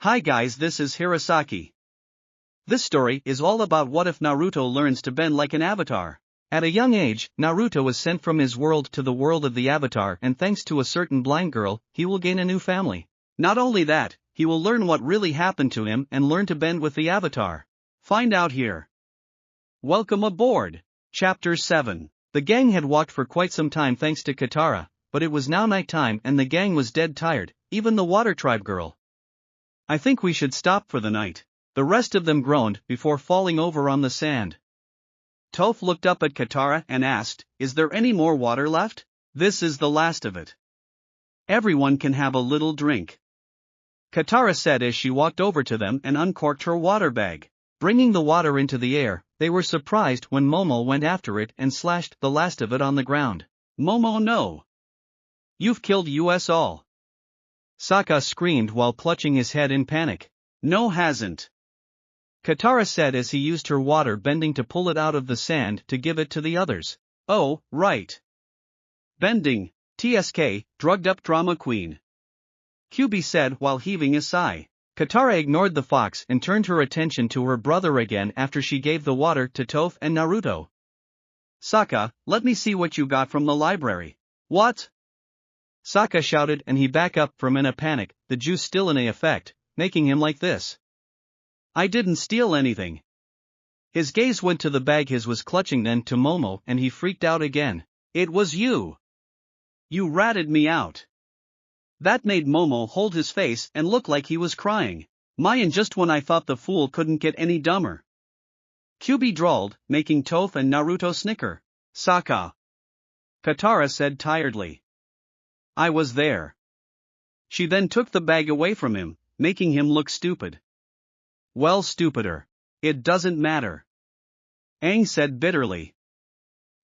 Hi guys, this is Hirosaki. This story is all about what if Naruto learns to bend like an avatar. At a young age, Naruto was sent from his world to the world of the avatar, and thanks to a certain blind girl, he will gain a new family. Not only that, he will learn what really happened to him and learn to bend with the avatar. Find out here. Welcome aboard. Chapter 7. The gang had walked for quite some time thanks to Katara, but it was now nighttime and the gang was dead tired, even the water tribe girl. I think we should stop for the night. The rest of them groaned before falling over on the sand. Toph looked up at Katara and asked, "Is there any more water left?" "This is the last of it. Everyone can have a little drink," Katara said as she walked over to them and uncorked her water bag. Bringing the water into the air, they were surprised when Momo went after it and slashed the last of it on the ground. "Momo, no! You've killed us all!" Sokka screamed while clutching his head in panic. "No, hasn't," Katara said as he used her water bending to pull it out of the sand to give it to the others. "Oh, right. Bending, TSK, drugged up drama queen," QB said while heaving a sigh. Katara ignored the fox and turned her attention to her brother again after she gave the water to Toph and Naruto. "Sokka, let me see what you got from the library." "What?" Sokka shouted and he back up from in a panic, the juice still in effect, making him like this. "I didn't steal anything." His gaze went to the bag his was clutching, then to Momo, and he freaked out again. "It was you! You ratted me out." That made Momo hold his face and look like he was crying. "Mine, just when I thought the fool couldn't get any dumber," QB drawled, making Toph and Naruto snicker. "Sokka," Katara said tiredly. "I was there." She then took the bag away from him, making him look stupid. "Well, stupider. It doesn't matter," Aang said bitterly.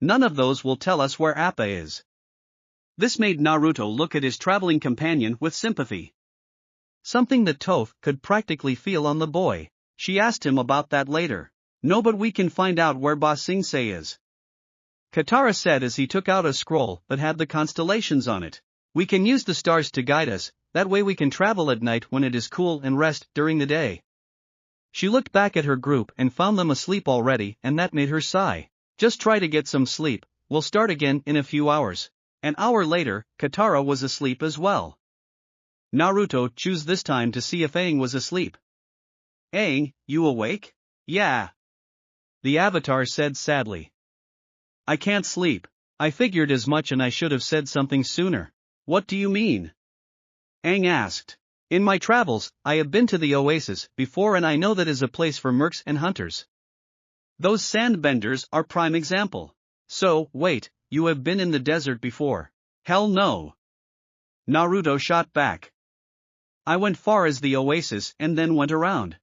"None of those will tell us where Appa is." This made Naruto look at his traveling companion with sympathy. Something that Toph could practically feel on the boy. She asked him about that later. "No, but we can find out where Ba Sing Se is," Katara said as he took out a scroll that had the constellations on it. "We can use the stars to guide us, that way we can travel at night when it is cool and rest during the day." She looked back at her group and found them asleep already, and that made her sigh. "Just try to get some sleep, we'll start again in a few hours." An hour later, Katara was asleep as well. Naruto chose this time to see if Aang was asleep. "Aang, you awake?" "Yeah," the avatar said sadly. "I can't sleep." "I figured as much and I should have said something sooner." "What do you mean?" Aang asked. "In my travels, I have been to the oasis before and I know that is a place for mercs and hunters. Those sandbenders are prime example." "So, wait, you have been in the desert before?" "Hell no," Naruto shot back. "I went far as the oasis and then went around.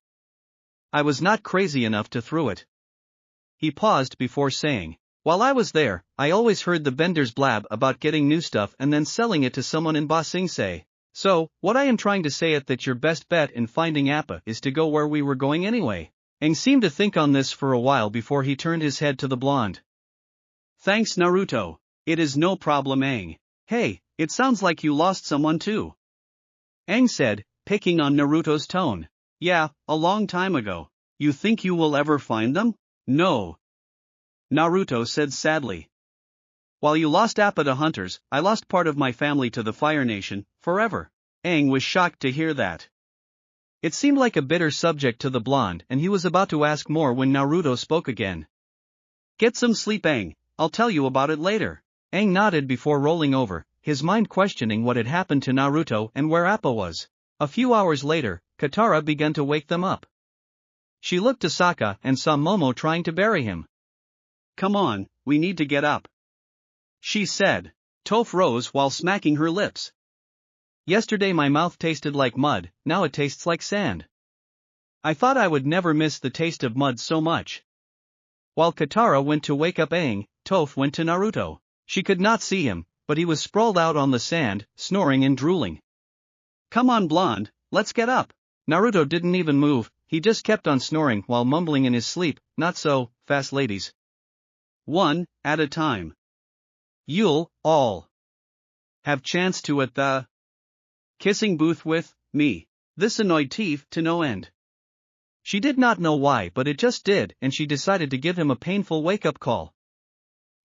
I was not crazy enough to through it." He paused before saying, "While I was there, I always heard the benders blab about getting new stuff and then selling it to someone in Ba Sing Se. So, what I am trying to say is that your best bet in finding Appa is to go where we were going anyway." Aang seemed to think on this for a while before he turned his head to the blonde. "Thanks, Naruto. It is no problem, Aang." "Hey, it sounds like you lost someone too," Aang said, picking on Naruto's tone. "Yeah, a long time ago." "You think you will ever find them?" "No," Naruto said sadly. "While you lost Appa to hunters, I lost part of my family to the Fire Nation, forever." Aang was shocked to hear that. It seemed like a bitter subject to the blonde and he was about to ask more when Naruto spoke again. "Get some sleep, Aang, I'll tell you about it later." Aang nodded before rolling over, his mind questioning what had happened to Naruto and where Appa was. A few hours later, Katara began to wake them up. She looked to Sokka and saw Momo trying to bury him. "Come on, we need to get up," she said. Toph rose while smacking her lips. "Yesterday my mouth tasted like mud, now it tastes like sand. I thought I would never miss the taste of mud so much." While Katara went to wake up Aang, Toph went to Naruto. She could not see him, but he was sprawled out on the sand, snoring and drooling. "Come on, blonde, let's get up." Naruto didn't even move, he just kept on snoring while mumbling in his sleep, "Not so fast, ladies. One at a time. You'll all have chance to at the kissing booth with me." This annoyed Toph to no end. She did not know why, but it just did, and she decided to give him a painful wake-up call.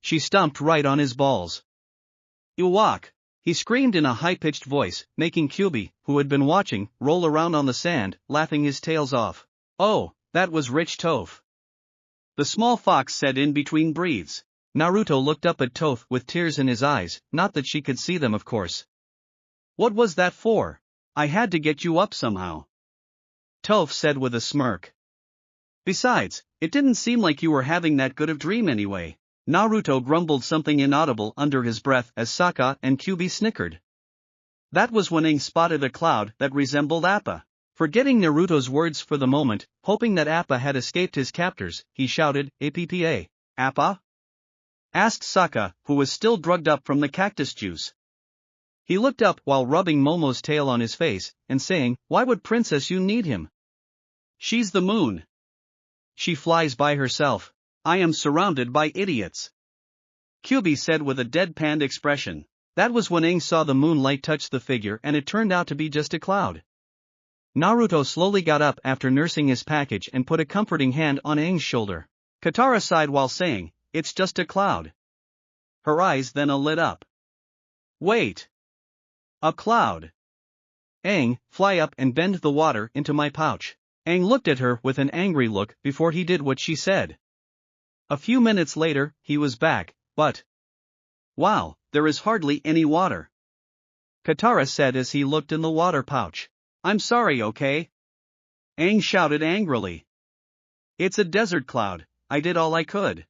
She stomped right on his balls. "Ewok!" he screamed in a high-pitched voice, making Kyubi, who had been watching, roll around on the sand, laughing his tails off. "Oh, that was rich Toph," the small fox said in between breaths. Naruto looked up at Toph with tears in his eyes, not that she could see them of course. "What was that for? I had to get you up somehow," Toph said with a smirk. "Besides, it didn't seem like you were having that good of dream anyway." Naruto grumbled something inaudible under his breath as Sokka and Kyubi snickered. That was when Aang spotted a cloud that resembled Appa. Forgetting Naruto's words for the moment, hoping that Appa had escaped his captors, he shouted, "Appa? Appa?" asked Sokka, who was still drugged up from the cactus juice. He looked up while rubbing Momo's tail on his face, and saying, "Why would Princess Yun need him? She's the moon. She flies by herself. I am surrounded by idiots," Kyubi said with a deadpan expression. That was when Aang saw the moonlight touch the figure and it turned out to be just a cloud. Naruto slowly got up after nursing his package and put a comforting hand on Aang's shoulder. Katara sighed while saying, "It's just a cloud." Her eyes then lit up. "Wait. A cloud? Aang, fly up and bend the water into my pouch." Aang looked at her with an angry look before he did what she said. A few minutes later, he was back, but... "Wow, there is hardly any water," Katara said as he looked in the water pouch. "I'm sorry, okay?" Aang shouted angrily. "It's a desert cloud, I did all I could.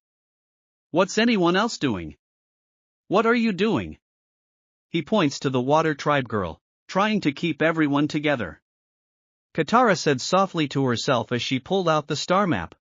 What's anyone else doing? What are you doing?" He points to the water tribe girl, trying to keep everyone together. Katara said softly to herself as she pulled out the star map.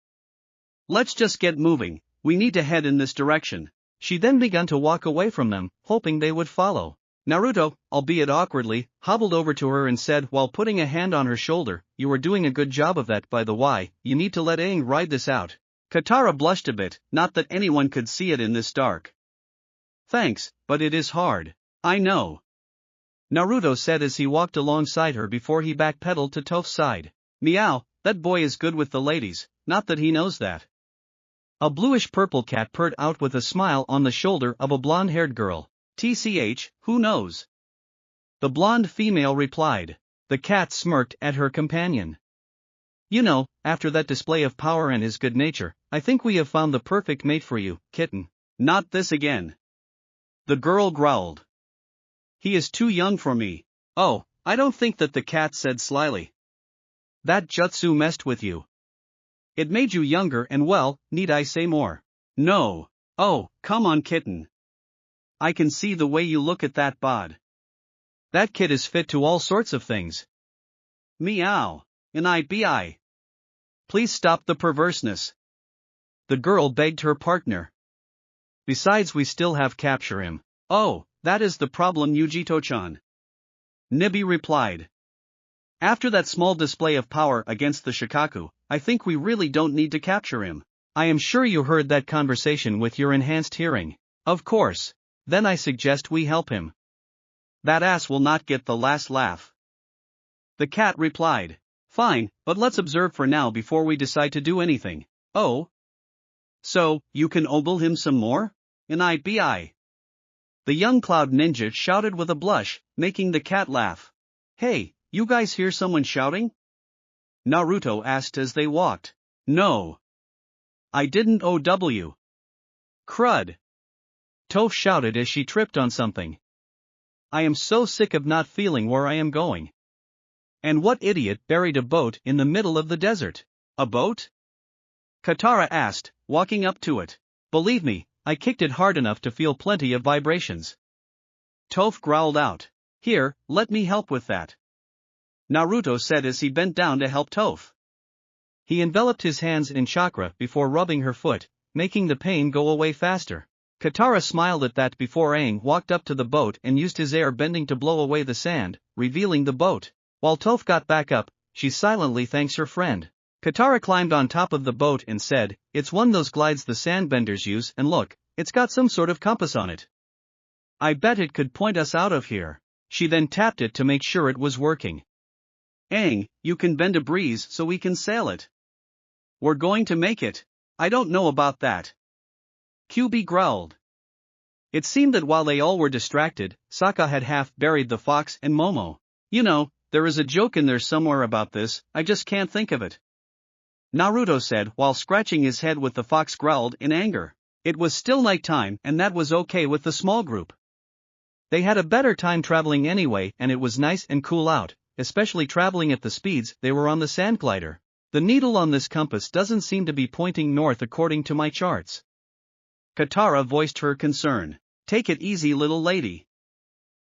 "Let's just get moving, we need to head in this direction." She then began to walk away from them, hoping they would follow. Naruto, albeit awkwardly, hobbled over to her and said while putting a hand on her shoulder, "You are doing a good job of that, by the way. You need to let Aang ride this out." Katara blushed a bit, not that anyone could see it in this dark. "Thanks, but it is hard." "I know," Naruto said as he walked alongside her before he backpedaled to Toph's side. "Meow, that boy is good with the ladies, not that he knows that." A bluish-purple cat purred out with a smile on the shoulder of a blonde-haired girl. "TCH, who knows?" the blonde female replied. The cat smirked at her companion. "You know, after that display of power and his good nature, I think we have found the perfect mate for you, kitten." "Not this again," the girl growled. "He is too young for me." "Oh, I don't think that," the cat said slyly. "That jutsu messed with you. It made you younger and well, need I say more?" "No. Oh, come on kitten. I can see the way you look at that bod. That kid is fit to all sorts of things." "Meow. And I be. Please stop the perverseness," the girl begged her partner. "Besides we still have capture him." "Oh, that is the problem, Yujito-chan," Nibi replied. "After that small display of power against the Shikaku, I think we really don't need to capture him." "I am sure you heard that conversation with your enhanced hearing." "Of course. Then I suggest we help him. That ass will not get the last laugh," the cat replied. "Fine, but let's observe for now before we decide to do anything." "Oh? So, you can ogle him some more? And I be. The young cloud ninja shouted with a blush, making the cat laugh. "Hey, you guys hear someone shouting?" Naruto asked as they walked. "No. I didn't OW. Crud!" Toph shouted as she tripped on something. "I am so sick of not feeling where I am going. And what idiot buried a boat in the middle of the desert?" "A boat?" Katara asked, walking up to it. "Believe me, I kicked it hard enough to feel plenty of vibrations." Toph growled out. "Here, let me help with that," Naruto said as he bent down to help Toph. He enveloped his hands in chakra before rubbing her foot, making the pain go away faster. Katara smiled at that before Aang walked up to the boat and used his air bending to blow away the sand, revealing the boat. While Toph got back up, she silently thanks her friend. Katara climbed on top of the boat and said, "It's one those glides the sandbenders use, and look, it's got some sort of compass on it. I bet it could point us out of here." She then tapped it to make sure it was working. Aang, you can bend a breeze so we can sail it. We're going to make it. I don't know about that. QB growled. It seemed that while they all were distracted, Sokka had half buried the fox and Momo. You know, there is a joke in there somewhere about this, I just can't think of it. Naruto said while scratching his head with the fox growled in anger. It was still nighttime and that was okay with the small group. They had a better time traveling anyway and it was nice and cool out, especially traveling at the speeds they were on the sand glider. The needle on this compass doesn't seem to be pointing north according to my charts. Katara voiced her concern. Take it easy little lady.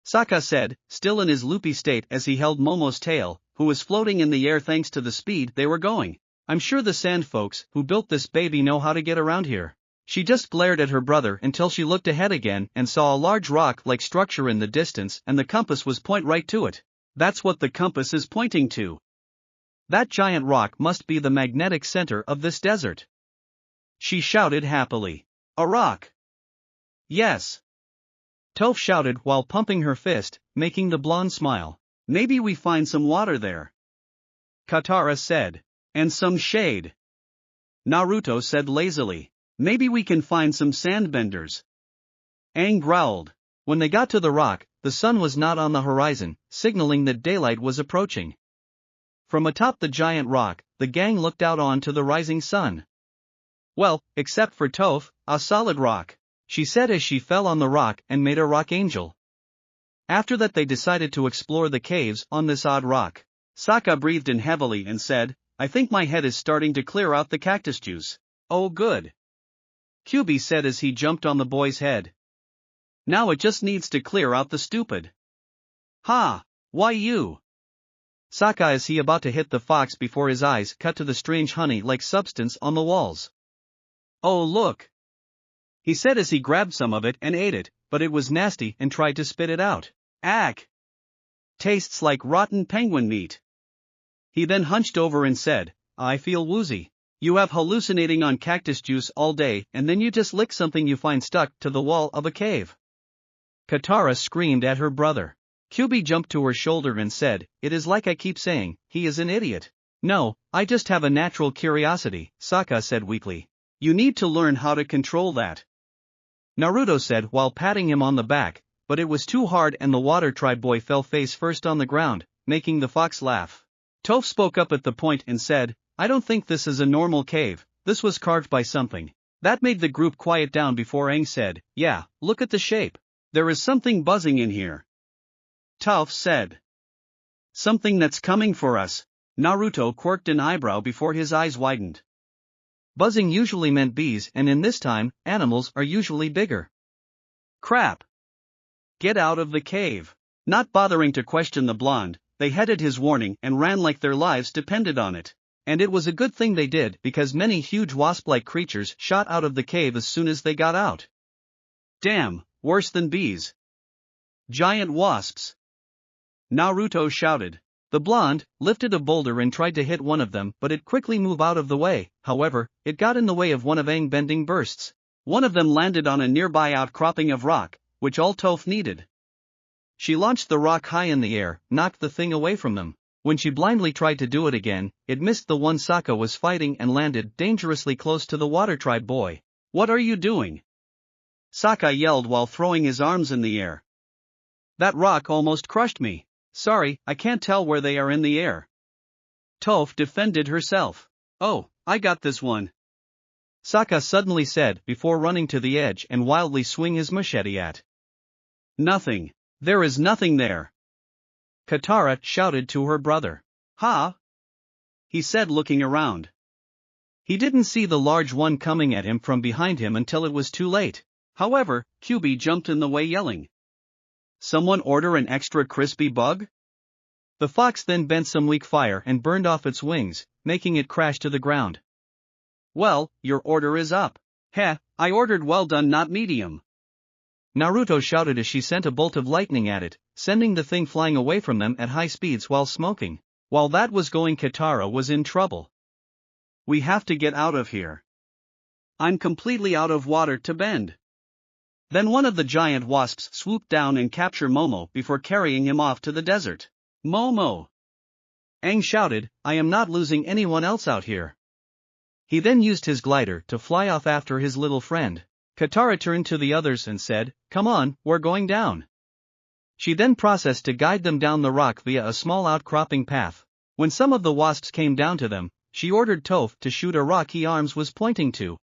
Sokka said, still in his loopy state as he held Momo's tail, who was floating in the air thanks to the speed they were going. I'm sure the sand folks who built this baby know how to get around here. She just glared at her brother until she looked ahead again and saw a large rock-like structure in the distance and the compass was point right to it. That's what the compass is pointing to. That giant rock must be the magnetic center of this desert. She shouted happily. A rock. Yes. Toph shouted while pumping her fist, making the blonde smile. Maybe we find some water there. Katara said. And some shade. Naruto said lazily. Maybe we can find some sandbenders. Aang growled. When they got to the rock, the sun was not on the horizon, signaling that daylight was approaching. From atop the giant rock, the gang looked out onto the rising sun. Well, except for Toph, a solid rock, she said as she fell on the rock and made a rock angel. After that they decided to explore the caves on this odd rock. Sokka breathed in heavily and said, I think my head is starting to clear out the cactus juice. Oh good. QB said as he jumped on the boy's head. Now it just needs to clear out the stupid. Ha! Why you? Sokka as he about to hit the fox before his eyes cut to the strange honey-like substance on the walls. Oh look! He said as he grabbed some of it and ate it, but it was nasty and tried to spit it out. Ack! Tastes like rotten penguin meat. He then hunched over and said, I feel woozy. You have hallucinating on cactus juice all day and then you just lick something you find stuck to the wall of a cave. Katara screamed at her brother. QB jumped to her shoulder and said, it is like I keep saying, he is an idiot. No, I just have a natural curiosity, Sokka said weakly. You need to learn how to control that. Naruto said while patting him on the back, but it was too hard and the water tribe boy fell face first on the ground, making the fox laugh. Toph spoke up at the point and said, I don't think this is a normal cave, this was carved by something. That made the group quiet down before Aang said, yeah, look at the shape. There is something buzzing in here. Toph said. Something that's coming for us. Naruto quirked an eyebrow before his eyes widened. Buzzing usually meant bees and in this time, animals are usually bigger. Crap. Get out of the cave. Not bothering to question the blonde, they heeded his warning and ran like their lives depended on it. And it was a good thing they did because many huge wasp-like creatures shot out of the cave as soon as they got out. Damn, worse than bees. Giant wasps. Naruto shouted. The blonde lifted a boulder and tried to hit one of them but it quickly moved out of the way, however, it got in the way of one of Aang bending bursts. One of them landed on a nearby outcropping of rock, which all Toph needed. She launched the rock high in the air, knocked the thing away from them. When she blindly tried to do it again, it missed the one Sokka was fighting and landed dangerously close to the water tribe boy. What are you doing? Sokka yelled while throwing his arms in the air. That rock almost crushed me. Sorry, I can't tell where they are in the air. Toph defended herself. Oh, I got this one. Sokka suddenly said before running to the edge and wildly swing his machete at. Nothing. There is nothing there. Katara shouted to her brother. Ha! He said looking around. He didn't see the large one coming at him from behind him until it was too late. However, QB jumped in the way yelling. Someone order an extra crispy bug? The fox then bent some weak fire and burned off its wings, making it crash to the ground. Well, your order is up. Heh, I ordered well done not medium. Naruto shouted as she sent a bolt of lightning at it, sending the thing flying away from them at high speeds while smoking. While that was going, Katara was in trouble. We have to get out of here. I'm completely out of water to bend. Then one of the giant wasps swooped down and captured Momo before carrying him off to the desert. Momo! Aang shouted, I am not losing anyone else out here. He then used his glider to fly off after his little friend. Katara turned to the others and said, come on, we're going down. She then processed to guide them down the rock via a small outcropping path. When some of the wasps came down to them, she ordered Toph to shoot a rock he arms was pointing to.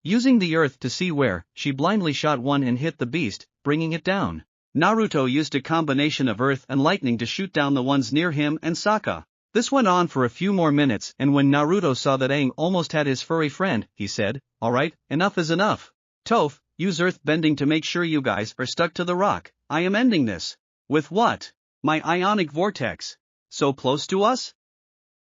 Using the earth to see where, she blindly shot one and hit the beast, bringing it down. Naruto used a combination of earth and lightning to shoot down the ones near him and Sokka. This went on for a few more minutes, and when Naruto saw that Aang almost had his furry friend, he said, alright, enough is enough. Toph, use earth bending to make sure you guys are stuck to the rock. I am ending this. With what? My ionic vortex. So close to us?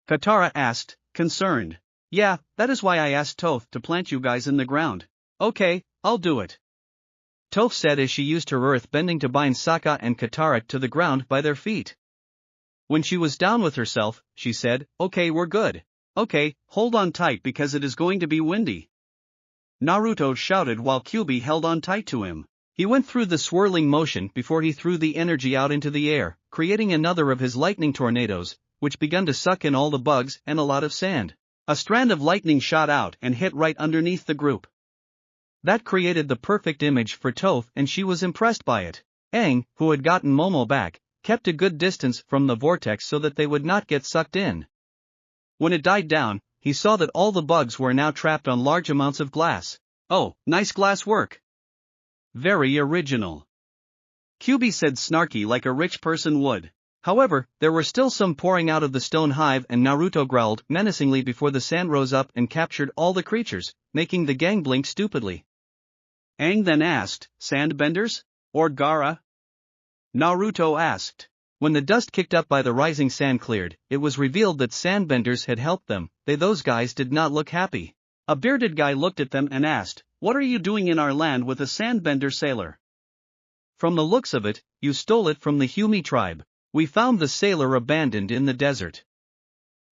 Katara asked, concerned. Yeah, that is why I asked Toph to plant you guys in the ground. Okay, I'll do it. Toph said as she used her earth bending to bind Sokka and Katara to the ground by their feet. When she was down with herself, she said, okay, we're good. Okay, hold on tight because it is going to be windy. Naruto shouted while Kyuubi held on tight to him. He went through the swirling motion before he threw the energy out into the air, creating another of his lightning tornadoes, which began to suck in all the bugs and a lot of sand. A strand of lightning shot out and hit right underneath the group. That created the perfect image for Toph, and she was impressed by it. Aang, who had gotten Momo back, kept a good distance from the vortex so that they would not get sucked in. When it died down, he saw that all the bugs were now trapped on large amounts of glass. Oh, nice glass work. Very original. Kyuubi said snarky like a rich person would. However, there were still some pouring out of the stone hive, and Naruto growled menacingly before the sand rose up and captured all the creatures, making the gang blink stupidly. Aang then asked, Sandbenders? Or Gaara? Naruto asked. When the dust kicked up by the rising sand cleared, it was revealed that Sandbenders had helped them. Those guys did not look happy. A bearded guy looked at them and asked, what are you doing in our land with a Sandbender sailor? From the looks of it, you stole it from the Humi tribe. We found the sailor abandoned in the desert.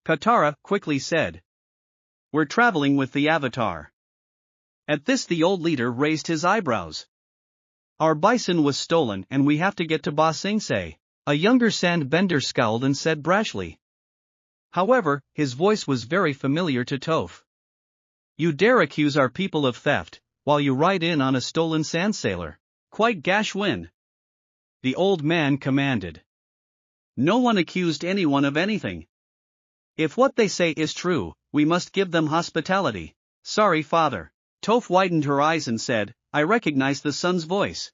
Katara quickly said. We're traveling with the Avatar. At this the old leader raised his eyebrows. Our bison was stolen and we have to get to Ba Sing Se. A younger Sandbender scowled and said brashly. However, his voice was very familiar to Toph. You dare accuse our people of theft, while you ride in on a stolen sand sailor. Quite gash win. The old man commanded. No one accused anyone of anything. If what they say is true, we must give them hospitality. Sorry, father. Toph widened her eyes and said, I recognize the son's voice.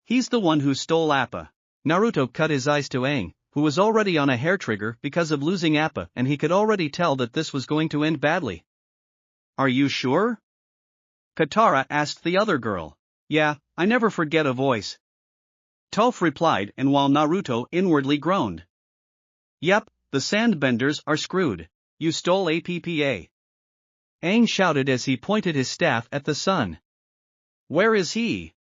He's the one who stole Appa. Naruto cut his eyes to Aang, who was already on a hair trigger because of losing Appa, and he could already tell that this was going to end badly. Are you sure? Katara asked the other girl. Yeah, I never forget a voice. Toph replied, and while Naruto inwardly groaned. Yep, the Sandbenders are screwed. You stole Appa. Aang shouted as he pointed his staff at the sun. Where is he?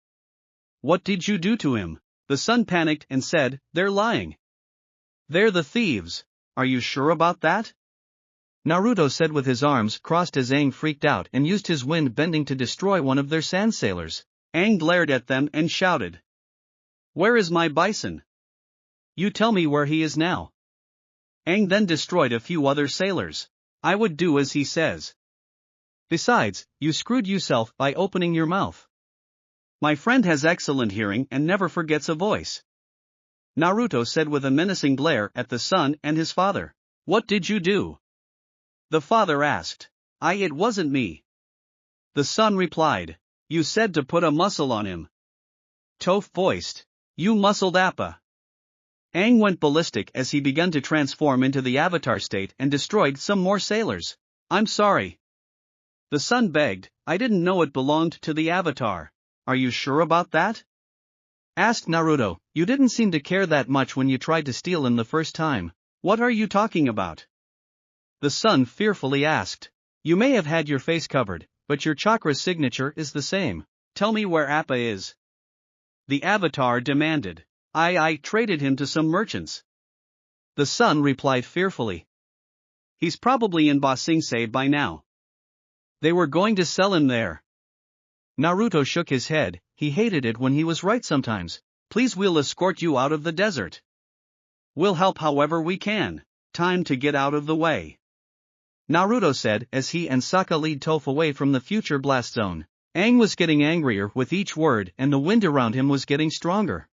What did you do to him? The sun panicked and said, they're lying. They're the thieves. Are you sure about that? Naruto said with his arms crossed as Aang freaked out and used his wind bending to destroy one of their sand sailors. Aang glared at them and shouted. Where is my bison? You tell me where he is now. Aang then destroyed a few other sailors. I would do as he says. Besides, you screwed yourself by opening your mouth. My friend has excellent hearing and never forgets a voice. Naruto said with a menacing glare at the son and his father. What did you do? The father asked. It wasn't me. The son replied. You said to put a muscle on him. Toph voiced. You muscled Appa. Aang went ballistic as he began to transform into the Avatar state and destroyed some more sailors. I'm sorry. The son begged, I didn't know it belonged to the Avatar. Are you sure about that? Asked Naruto. You didn't seem to care that much when you tried to steal him the first time. What are you talking about? The son fearfully asked. You may have had your face covered, but your chakra signature is the same. Tell me where Appa is. The Avatar demanded. I traded him to some merchants. The son replied fearfully. He's probably in Ba Sing Se by now. They were going to sell him there. Naruto shook his head. He hated it when he was right sometimes. Please, we'll escort you out of the desert. We'll help however we can. time to get out of the way," Naruto said as he and Sokka lead Toph away from the future blast zone. Aang was getting angrier with each word and the wind around him was getting stronger.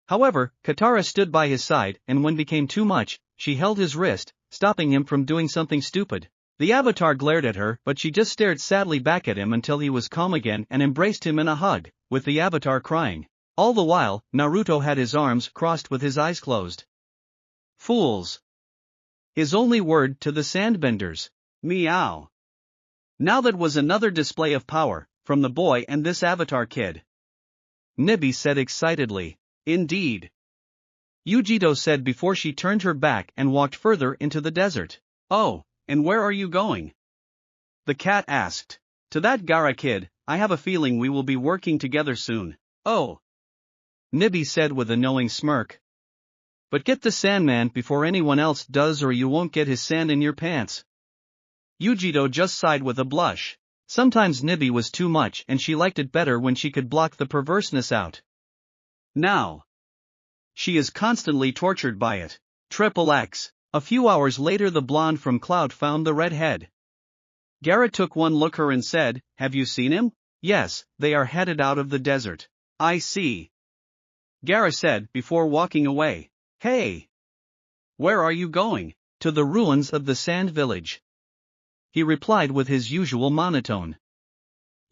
However, Katara stood by his side and when became too much, she held his wrist, stopping him from doing something stupid. The Avatar glared at her but she just stared sadly back at him until he was calm again and embraced him in a hug, with the Avatar crying. All the while, Naruto had his arms crossed with his eyes closed. "Fools!" His only word to the Sandbenders. Meow. Now that was another display of power, from the boy and this Avatar kid. Nibby said excitedly. Indeed. Yujito said before she turned her back and walked further into the desert. Oh, and where are you going? The cat asked. To that Gara kid, I have a feeling we will be working together soon. Oh. Nibby said with a knowing smirk. But get the Sandman before anyone else does or you won't get his sand in your pants. Yujito just sighed with a blush. Sometimes Nibby was too much and she liked it better when she could block the perverseness out. Now she is constantly tortured by it. Triple X. A few hours later the blonde from Cloud found the redhead. Gara took one look her and said, have you seen him? Yes, they are headed out of the desert. I see. Gara said before walking away. Hey! Where are you going? To the ruins of the sand village. He replied with his usual monotone.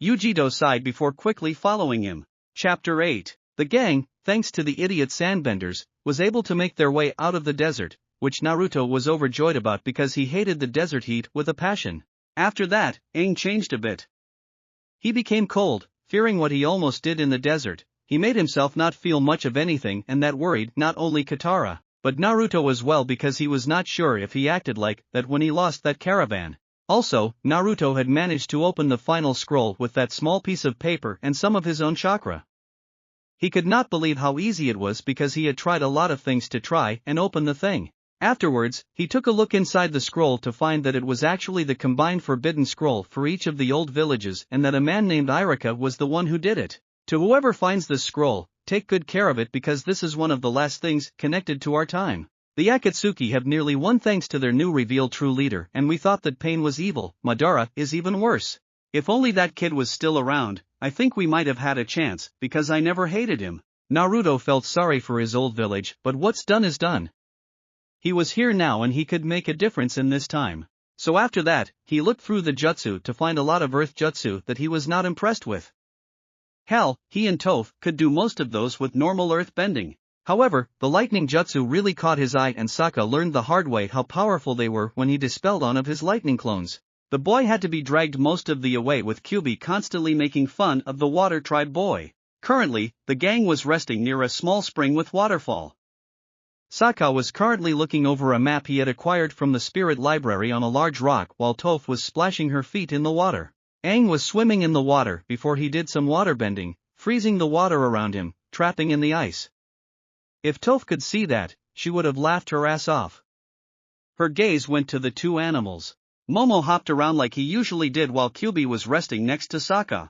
Yujito sighed before quickly following him. Chapter 8. The gang, thanks to the idiot sandbenders, was able to make their way out of the desert, which Naruto was overjoyed about because he hated the desert heat with a passion. After that, Aang changed a bit. He became cold, fearing what he almost did in the desert. He made himself not feel much of anything and that worried not only Katara, but Naruto as well because he was not sure if he acted like that when he lost that caravan. Also, Naruto had managed to open the final scroll with that small piece of paper and some of his own chakra. He could not believe how easy it was because he had tried a lot of things to try and open the thing. Afterwards, he took a look inside the scroll to find that it was actually the combined forbidden scroll for each of the old villages and that a man named Irika was the one who did it. To whoever finds this scroll, take good care of it because this is one of the last things connected to our time. The Akatsuki have nearly won thanks to their new revealed true leader and we thought that Pain was evil, Madara is even worse. If only that kid was still around, I think we might have had a chance, because I never hated him. Naruto felt sorry for his old village, but what's done is done. He was here now and he could make a difference in this time. So after that, he looked through the jutsu to find a lot of earth jutsu that he was not impressed with. Hell, he and Toph could do most of those with normal earth bending. However, the lightning jutsu really caught his eye and Sokka learned the hard way how powerful they were when he dispelled one of his lightning clones. The boy had to be dragged most of the way with Kyuubi constantly making fun of the water tribe boy. Currently, the gang was resting near a small spring with waterfall. Sokka was currently looking over a map he had acquired from the spirit library on a large rock while Toph was splashing her feet in the water. Aang was swimming in the water before he did some waterbending, freezing the water around him, trapping in the ice. If Toph could see that, she would have laughed her ass off. Her gaze went to the two animals. Momo hopped around like he usually did while Kyuubi was resting next to Sokka.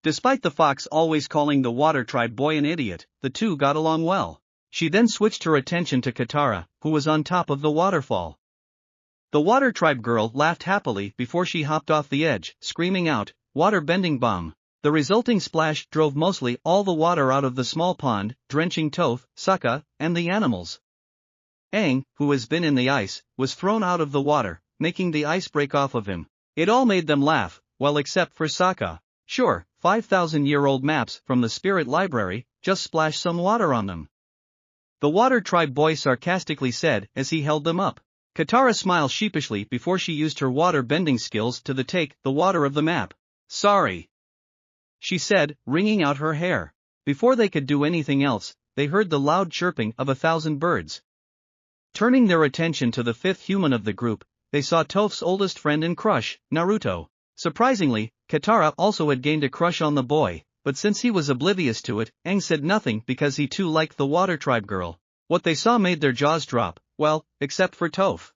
Despite the fox always calling the water tribe boy an idiot, the two got along well. She then switched her attention to Katara, who was on top of the waterfall. The water tribe girl laughed happily before she hopped off the edge, screaming out, "Water bending bomb." The resulting splash drove mostly all the water out of the small pond, drenching Toph, Sokka, and the animals. Aang, who has been in the ice, was thrown out of the water, making the ice break off of him. It all made them laugh, well except for Sokka. Sure, 5,000-year-old maps from the spirit library, just splash some water on them. The water tribe boy sarcastically said as he held them up. Katara smiled sheepishly before she used her water bending skills to take the water of the map. Sorry, she said, wringing out her hair. Before they could do anything else, they heard the loud chirping of 1,000 birds. Turning their attention to the fifth human of the group, they saw Toph's oldest friend and crush, Naruto. Surprisingly, Katara also had gained a crush on the boy, but since he was oblivious to it, Aang said nothing because he too liked the water tribe girl. What they saw made their jaws drop, well, except for Toph.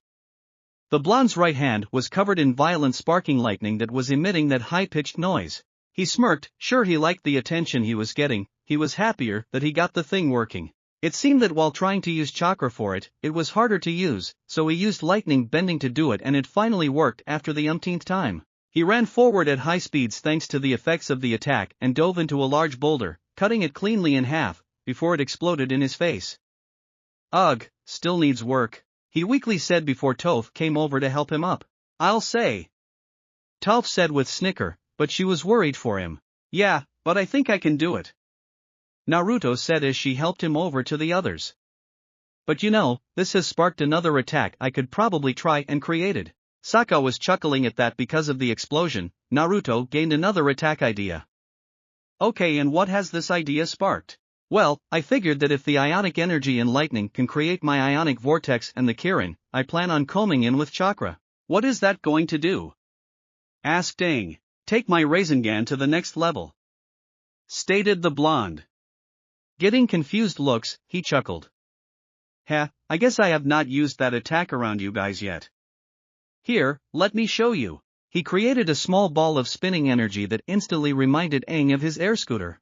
The blonde's right hand was covered in violent sparking lightning that was emitting that high-pitched noise. He smirked, sure he liked the attention he was getting, he was happier that he got the thing working. It seemed that while trying to use chakra for it, it was harder to use, so he used lightning bending to do it, and it finally worked after the umpteenth time. He ran forward at high speeds thanks to the effects of the attack and dove into a large boulder, cutting it cleanly in half, before it exploded in his face. Ugh, still needs work, he weakly said before Toph came over to help him up. I'll say. Toph said with snicker, but she was worried for him. Yeah, but I think I can do it, Naruto said as she helped him over to the others. But you know, this has sparked another attack I could probably try and created. Sokka was chuckling at that because of the explosion. Naruto gained another attack idea. Okay, and what has this idea sparked? Well, I figured that if the ionic energy and lightning can create my ionic vortex and the Kirin, I plan on combing in with chakra. What is that going to do? Asked Aang. Take my Rasengan to the next level, stated the blonde. Getting confused looks, he chuckled. Heh, I guess I have not used that attack around you guys yet. Here, let me show you. He created a small ball of spinning energy that instantly reminded Aang of his air scooter.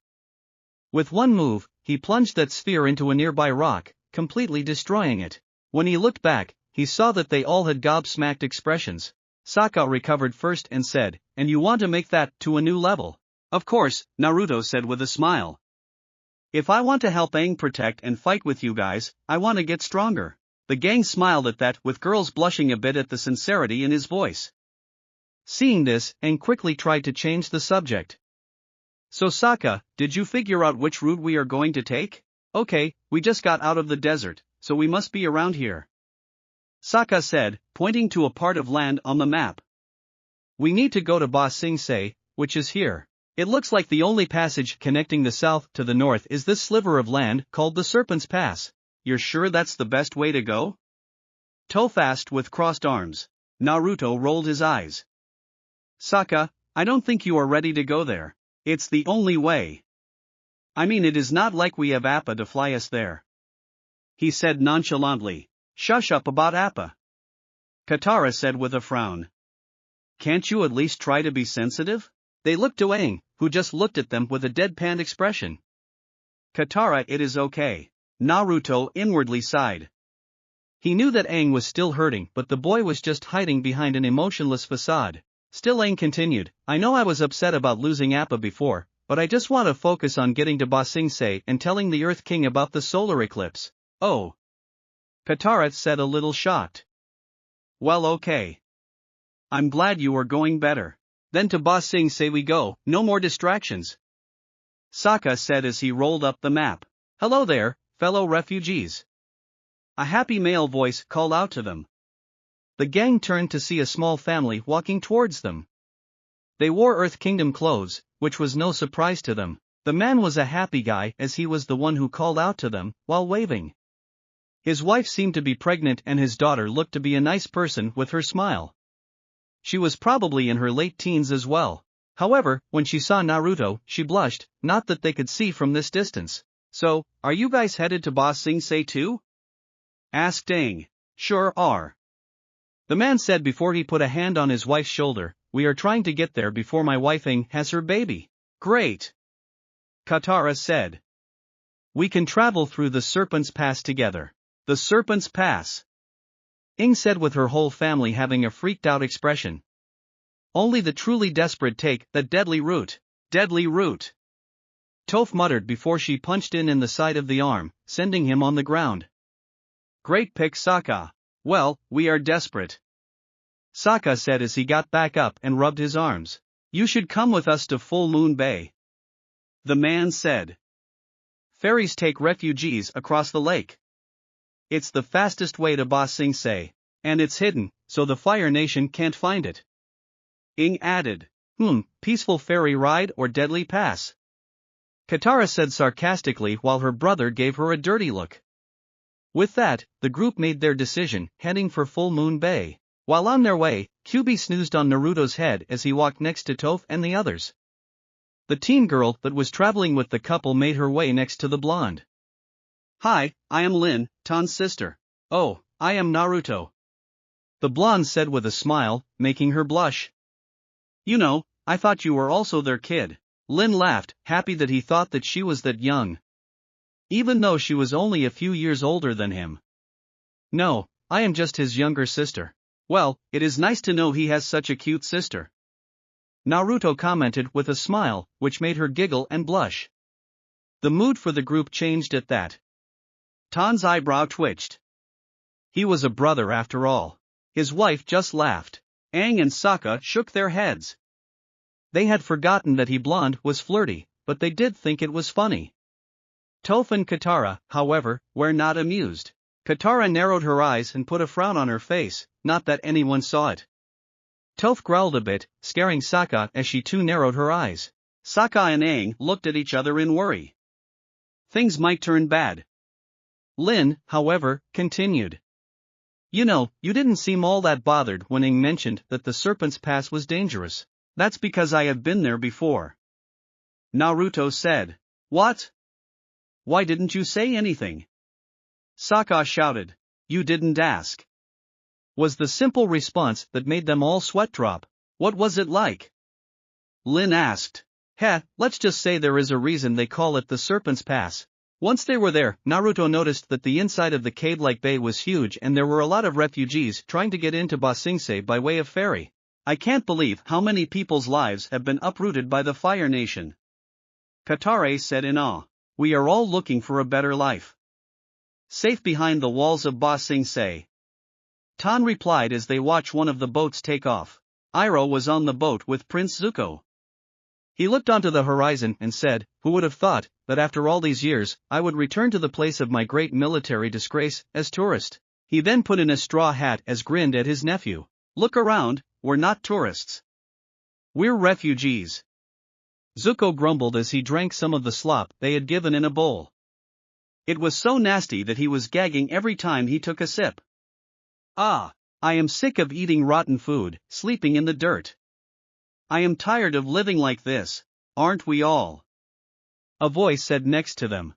With one move, he plunged that sphere into a nearby rock, completely destroying it. When he looked back, he saw that they all had gobsmacked expressions. Sokka recovered first and said, "And you want to make that to a new level?" Of course, Naruto said with a smile. If I want to help Aang protect and fight with you guys, I want to get stronger. The gang smiled at that, with girls blushing a bit at the sincerity in his voice. Seeing this, Aang quickly tried to change the subject. So Sokka, did you figure out which route we are going to take? Okay, we just got out of the desert, so we must be around here, Sokka said, pointing to a part of land on the map. We need to go to Ba Sing Se, which is here. It looks like the only passage connecting the south to the north is this sliver of land called the Serpent's Pass. You're sure that's the best way to go? Toph asked with crossed arms. Naruto rolled his eyes. Sokka, I don't think you are ready to go there. It's the only way. I mean, it is not like we have Appa to fly us there, he said nonchalantly. Shush up about Appa, Katara said with a frown. Can't you at least try to be sensitive? They looked to Aang, who just looked at them with a deadpan expression. Katara, it is okay. Naruto inwardly sighed. He knew that Aang was still hurting, but the boy was just hiding behind an emotionless facade. Still, Aang continued, I know I was upset about losing Appa before, but I just want to focus on getting to Ba Sing Se and telling the Earth King about the solar eclipse. Oh, Katara said, a little shocked. Well, okay. I'm glad you are going better. Then to Ba Sing Se we go, no more distractions, Sokka said as he rolled up the map. Hello there, fellow refugees, a happy male voice called out to them. The gang turned to see a small family walking towards them. They wore Earth Kingdom clothes, which was no surprise to them. The man was a happy guy as he was the one who called out to them, while waving. His wife seemed to be pregnant and his daughter looked to be a nice person with her smile. She was probably in her late teens as well. However, when she saw Naruto, she blushed, not that they could see from this distance. So, are you guys headed to Ba Sing Se too? Asked Aang. Sure are, the man said before he put a hand on his wife's shoulder. We are trying to get there before my wife Aang has her baby. Great, Katara said. We can travel through the Serpent's Pass together. The Serpent's Pass, Aang said with her whole family having a freaked-out expression. Only the truly desperate take the deadly route. Deadly route, Toph muttered before she punched in the side of the arm, sending him on the ground. Great pick, Sokka. Well, we are desperate, Sokka said as he got back up and rubbed his arms. You should come with us to Full Moon Bay, the man said. Ferries take refugees across the lake. It's the fastest way to Ba Sing Se, and it's hidden, so the Fire Nation can't find it, Aang added. Peaceful ferry ride or deadly pass, Katara said sarcastically while her brother gave her a dirty look. With that, the group made their decision, heading for Full Moon Bay. While on their way, Kyuubi snoozed on Naruto's head as he walked next to Toph and the others. The teen girl that was traveling with the couple made her way next to the blonde. Hi, I am Lin, Tan's sister. Oh, I am Naruto, the blonde said with a smile, making her blush. You know, I thought you were also their kid. Lin laughed, happy that he thought that she was that young. even though she was only a few years older than him. No, I am just his younger sister. Well, it is nice to know he has such a cute sister, Naruto commented with a smile, which made her giggle and blush. The mood for the group changed at that. Tan's eyebrow twitched. He was a brother after all. His wife just laughed. Aang and Sokka shook their heads. They had forgotten that he blonde was flirty, but they did think it was funny. Toph and Katara, however, were not amused. Katara narrowed her eyes and put a frown on her face, not that anyone saw it. Toph growled a bit, scaring Sokka as she too narrowed her eyes. Sokka and Aang looked at each other in worry. Things might turn bad. Lin, however, continued. You know, you didn't seem all that bothered when Aang mentioned that the Serpent's Pass was dangerous. That's because I have been there before, Naruto said. What? Why didn't you say anything? Sokka shouted. You didn't ask, was the simple response that made them all sweat drop. What was it like? Lin asked. Let's just say there is a reason they call it the Serpent's Pass. Once they were there, Naruto noticed that the inside of the cave-like bay was huge and there were a lot of refugees trying to get into Ba Sing Se by way of ferry. I can't believe how many people's lives have been uprooted by the Fire Nation, Katara said in awe. We are all looking for a better life, safe behind the walls of Ba Sing Se, Tan replied as they watched one of the boats take off. Iroh was on the boat with Prince Zuko. He looked onto the horizon and said, who would have thought that after all these years, I would return to the place of my great military disgrace, as tourist. He then put in a straw hat as grinned at his nephew. Look around, we're not tourists. We're refugees. Zuko grumbled as he drank some of the slop they had given in a bowl. It was so nasty that he was gagging every time he took a sip. I am sick of eating rotten food, sleeping in the dirt. I am tired of living like this, aren't we all? A voice said next to them.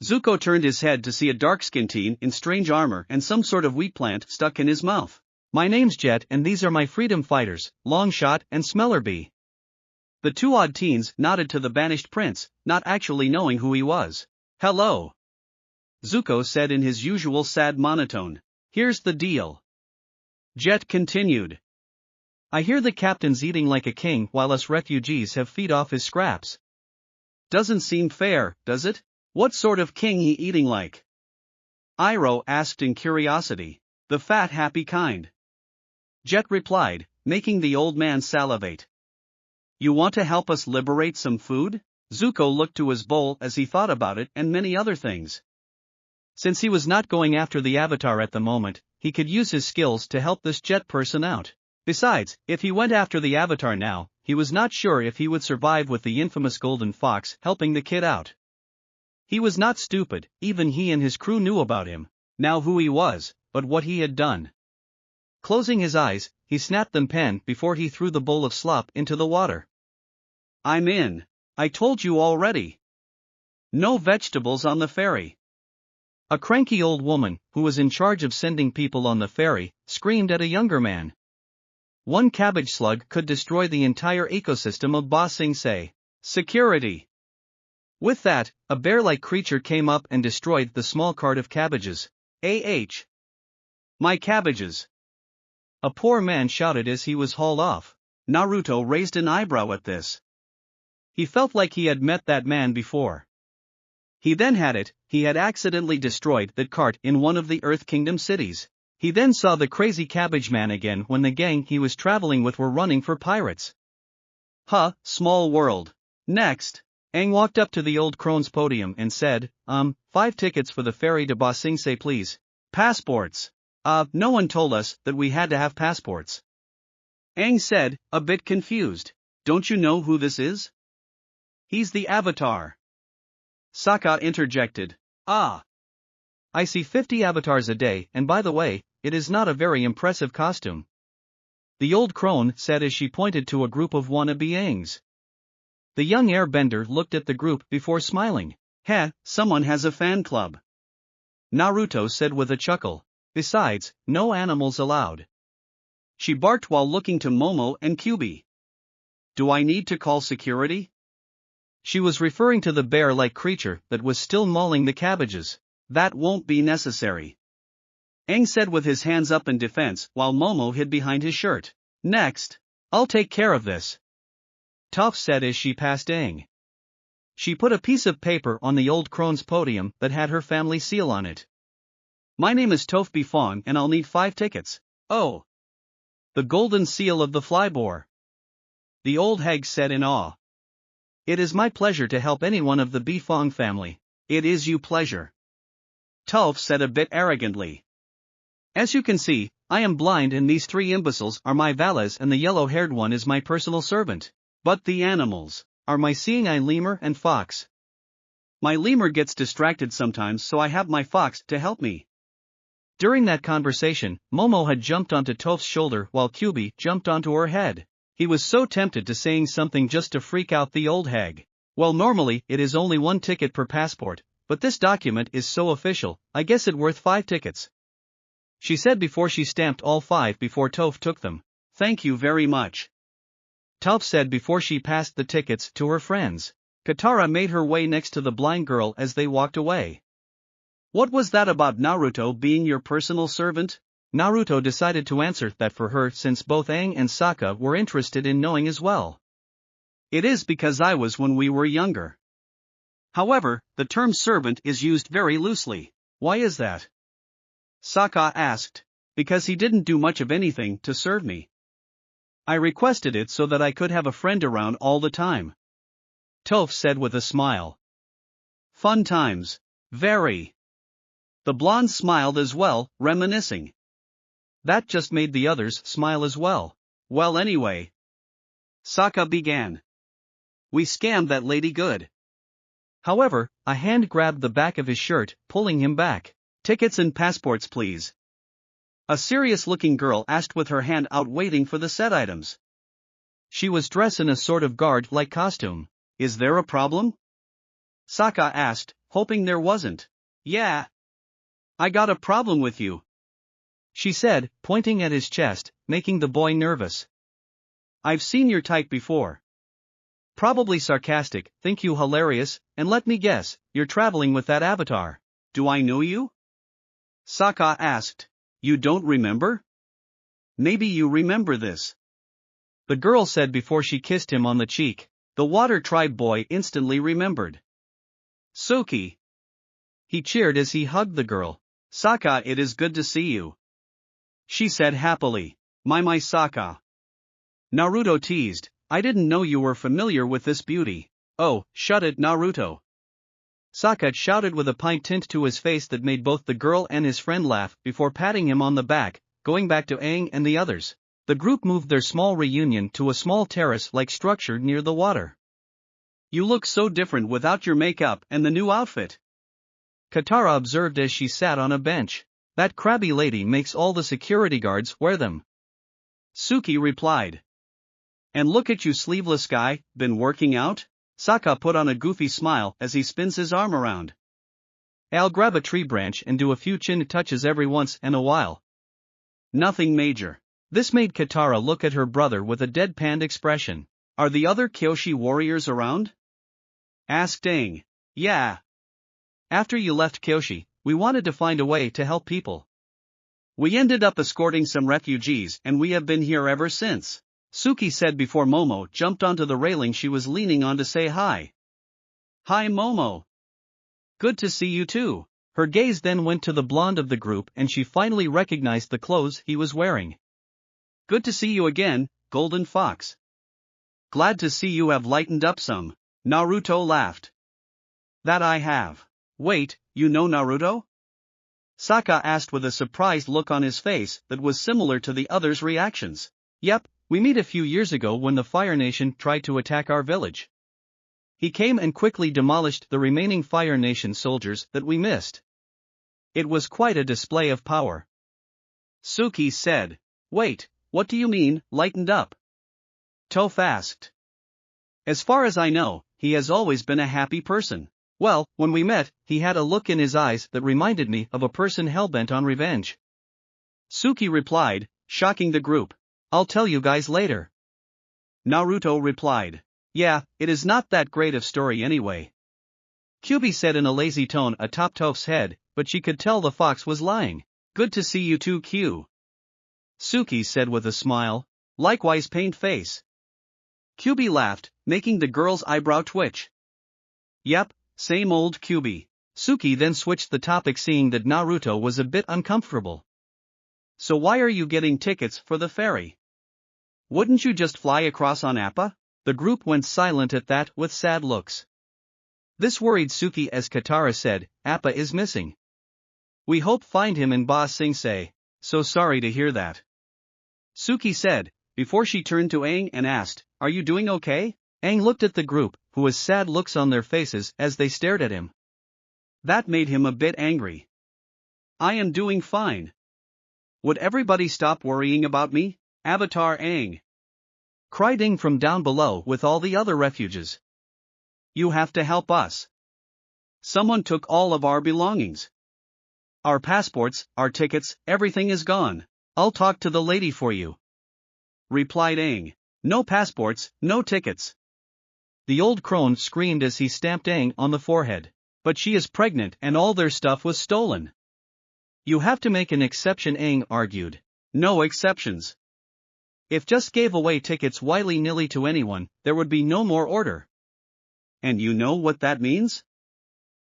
Zuko turned his head to see a dark-skinned teen in strange armor and some sort of wheat plant stuck in his mouth. My name's Jet and these are my freedom fighters, Longshot and Smellerbee. The two odd teens nodded to the banished prince, not actually knowing who he was. Hello, Zuko said in his usual sad monotone. Here's the deal, Jet continued. I hear the captain's eating like a king while us refugees have feed off his scraps. Doesn't seem fair, does it? What sort of king he eating like? Iroh asked in curiosity. The fat happy kind, Jet replied, making the old man salivate. You want to help us liberate some food? Zuko looked to his bowl as he thought about it and many other things. Since he was not going after the Avatar at the moment, he could use his skills to help this Jet person out. Besides, if he went after the Avatar now, he was not sure if he would survive with the infamous Golden Fox helping the kid out. He was not stupid, even he and his crew knew about him, now who he was, but what he had done. Closing his eyes, he snapped them pen before he threw the bowl of slop into the water. I'm in. I told you already. No vegetables on the ferry. A cranky old woman, who was in charge of sending people on the ferry, screamed at a younger man. One cabbage slug could destroy the entire ecosystem of Ba Sing Se. Security. With that, a bear-like creature came up and destroyed the small cart of cabbages. My cabbages. A poor man shouted as he was hauled off. Naruto raised an eyebrow at this. He felt like he had met that man before. He then he had accidentally destroyed that cart in one of the Earth Kingdom cities. He then saw the crazy cabbage man again when the gang he was traveling with were running for pirates. Small world. Next, Aang walked up to the old crone's podium and said, 5 tickets for the ferry to Ba Sing Se please. Passports. No one told us that we had to have passports. Aang said, a bit confused. Don't you know who this is? He's the Avatar. Sokka interjected. I see 50 avatars a day and by the way, it is not a very impressive costume. The old crone said as she pointed to a group of wannabe Aangs. The young airbender looked at the group before smiling. Someone has a fan club. Naruto said with a chuckle. Besides, no animals allowed. She barked while looking to Momo and Kyuubi. Do I need to call security? She was referring to the bear-like creature that was still mauling the cabbages. That won't be necessary, Aang said with his hands up in defense while Momo hid behind his shirt. Next. I'll take care of this, Toph said as she passed Aang. She put a piece of paper on the old crone's podium that had her family seal on it. My name is Toph Bifong and I'll need 5 tickets. Oh. The golden seal of the flyboar, the old hag said in awe. It is my pleasure to help anyone of the Bifong family. It is you pleasure, Toph said a bit arrogantly. As you can see, I am blind and these 3 imbeciles are my valets and the yellow-haired one is my personal servant. But the animals are my seeing eye lemur and fox. My lemur gets distracted sometimes so I have my fox to help me. During that conversation, Momo had jumped onto Toph's shoulder while Kyubi jumped onto her head. He was so tempted to saying something just to freak out the old hag. Well, normally it is only 1 ticket per passport, but this document is so official, I guess it worth 5 tickets. She said before she stamped all 5 before Toph took them. Thank you very much, Toph said before she passed the tickets to her friends. Katara made her way next to the blind girl as they walked away. What was that about Naruto being your personal servant? Naruto decided to answer that for her since both Aang and Sokka were interested in knowing as well. It is because I was when we were younger. However, the term servant is used very loosely. Why is that? Sokka asked. Because he didn't do much of anything to serve me. I requested it so that I could have a friend around all the time, Toph said with a smile. Fun times. Very. The blonde smiled as well, reminiscing. That just made the others smile as well. Well anyway, Sokka began. We scammed that lady good. However, a hand grabbed the back of his shirt, pulling him back. Tickets and passports please, a serious-looking girl asked with her hand out waiting for the set items. She was dressed in a sort of guard-like costume. Is there a problem? Sokka asked, hoping there wasn't. Yeah. I got a problem with you, she said, pointing at his chest, making the boy nervous. I've seen your type before. Probably sarcastic, think you hilarious, and let me guess, you're traveling with that avatar. Do I know you? Sokka asked. You don't remember? Maybe you remember this, the girl said before she kissed him on the cheek. The Water Tribe boy instantly remembered. Suki. He cheered as he hugged the girl. Sokka, it is good to see you, she said happily. My Sokka. Naruto teased. I didn't know you were familiar with this beauty. Oh, shut it Naruto, Sokka shouted with a pine tint to his face that made both the girl and his friend laugh before patting him on the back, going back to Aang and the others. The group moved their small reunion to a small terrace-like structure near the water. You look so different without your makeup and the new outfit, Katara observed as she sat on a bench. That crabby lady makes all the security guards wear them, Suki replied. And look at you sleeveless guy, been working out? Sokka put on a goofy smile as he spins his arm around. I'll grab a tree branch and do a few chin touches every once in a while. Nothing major. This made Katara look at her brother with a deadpanned expression. Are the other Kyoshi warriors around? Asked Aang. Yeah. After you left Kyoshi, we wanted to find a way to help people. We ended up escorting some refugees and we have been here ever since, Suki said before Momo jumped onto the railing she was leaning on to say hi. Hi Momo. Good to see you too. Her gaze then went to the blonde of the group and she finally recognized the clothes he was wearing. Good to see you again, Golden Fox. Glad to see you have lightened up some, Naruto laughed. That I have. Wait, you know Naruto? Sokka asked with a surprised look on his face that was similar to the others' reactions. Yep. We met a few years ago when the Fire Nation tried to attack our village. He came and quickly demolished the remaining Fire Nation soldiers that we missed. It was quite a display of power, Suki said. Wait, what do you mean, lightened up? Toph asked. As far as I know, he has always been a happy person. Well, when we met, he had a look in his eyes that reminded me of a person hellbent on revenge, Suki replied, shocking the group. I'll tell you guys later, Naruto replied. Yeah, it is not that great of story anyway. Kyubi said in a lazy tone atop Toph's head, but she could tell the fox was lying. Good to see you too, Q. Suki said with a smile. Likewise, pained face. Kyubi laughed, making the girl's eyebrow twitch. Yep, same old Kyubi. Suki then switched the topic, seeing that Naruto was a bit uncomfortable. So why are you getting tickets for the ferry? Wouldn't you just fly across on Appa? The group went silent at that with sad looks. This worried Suki as Katara said, Appa is missing. We hope find him in Ba Sing Se. So sorry to hear that. Suki said, before she turned to Aang and asked, are you doing okay? Aang looked at the group, who was sad looks on their faces as they stared at him. That made him a bit angry. I am doing fine. Would everybody stop worrying about me? Avatar Aang! Cried Aang from down below with all the other refugees. You have to help us. Someone took all of our belongings. Our passports, our tickets, everything is gone. I'll talk to the lady for you. Replied Aang. No passports, no tickets. The old crone screamed as he stamped Aang on the forehead. But she is pregnant and all their stuff was stolen. You have to make an exception, Aang argued. No exceptions. If just gave away tickets willy-nilly to anyone, there would be no more order. And you know what that means?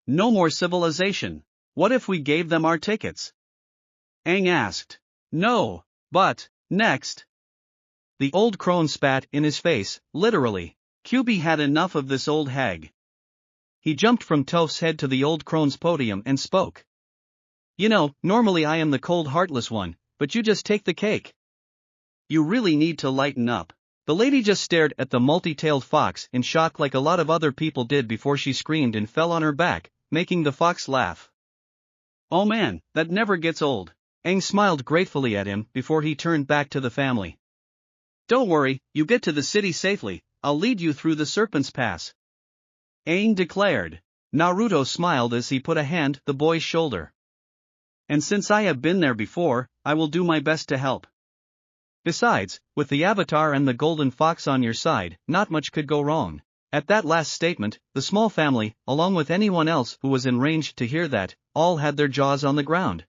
No more civilization. What if we gave them our tickets? Aang asked. No, but, next. The old crone spat in his face, literally. Kyubi had enough of this old hag. He jumped from Toph's head to the old crone's podium and spoke. You know, normally I am the cold heartless one, but you just take the cake. You really need to lighten up. The lady just stared at the multi-tailed fox in shock like a lot of other people did before she screamed and fell on her back, making the fox laugh. Oh man, that never gets old. Aang smiled gratefully at him before he turned back to the family. Don't worry, you get to the city safely, I'll lead you through the Serpent's Pass. Aang declared. Naruto smiled as he put a hand on the boy's shoulder. And since I have been there before, I will do my best to help. Besides, with the Avatar and the Golden Fox on your side, not much could go wrong. At that last statement, the small family, along with anyone else who was in range to hear that, all had their jaws on the ground.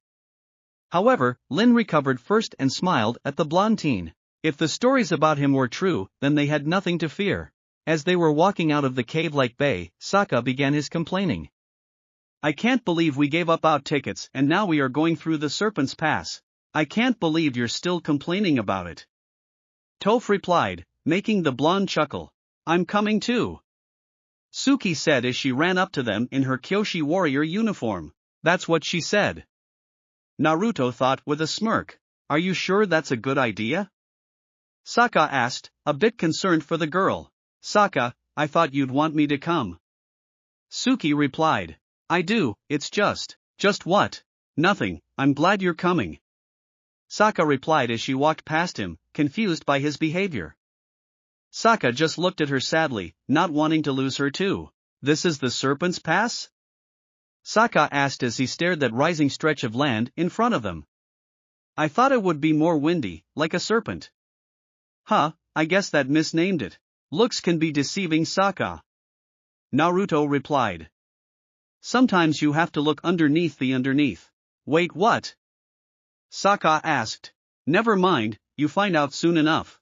However, Lin recovered first and smiled at the blonde teen. If the stories about him were true, then they had nothing to fear. As they were walking out of the cave-like bay, Sokka began his complaining. I can't believe we gave up our tickets and now we are going through the Serpent's Pass. I can't believe you're still complaining about it. Toph replied, making the blonde chuckle. I'm coming too. Suki said as she ran up to them in her Kyoshi warrior uniform. That's what she said. Naruto thought with a smirk. Are you sure that's a good idea? Sokka asked, a bit concerned for the girl. Sokka, I thought you'd want me to come. Suki replied. I do, it's just what? Nothing, I'm glad you're coming. Sokka replied as she walked past him, confused by his behavior. Sokka just looked at her sadly, not wanting to lose her too. This is the Serpent's Pass? Sokka asked as he stared at that rising stretch of land in front of them. I thought it would be more windy, like a serpent. Huh, I guess that misnamed it. Looks can be deceiving, Sokka. Naruto replied. Sometimes you have to look underneath the underneath. Wait, what? Sokka asked. Never mind, you find out soon enough.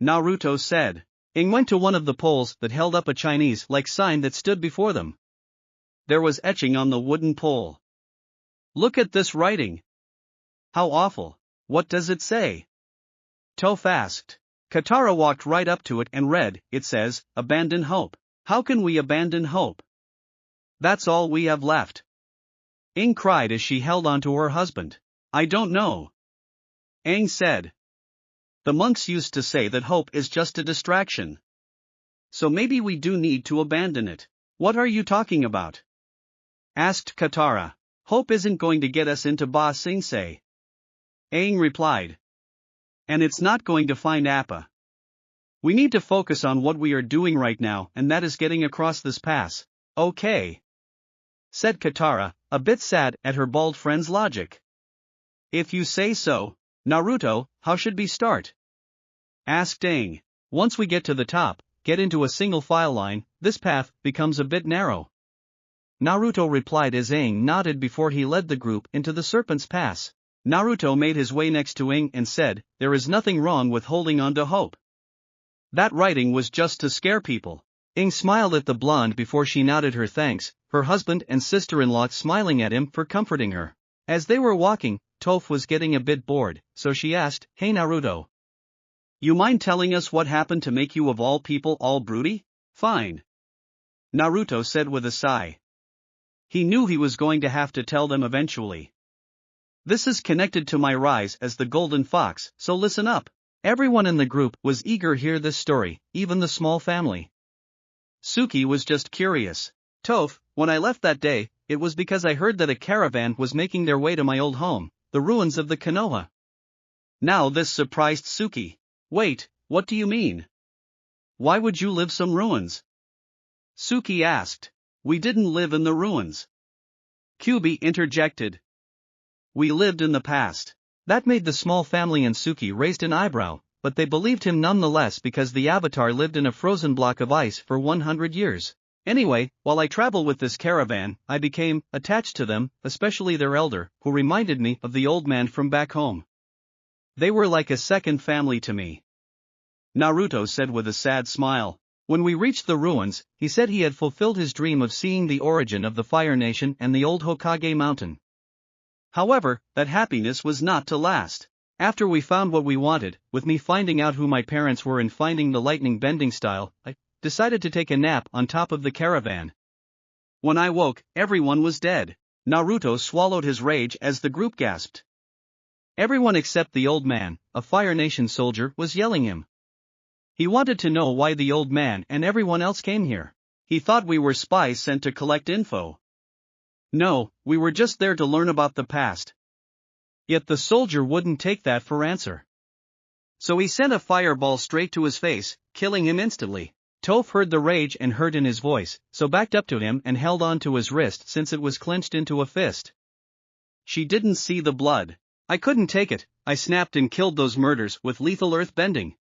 Naruto said. Aang went to one of the poles that held up a Chinese-like sign that stood before them. There was etching on the wooden pole. Look at this writing. How awful. What does it say? Toph asked. Katara walked right up to it and read, it says, abandon hope. How can we abandon hope? That's all we have left. Aang cried as she held on to her husband. I don't know. Aang said. The monks used to say that hope is just a distraction. So maybe we do need to abandon it. What are you talking about? Asked Katara. Hope isn't going to get us into Ba Sing Se. Aang replied. And it's not going to find Appa. We need to focus on what we are doing right now, and that is getting across this pass. Okay. Said Katara, a bit sad at her bald friend's logic. If you say so. Naruto, how should we start? Asked Aang. Once we get to the top, get into a single file line, this path becomes a bit narrow. Naruto replied as Aang nodded before he led the group into the Serpent's Pass. Naruto made his way next to Aang and said, "There is nothing wrong with holding on to hope. That writing was just to scare people." Aang smiled at the blonde before she nodded her thanks, her husband and sister-in-law smiling at him for comforting her. As they were walking, Toph was getting a bit bored, so she asked, "Hey Naruto. You mind telling us what happened to make you of all people all broody?" "Fine," Naruto said with a sigh. He knew he was going to have to tell them eventually. "This is connected to my rise as the Golden Fox, so listen up." Everyone in the group was eager to hear this story, even the small family. Suki was just curious. "Toph, when I left that day, it was because I heard that a caravan was making their way to my old home, the ruins of the Konoha." Now this surprised Suki. "Wait, what do you mean? Why would you live some ruins?" Suki asked. "We didn't live in the ruins," Kyubi interjected. "We lived in the past." That made the small family and Suki raised an eyebrow, but they believed him nonetheless because the Avatar lived in a frozen block of ice for 100 years. "Anyway, while I travel with this caravan, I became attached to them, especially their elder, who reminded me of the old man from back home. They were like a second family to me," Naruto said with a sad smile. "When we reached the ruins, he said he had fulfilled his dream of seeing the origin of the Fire Nation and the old Hokage mountain. However, that happiness was not to last. After we found what we wanted, with me finding out who my parents were and finding the lightning bending style, I decided to take a nap on top of the caravan. When I woke, everyone was dead." Naruto swallowed his rage as the group gasped. Everyone except the old man, a Fire Nation soldier, was yelling him. He wanted to know why the old man and everyone else came here. He thought we were spies sent to collect info. No, we were just there to learn about the past. Yet the soldier wouldn't take that for answer. So he sent a fireball straight to his face, killing him instantly. Toph heard the rage and hurt in his voice, so backed up to him and held on to his wrist since it was clenched into a fist. She didn't see the blood. "I couldn't take it, I snapped and killed those murders with lethal earth bending."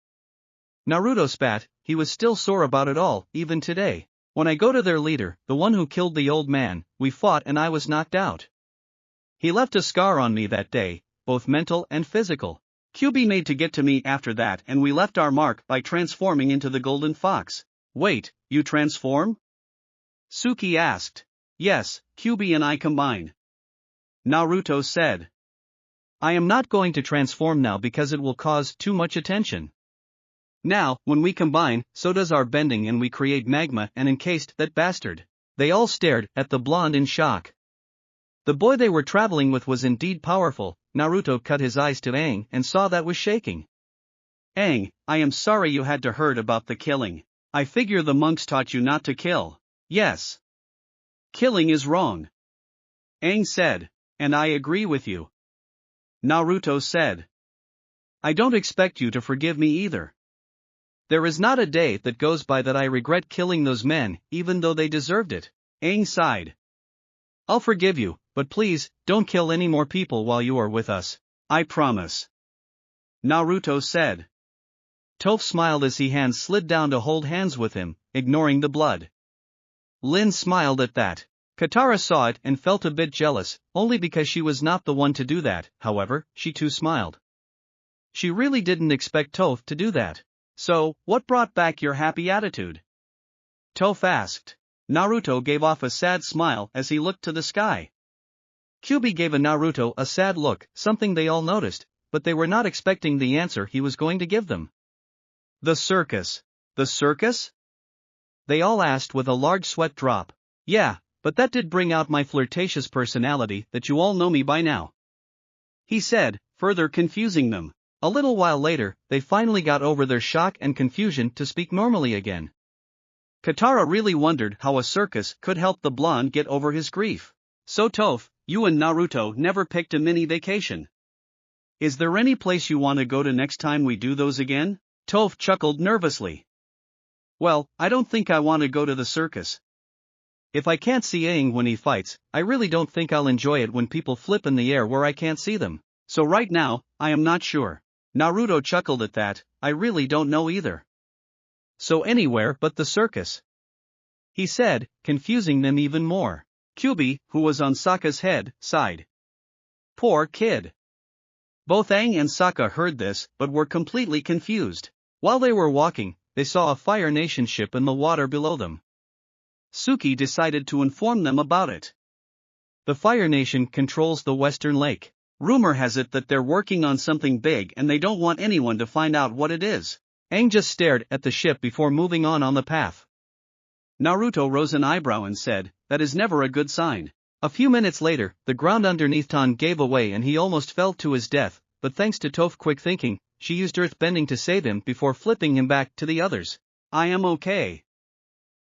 Naruto spat. He was still sore about it all, even today. "When I go to their leader, the one who killed the old man, we fought and I was knocked out. He left a scar on me that day, both mental and physical. Kyubi made to get to me after that and we left our mark by transforming into the Golden Fox." "Wait, you transform?" Suki asked. "Yes, Kyubi and I combine," Naruto said. "I am not going to transform now because it will cause too much attention. Now, when we combine, so does our bending and we create magma and encased that bastard." They all stared at the blonde in shock. The boy they were traveling with was indeed powerful. Naruto cut his eyes to Aang and saw that was shaking. "Aang, I am sorry you had to heard about the killing. I figure the monks taught you not to kill." "Yes. Killing is wrong," Aang said. "And I agree with you," Naruto said. "I don't expect you to forgive me either. There is not a day that goes by that I regret killing those men, even though they deserved it." Aang sighed. "I'll forgive you, but please, don't kill any more people while you are with us." "I promise," Naruto said. Toph smiled as his hands slid down to hold hands with him, ignoring the blood. Lin smiled at that. Katara saw it and felt a bit jealous, only because she was not the one to do that. However, she too smiled. She really didn't expect Toph to do that. "So, what brought back your happy attitude?" Toph asked. Naruto gave off a sad smile as he looked to the sky. Kyubi gave Naruto a sad look, something they all noticed, but they were not expecting the answer he was going to give them. "The circus." "The circus?" they all asked with a large sweat drop. "Yeah, but that did bring out my flirtatious personality that you all know me by now," he said, further confusing them. A little while later, they finally got over their shock and confusion to speak normally again. Katara really wondered how a circus could help the blonde get over his grief. "So Toph, you and Naruto never picked a mini vacation. Is there any place you want to go to next time we do those again?" Toph chuckled nervously. "Well, I don't think I want to go to the circus. If I can't see Aang when he fights, I really don't think I'll enjoy it when people flip in the air where I can't see them. So right now, I am not sure." Naruto chuckled at that. "I really don't know either." So anywhere but the circus, he said, confusing them even more. Kyubi, who was on Sokka's head, sighed. Poor kid. Both Aang and Sokka heard this but were completely confused. While they were walking, they saw a Fire Nation ship in the water below them. Suki decided to inform them about it. The Fire Nation controls the Western Lake. Rumor has it that they're working on something big and they don't want anyone to find out what it is. Aang just stared at the ship before moving on the path. Naruto rose an eyebrow and said, "That is never a good sign." A few minutes later, the ground underneath Tan gave away and he almost fell to his death, but thanks to Toph's quick thinking, she used earth bending to save him before flipping him back to the others. "I am okay,"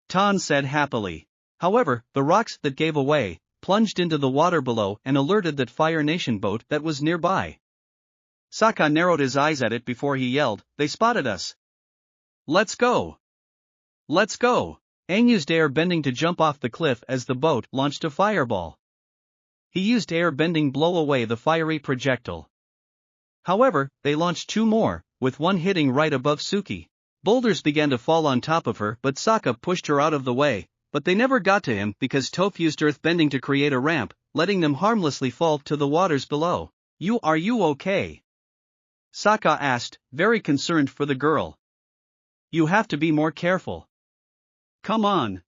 Tan said happily. However, the rocks that gave away plunged into the water below and alerted that Fire Nation boat that was nearby. Sokka narrowed his eyes at it before he yelled, "They spotted us! Let's go! Let's go!" Aang used air bending to jump off the cliff as the boat launched a fireball. He used air bending blow away the fiery projectile. However, they launched two more, with one hitting right above Suki. Boulders began to fall on top of her but Sokka pushed her out of the way, but they never got to him because Toph used earth bending to create a ramp, letting them harmlessly fall to the waters below. Are you okay?" Sokka asked, very concerned for the girl. "You have to be more careful. Come on."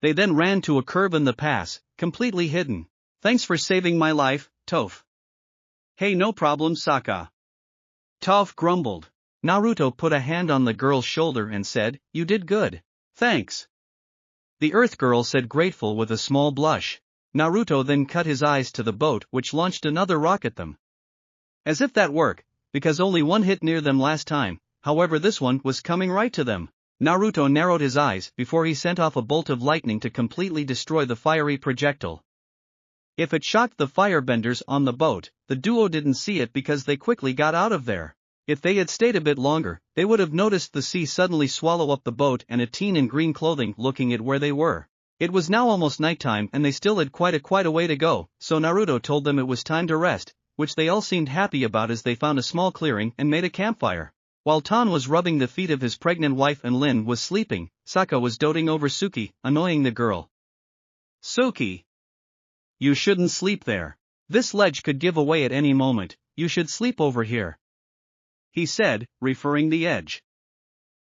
They then ran to a curve in the pass, completely hidden. "Thanks for saving my life, Toph." "Hey, no problem, Sokka." Toph grumbled. Naruto put a hand on the girl's shoulder and said, "You did good. Thanks." The Earth Girl said grateful with a small blush. Naruto then cut his eyes to the boat which launched another rock at them. As if that worked, because only one hit near them last time, however this one was coming right to them. Naruto narrowed his eyes before he sent off a bolt of lightning to completely destroy the fiery projectile. If it shocked the firebenders on the boat, the duo didn't see it because they quickly got out of there. If they had stayed a bit longer, they would have noticed the sea suddenly swallow up the boat and a teen in green clothing looking at where they were. It was now almost nighttime and they still had quite a way to go, so Naruto told them it was time to rest, which they all seemed happy about as they found a small clearing and made a campfire. While Tan was rubbing the feet of his pregnant wife and Lin was sleeping, Sokka was doting over Suki, annoying the girl. "Suki! You shouldn't sleep there. This ledge could give away at any moment, you should sleep over here," he said, referring the edge.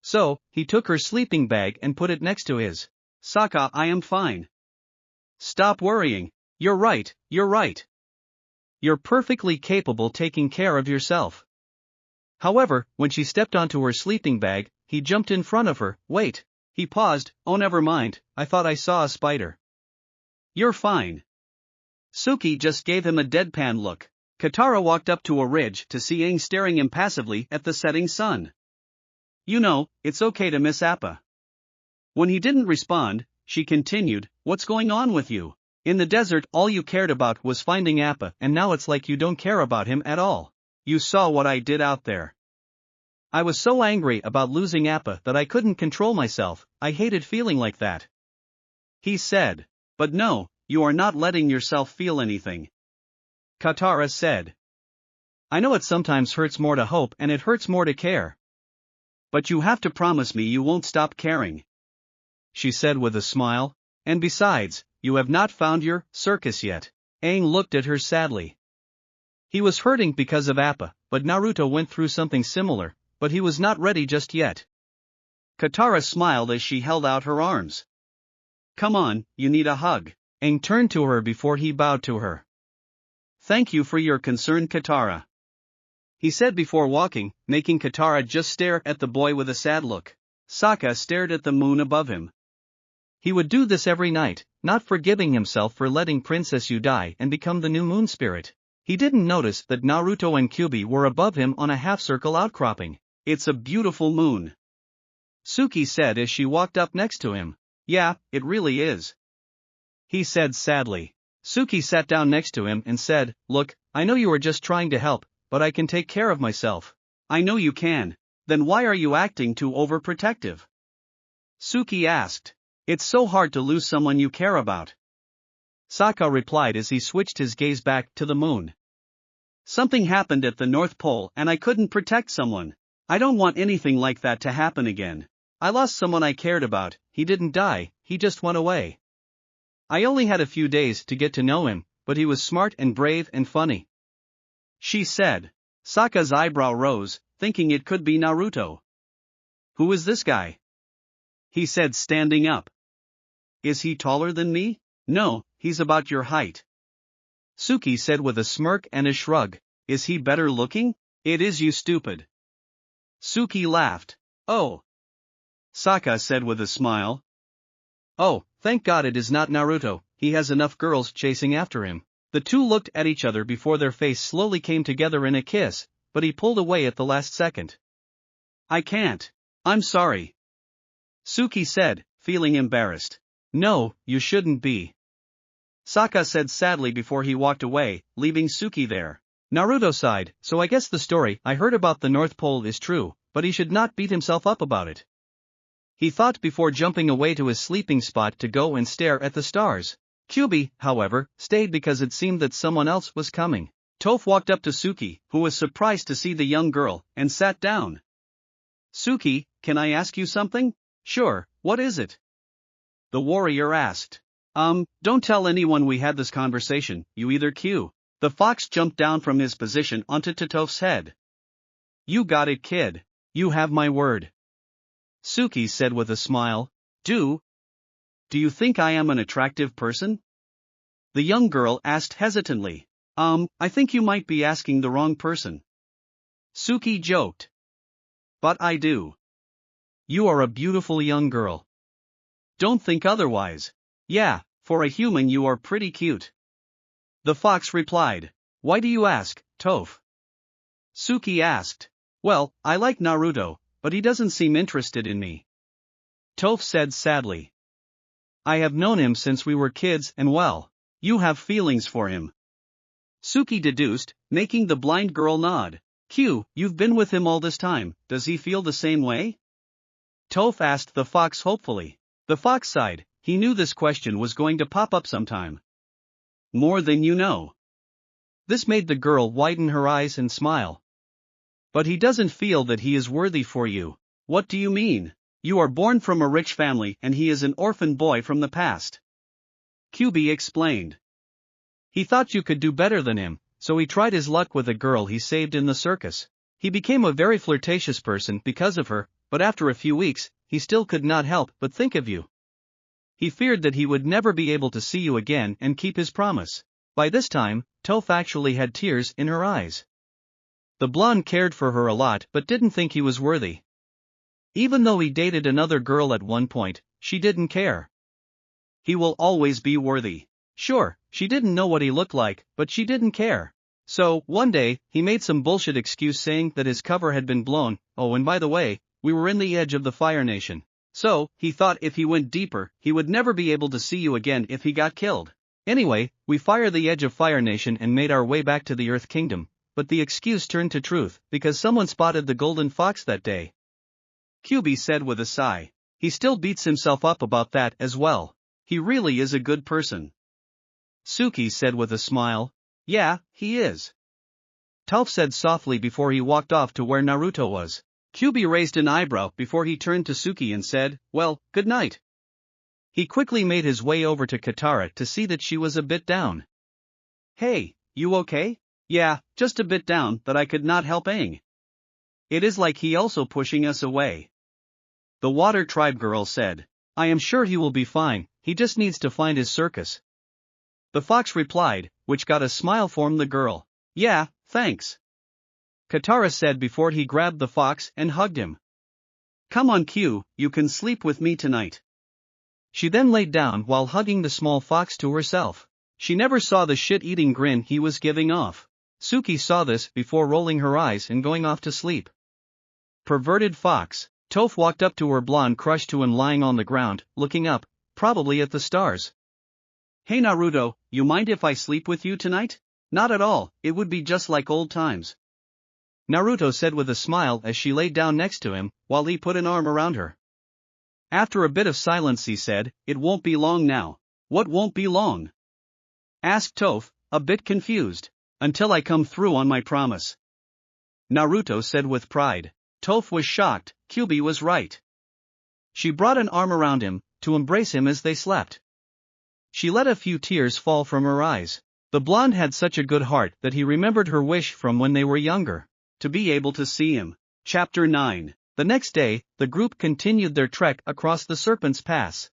So, he took her sleeping bag and put it next to his. "Sokka, I am fine. Stop worrying, you're right. You're perfectly capable taking care of yourself." However, when she stepped onto her sleeping bag, he jumped in front of her. "Wait." He paused, "Oh never mind, I thought I saw a spider." "You're fine." Suki just gave him a deadpan look. Katara walked up to a ridge to see Aang staring impassively at the setting sun. "You know, it's okay to miss Appa." When he didn't respond, she continued, "What's going on with you? In the desert all you cared about was finding Appa and now it's like you don't care about him at all. You saw what I did out there. I was so angry about losing Appa that I couldn't control myself, I hated feeling like that," he said. "But no, you are not letting yourself feel anything," Katara said. "I know it sometimes hurts more to hope and it hurts more to care. But you have to promise me you won't stop caring," she said with a smile. "And besides, you have not found your circus yet." Aang looked at her sadly. He was hurting because of Appa, but Naruto went through something similar, but he was not ready just yet. Katara smiled as she held out her arms. "Come on, you need a hug." Aang turned to her before he bowed to her. "Thank you for your concern, Katara," he said before walking, making Katara just stare at the boy with a sad look. Sokka stared at the moon above him. He would do this every night, not forgiving himself for letting Princess Yu die and become the new moon spirit. He didn't notice that Naruto and Kyubi were above him on a half-circle outcropping. "It's a beautiful moon," Suki said as she walked up next to him. "Yeah, it really is," he said sadly. Suki sat down next to him and said, "Look, I know you are just trying to help, but I can take care of myself." "I know you can. Then why are you acting too overprotective?" Suki asked. "It's so hard to lose someone you care about," Sokka replied as he switched his gaze back to the moon. "Something happened at the North Pole and I couldn't protect someone. I don't want anything like that to happen again. I lost someone I cared about. He didn't die, he just went away. I only had a few days to get to know him, but he was smart and brave and funny," she said. Sokka's eyebrow rose, thinking it could be Naruto. "Who is this guy?" he said, standing up. "Is he taller than me?" "No, he's about your height," Suki said with a smirk and a shrug. "Is he better looking?" "It is, you stupid." Suki laughed. "Oh," Sokka said with a smile. "Oh, thank God it is not Naruto, he has enough girls chasing after him." The two looked at each other before their face slowly came together in a kiss, but he pulled away at the last second. "I can't. I'm sorry," Suki said, feeling embarrassed. "No, you shouldn't be," Sokka said sadly before he walked away, leaving Suki there. Naruto sighed. "So I guess the story I heard about the North Pole is true, but he should not beat himself up about it," he thought before jumping away to his sleeping spot to go and stare at the stars. Kyubi, however, stayed because it seemed that someone else was coming. Toph walked up to Suki, who was surprised to see the young girl, and sat down. "Suki, can I ask you something?" "Sure, what is it?" the warrior asked. Don't tell anyone we had this conversation, you either Q." The fox jumped down from his position onto Toph's head. "You got it, kid. You have my word," Suki said with a smile. Do you think I am an attractive person?" the young girl asked hesitantly. I think you might be asking the wrong person," Suki joked. "But I do. You are a beautiful young girl. Don't think otherwise." "Yeah, for a human you are pretty cute," the fox replied. "Why do you ask, Toph?" Suki asked. "Well, I like Naruto, but he doesn't seem interested in me," Toph said sadly. "I have known him since we were kids and well, you have feelings for him," Suki deduced, making the blind girl nod. "You've been with him all this time, does he feel the same way?" Toph asked the fox hopefully. The fox sighed, he knew this question was going to pop up sometime. "More than you know." This made the girl widen her eyes and smile. "But he doesn't feel that he is worthy for you." "What do you mean?" "You are born from a rich family and he is an orphan boy from the past," Kyubi explained. "He thought you could do better than him, so he tried his luck with a girl he saved in the circus. He became a very flirtatious person because of her, but after a few weeks, he still could not help but think of you. He feared that he would never be able to see you again and keep his promise." By this time, Toph actually had tears in her eyes. The blonde cared for her a lot but didn't think he was worthy. Even though he dated another girl at one point, she didn't care. He will always be worthy. Sure, she didn't know what he looked like, but she didn't care. So, one day, he made some bullshit excuse saying that his cover had been blown. "Oh, and by the way, we were in the edge of the Fire Nation. So, he thought if he went deeper, he would never be able to see you again if he got killed. Anyway, we fired the edge of Fire Nation and made our way back to the Earth Kingdom, but the excuse turned to truth, because someone spotted the golden fox that day," Kyubi said with a sigh. "He still beats himself up about that as well. He really is a good person," Suki said with a smile. "Yeah, he is," Toph said softly before he walked off to where Naruto was. Kyubi raised an eyebrow before he turned to Suki and said, "Well, good night." He quickly made his way over to Katara to see that she was a bit down. "Hey, you okay?" "Yeah, just a bit down, that I could not help aing. It is like he also pushing us away," the Water Tribe girl said. "I am sure he will be fine, he just needs to find his circus," the fox replied, which got a smile from the girl. "Yeah, thanks," Katara said before he grabbed the fox and hugged him. "Come on Q, you can sleep with me tonight." She then laid down while hugging the small fox to herself. She never saw the shit-eating grin he was giving off. Suki saw this before rolling her eyes and going off to sleep. Perverted fox. Toph walked up to her blonde crush to him lying on the ground, looking up, probably at the stars. "Hey Naruto, you mind if I sleep with you tonight?" "Not at all, it would be just like old times," Naruto said with a smile as she laid down next to him, while he put an arm around her. After a bit of silence he said, "It won't be long now." "What won't be long?" asked Toph, a bit confused. "Until I come through on my promise," Naruto said with pride. Toph was shocked, Kyubi was right. She brought an arm around him, to embrace him as they slept. She let a few tears fall from her eyes. The blonde had such a good heart that he remembered her wish from when they were younger, to be able to see him. Chapter 9. The next day, the group continued their trek across the Serpent's Pass.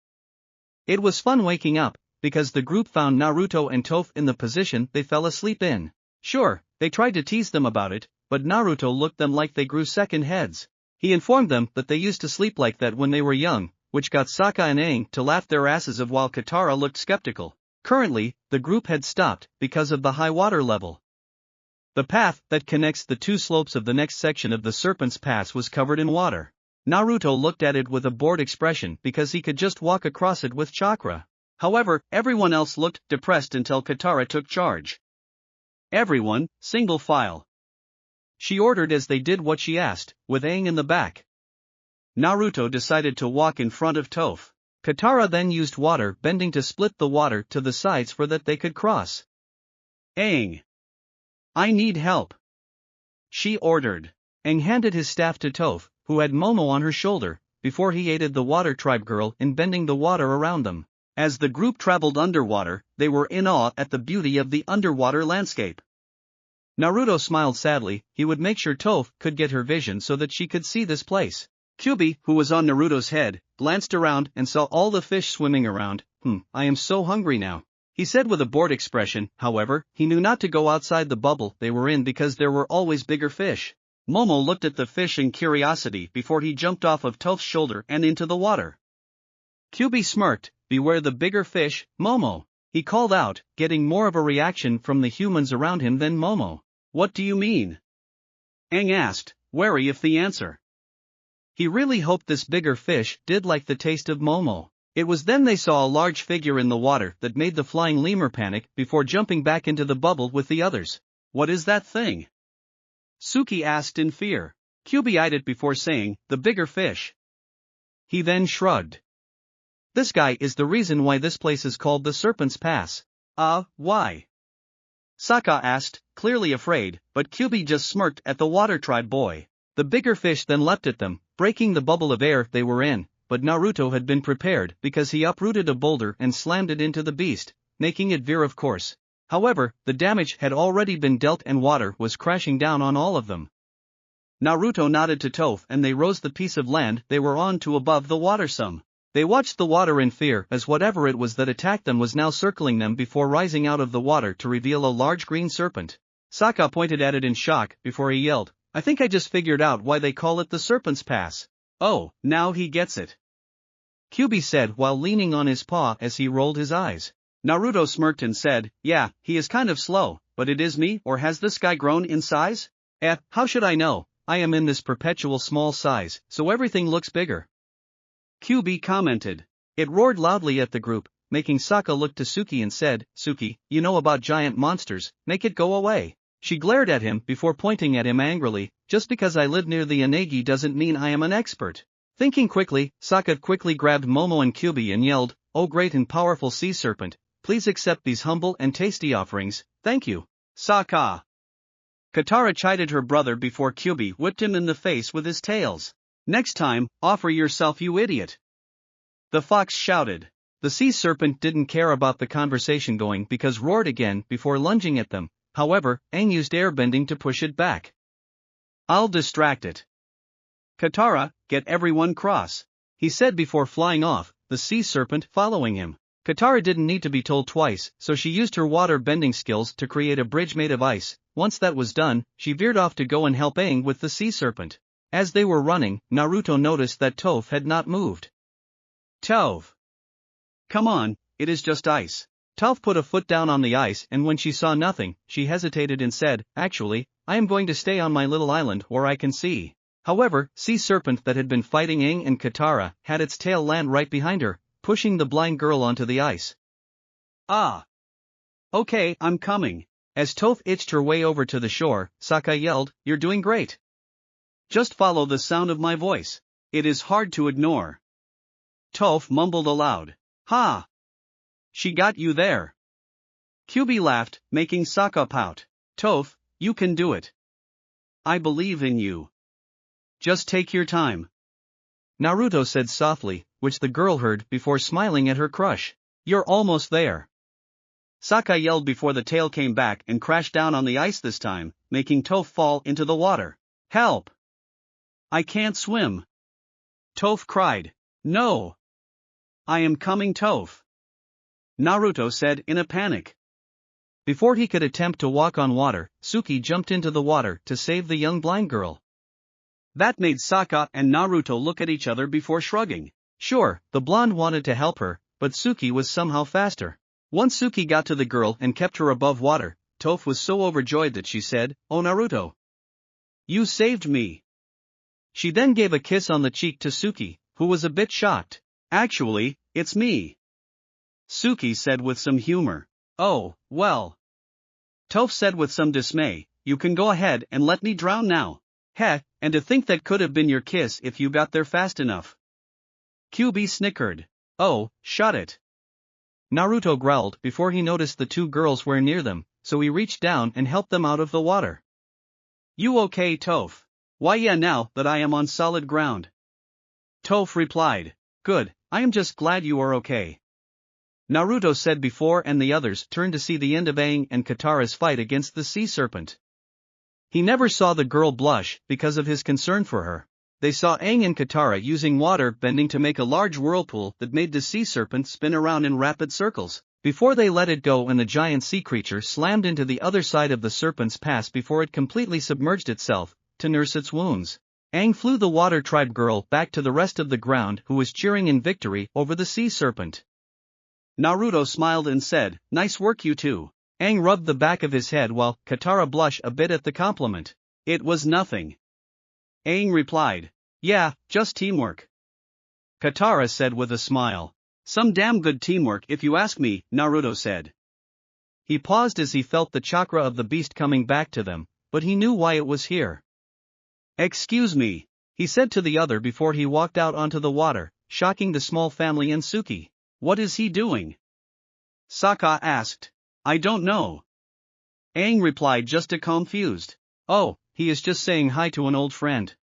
It was fun waking up, because the group found Naruto and Toph in the position they fell asleep in. Sure, they tried to tease them about it, but Naruto looked them like they grew second heads. He informed them that they used to sleep like that when they were young, which got Sokka and Aang to laugh their asses off while Katara looked skeptical. Currently, the group had stopped because of the high water level. The path that connects the two slopes of the next section of the Serpent's Pass was covered in water. Naruto looked at it with a bored expression because he could just walk across it with chakra. However, everyone else looked depressed until Katara took charge. Everyone, single file. She ordered as they did what she asked, with Aang in the back. Naruto decided to walk in front of Toph. Katara then used water bending to split the water to the sides so that they could cross. Aang, I need help, she ordered. Aang handed his staff to Toph, who had Momo on her shoulder, before he aided the water tribe girl in bending the water around them. As the group traveled underwater, they were in awe at the beauty of the underwater landscape. Naruto smiled sadly. He would make sure Toph could get her vision so that she could see this place. Kyuubi, who was on Naruto's head, glanced around and saw all the fish swimming around. I am so hungry now, he said with a bored expression. However, he knew not to go outside the bubble they were in because there were always bigger fish. Momo looked at the fish in curiosity before he jumped off of Toph's shoulder and into the water. Kyuubi smirked. Beware the bigger fish, Momo, he called out, getting more of a reaction from the humans around him than Momo. What do you mean? Aang asked, wary of the answer. He really hoped this bigger fish did like the taste of Momo. It was then they saw a large figure in the water that made the flying lemur panic before jumping back into the bubble with the others. What is that thing? Suki asked in fear. Kyuubi eyed it before saying, the bigger fish. He then shrugged. This guy is the reason why this place is called the Serpent's Pass. Why? Sokka asked, clearly afraid, but Kyuubi just smirked at the water tribe boy. The bigger fish then leapt at them, breaking the bubble of air they were in, but Naruto had been prepared because he uprooted a boulder and slammed it into the beast, making it veer of course. However, the damage had already been dealt and water was crashing down on all of them. Naruto nodded to Toph and they rose the piece of land they were on to above the water some. They watched the water in fear as whatever it was that attacked them was now circling them before rising out of the water to reveal a large green serpent. Sokka pointed at it in shock before he yelled, I think I just figured out why they call it the Serpent's Pass. Oh, now he gets it, Kyuubi said while leaning on his paw as he rolled his eyes. Naruto smirked and said, yeah, he is kind of slow, but it is me, or has this guy grown in size? How should I know? I am in this perpetual small size, so everything looks bigger, Kyuubi commented. It roared loudly at the group, making Sokka look to Suki and said, Suki, you know about giant monsters, make it go away. She glared at him before pointing at him angrily, just because I live near the Anagi doesn't mean I am an expert. Thinking quickly, Sokka quickly grabbed Momo and Kyuubi and yelled, oh great and powerful sea serpent, please accept these humble and tasty offerings, thank you. Sokka. Katara chided her brother before Kyuubi whipped him in the face with his tails. Next time, offer yourself you idiot, the fox shouted. The sea serpent didn't care about the conversation going because roared again before lunging at them. However, Aang used airbending to push it back. I'll distract it. Katara, get everyone cross, he said before flying off, the sea serpent following him. Katara didn't need to be told twice, so she used her water bending skills to create a bridge made of ice. Once that was done, she veered off to go and help Aang with the sea serpent. As they were running, Naruto noticed that Toph had not moved. Toph, come on, it is just ice. Toph put a foot down on the ice and when she saw nothing, she hesitated and said, actually, I am going to stay on my little island where I can see. However, sea serpent that had been fighting Aang and Katara had its tail land right behind her, pushing the blind girl onto the ice. Okay, I'm coming. As Toph itched her way over to the shore, Sokka yelled, you're doing great. Just follow the sound of my voice. It is hard to ignore. Toph mumbled aloud. Ha! She got you there. Kyuubi laughed, making Sokka pout. Toph, you can do it. I believe in you. Just take your time. Naruto said softly, which the girl heard before smiling at her crush. You're almost there. Sakai yelled before the tail came back and crashed down on the ice this time, making Toph fall into the water. Help! I can't swim. Toph cried. No! I am coming, Toph. Naruto said in a panic. Before he could attempt to walk on water, Suki jumped into the water to save the young blind girl. That made Sokka and Naruto look at each other before shrugging. Sure, the blonde wanted to help her, but Suki was somehow faster. Once Suki got to the girl and kept her above water, Toph was so overjoyed that she said, "Oh Naruto! You saved me!" She then gave a kiss on the cheek to Suki, who was a bit shocked. Actually, it's me. Suki said with some humor. Oh, well. Toph said with some dismay, you can go ahead and let me drown now. Heh, and to think that could have been your kiss if you got there fast enough. QB snickered. Oh, shut it. Naruto growled before he noticed the two girls were near them, so he reached down and helped them out of the water. You okay, Toph? Why yeah, now that I am on solid ground. Toph replied. Good, I am just glad you are okay. Naruto said before and the others turned to see the end of Aang and Katara's fight against the sea serpent. He never saw the girl blush because of his concern for her. They saw Aang and Katara using water bending to make a large whirlpool that made the sea serpent spin around in rapid circles, before they let it go and the giant sea creature slammed into the other side of the serpent's pass before it completely submerged itself, to nurse its wounds. Aang flew the water tribe girl back to the rest of the ground who was cheering in victory over the sea serpent. Naruto smiled and said, nice work you two. Aang rubbed the back of his head while Katara blushed a bit at the compliment. It was nothing. Aang replied. Yeah, just teamwork. Katara said with a smile. Some damn good teamwork if you ask me, Naruto said. He paused as he felt the chakra of the beast coming back to them, but he knew why it was here. Excuse me, he said to the other before he walked out onto the water, shocking the small family and Suki. What is he doing? Sokka asked. I don't know. Aang replied just confused. Oh, he is just saying hi to an old friend.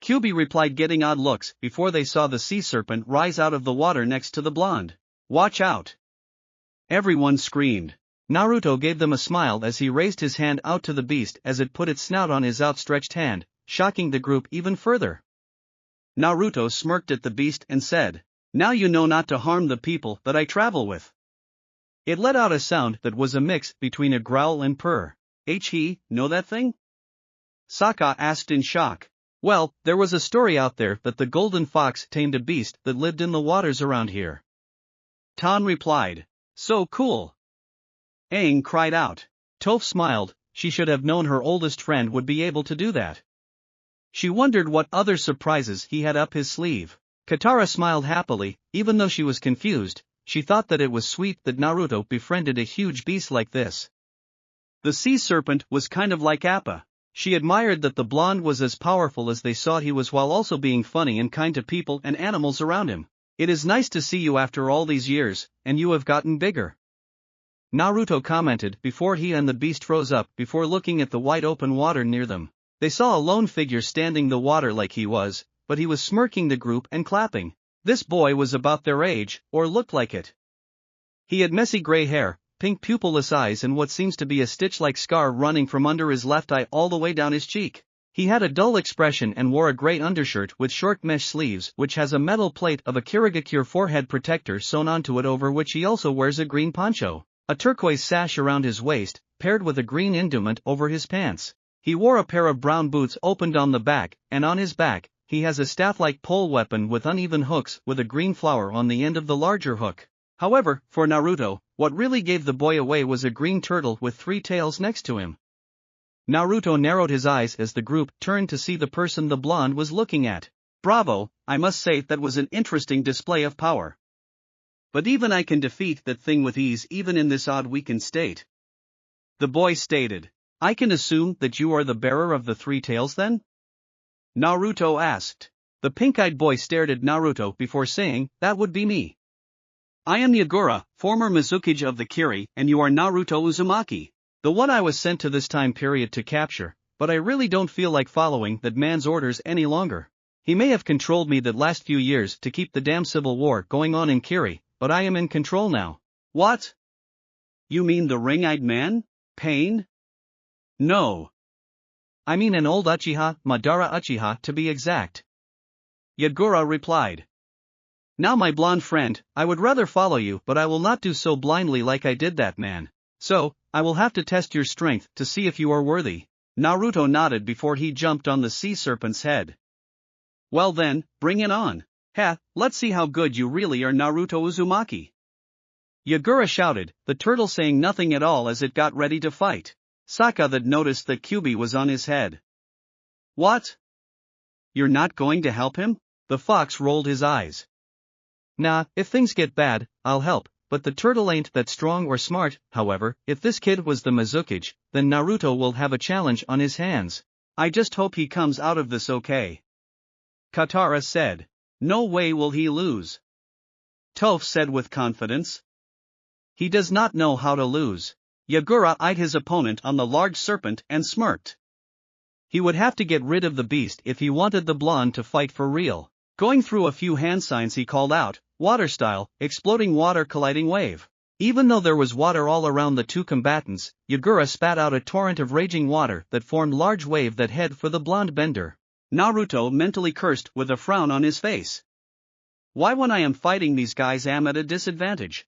Kyuubi replied getting odd looks before they saw the sea serpent rise out of the water next to the blonde. Watch out! Everyone screamed. Naruto gave them a smile as he raised his hand out to the beast as it put its snout on his outstretched hand, shocking the group even further. Naruto smirked at the beast and said, now you know not to harm the people that I travel with. It let out a sound that was a mix between a growl and purr. He, know that thing? Sokka asked in shock. Well, there was a story out there that the golden fox tamed a beast that lived in the waters around here. Tan replied. So cool. Aang cried out. Toph smiled, she should have known her oldest friend would be able to do that. She wondered what other surprises he had up his sleeve. Katara smiled happily, even though she was confused, she thought that it was sweet that Naruto befriended a huge beast like this. The sea serpent was kind of like Appa. She admired that the blonde was as powerful as they saw he was while also being funny and kind to people and animals around him. It is nice to see you after all these years, and you have gotten bigger. Naruto commented before he and the beast rose up before looking at the wide open water near them. They saw a lone figure standing in the water like he was, but he was smirking the group and clapping. This boy was about their age, or looked like it. He had messy gray hair, pink pupilless eyes and what seems to be a stitch-like scar running from under his left eye all the way down his cheek. He had a dull expression and wore a gray undershirt with short mesh sleeves which has a metal plate of a Kirigakure forehead protector sewn onto it over which he also wears a green poncho, a turquoise sash around his waist, paired with a green indument over his pants. He wore a pair of brown boots opened on the back, and on his back, he has a staff-like pole weapon with uneven hooks with a green flower on the end of the larger hook. However, for Naruto, what really gave the boy away was a green turtle with 3 tails next to him. Naruto narrowed his eyes as the group turned to see the person the blonde was looking at. Bravo, I must say that was an interesting display of power. But even I can defeat that thing with ease even in this odd weakened state. The boy stated. I can assume that you are the bearer of the 3 tails then? Naruto asked. The pink-eyed boy stared at Naruto before saying, that would be me. I am Yagura, former Mizukage of the Kiri, and you are Naruto Uzumaki. The one I was sent to this time period to capture, but I really don't feel like following that man's orders any longer. He may have controlled me the last few years to keep the damn civil war going on in Kiri, but I am in control now. What? You mean the ring-eyed man? Pain? No. I mean an old Uchiha, Madara Uchiha to be exact. Yagura replied. Now my blonde friend, I would rather follow you, but I will not do so blindly like I did that man. So, I will have to test your strength to see if you are worthy. Naruto nodded before he jumped on the sea serpent's head. Well then, bring it on. Let's see how good you really are, Naruto Uzumaki. Yagura shouted, the turtle saying nothing at all as it got ready to fight. Sokka that noticed that Kyuubi was on his head. What? You're not going to help him? The fox rolled his eyes. Nah, if things get bad, I'll help, but the turtle ain't that strong or smart. However, if this kid was the Mizukage, then Naruto will have a challenge on his hands. I just hope he comes out of this okay. Katara said. No way will he lose. Toph said with confidence. He does not know how to lose. Yagura eyed his opponent on the large serpent and smirked. He would have to get rid of the beast if he wanted the blonde to fight for real. Going through a few hand signs he called out, water style, exploding water colliding wave. Even though there was water all around the two combatants, Yagura spat out a torrent of raging water that formed large wave that head for the blonde bender. Naruto mentally cursed with a frown on his face. Why when I am fighting these guys am at a disadvantage?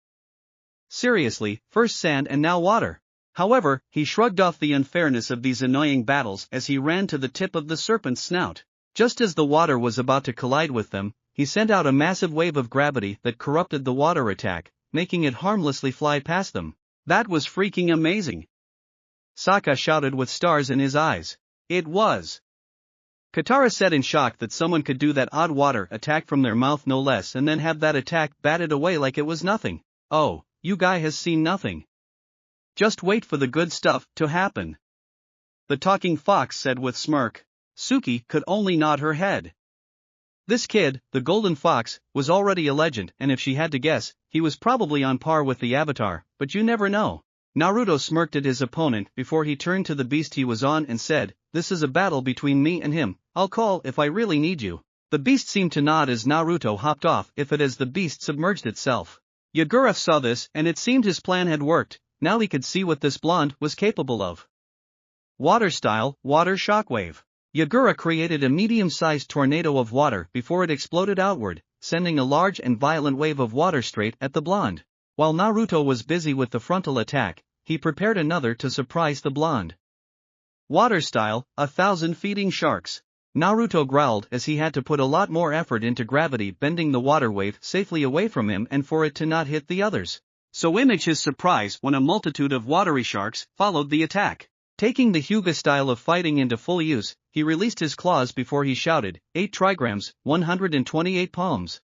Seriously, first sand and now water. However, he shrugged off the unfairness of these annoying battles as he ran to the tip of the serpent's snout. Just as the water was about to collide with them, he sent out a massive wave of gravity that corrupted the water attack, making it harmlessly fly past them. That was freaking amazing. Sokka shouted with stars in his eyes. It was. Katara said in shock that someone could do that odd water attack from their mouth no less and then have that attack batted away like it was nothing. Oh, you guy has seen nothing. Just wait for the good stuff to happen. The talking fox said with smirk. Suki could only nod her head. This kid, the golden fox, was already a legend, and if she had to guess, he was probably on par with the Avatar, but you never know. Naruto smirked at his opponent before he turned to the beast he was on and said, this is a battle between me and him, I'll call if I really need you. The beast seemed to nod as Naruto hopped off if it as the beast submerged itself. Yagura saw this and it seemed his plan had worked, now he could see what this blonde was capable of. Water style, water shockwave. Yagura created a medium-sized tornado of water before it exploded outward, sending a large and violent wave of water straight at the blonde. While Naruto was busy with the frontal attack, he prepared another to surprise the blonde. Water style, 1,000 feeding sharks. Naruto growled as he had to put a lot more effort into gravity bending the water wave safely away from him and for it to not hit the others. So image his surprise when a multitude of watery sharks followed the attack. Taking the Hyuga style of fighting into full use, he released his claws before he shouted, 8 trigrams, 128 palms.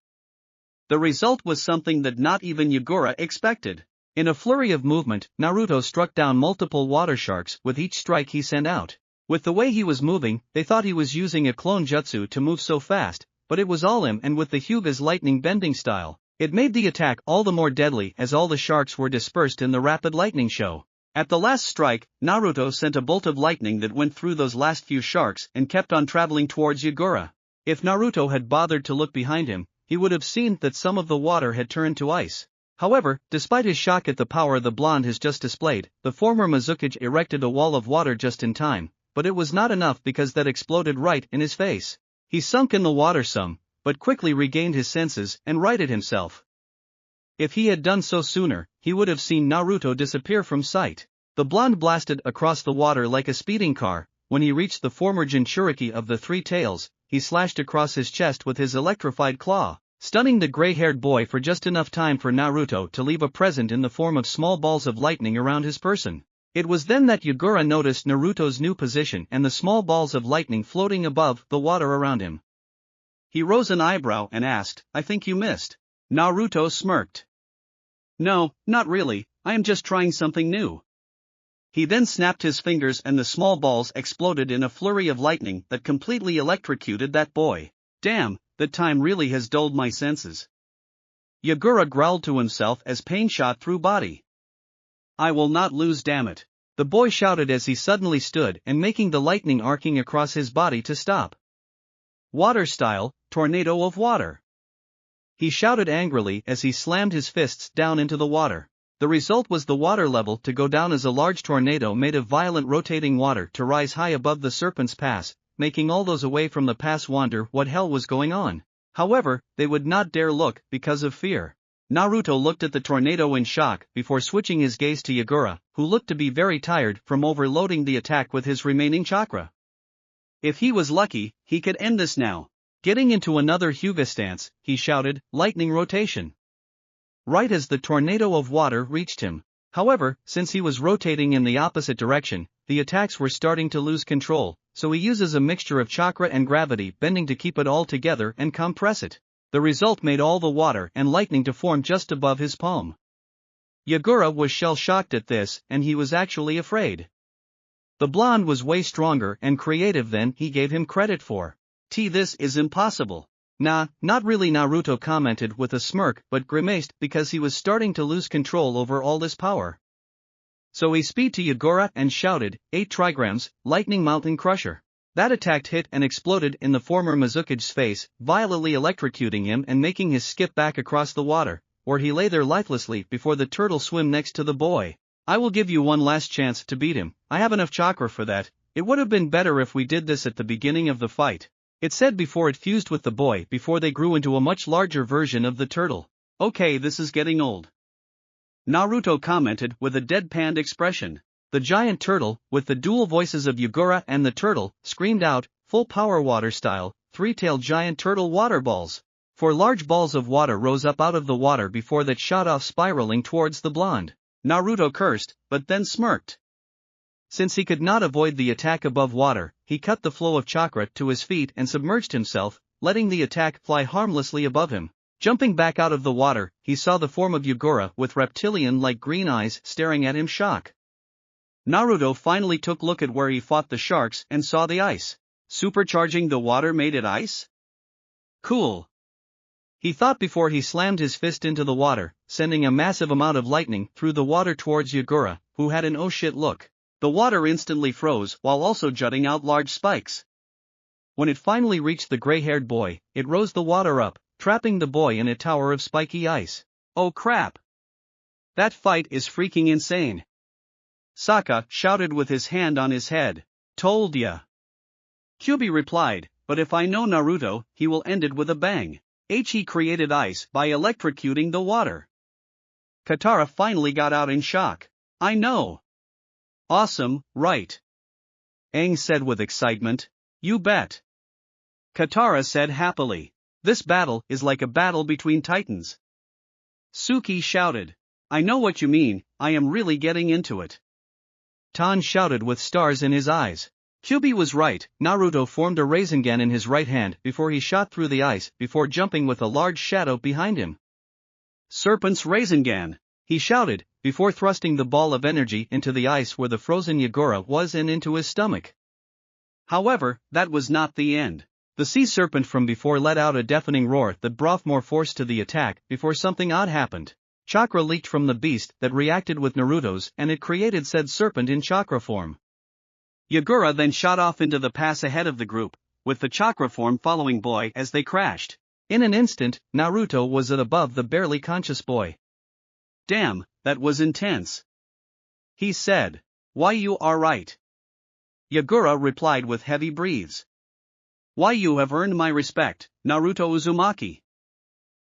The result was something that not even Yagura expected. In a flurry of movement, Naruto struck down multiple water sharks with each strike he sent out. With the way he was moving, they thought he was using a clone jutsu to move so fast, but it was all him, and with the Hyuga's lightning bending style, it made the attack all the more deadly as all the sharks were dispersed in the rapid lightning show. At the last strike, Naruto sent a bolt of lightning that went through those last few sharks and kept on traveling towards Yagura. If Naruto had bothered to look behind him, he would have seen that some of the water had turned to ice. However, despite his shock at the power the blonde has just displayed, the former Mizukage erected a wall of water just in time, but it was not enough because that exploded right in his face. He sunk in the water some, but quickly regained his senses and righted himself. If he had done so sooner, he would have seen Naruto disappear from sight. The blonde blasted across the water like a speeding car. When he reached the former Jinchuriki of the three tails, he slashed across his chest with his electrified claw, stunning the gray-haired boy for just enough time for Naruto to leave a present in the form of small balls of lightning around his person. It was then that Yagura noticed Naruto's new position and the small balls of lightning floating above the water around him. He rose an eyebrow and asked, I think you missed. Naruto smirked. No, not really, I am just trying something new. He then snapped his fingers and the small balls exploded in a flurry of lightning that completely electrocuted that boy. Damn, that time really has dulled my senses. Yagura growled to himself as pain shot through body. I will not lose, damn it. The boy shouted as he suddenly stood and making the lightning arcing across his body to stop. Water style, tornado of water. He shouted angrily as he slammed his fists down into the water. The result was the water level to go down as a large tornado made of violent rotating water to rise high above the Serpent's Pass, making all those away from the pass wonder what hell was going on. However, they would not dare look because of fear. Naruto looked at the tornado in shock before switching his gaze to Yagura, who looked to be very tired from overloading the attack with his remaining chakra. If he was lucky, he could end this now. Getting into another Hyuga stance, he shouted, lightning rotation. Right as the tornado of water reached him. However, since he was rotating in the opposite direction, the attacks were starting to lose control, so he uses a mixture of chakra and gravity bending to keep it all together and compress it. The result made all the water and lightning to form just above his palm. Yagura was shell-shocked at this, and he was actually afraid. The blonde was way stronger and creative than he gave him credit for. This is impossible. Nah, not really, Naruto commented with a smirk but grimaced because he was starting to lose control over all this power. So he speed to Yagura and shouted, 8 trigrams, lightning mountain crusher. That attack hit and exploded in the former Mizuki's face, violently electrocuting him and making his skip back across the water, where he lay there lifelessly before the turtle swim next to the boy. I will give you one last chance to beat him, I have enough chakra for that. It would have been better if we did this at the beginning of the fight. It said before it fused with the boy before they grew into a much larger version of the turtle. Okay, this is getting old. Naruto commented with a deadpanned expression. The giant turtle, with the dual voices of Yagura and the turtle, screamed out, full power water style, 3-tailed giant turtle water balls. 4 large balls of water rose up out of the water before that shot off spiraling towards the blonde. Naruto cursed, but then smirked. Since he could not avoid the attack above water, he cut the flow of chakra to his feet and submerged himself, letting the attack fly harmlessly above him. Jumping back out of the water, he saw the form of Yagura with reptilian-like green eyes staring at him shock. Naruto finally took a look at where he fought the sharks and saw the ice. Supercharging the water made it ice? Cool. He thought before he slammed his fist into the water, sending a massive amount of lightning through the water towards Yagura, who had an oh shit look. The water instantly froze while also jutting out large spikes. When it finally reached the gray-haired boy, it rose the water up, trapping the boy in a tower of spiky ice. Oh crap! That fight is freaking insane. Sokka shouted with his hand on his head. Told ya. Kyuubi replied, but if I know Naruto, he will end it with a bang. He created ice by electrocuting the water. Katara finally got out in shock. I know. Awesome, right? Aang said with excitement. You bet. Katara said happily. This battle is like a battle between titans. Suki shouted. I know what you mean, I am really getting into it. Tan shouted with stars in his eyes. Kyuubi was right, Naruto formed a Rasengan in his right hand before he shot through the ice before jumping with a large shadow behind him. Serpent's Rasengan, he shouted, before thrusting the ball of energy into the ice where the frozen Yagura was and into his stomach. However, that was not the end. The sea serpent from before let out a deafening roar that brought more force to the attack before something odd happened. Chakra leaked from the beast that reacted with Naruto's and it created said serpent in chakra form. Yagura then shot off into the pass ahead of the group, with the chakra form following boy as they crashed. In an instant, Naruto was at above the barely conscious boy. Damn, that was intense. He said. Why you are right. Yagura replied with heavy breaths. Why you have earned my respect, Naruto Uzumaki.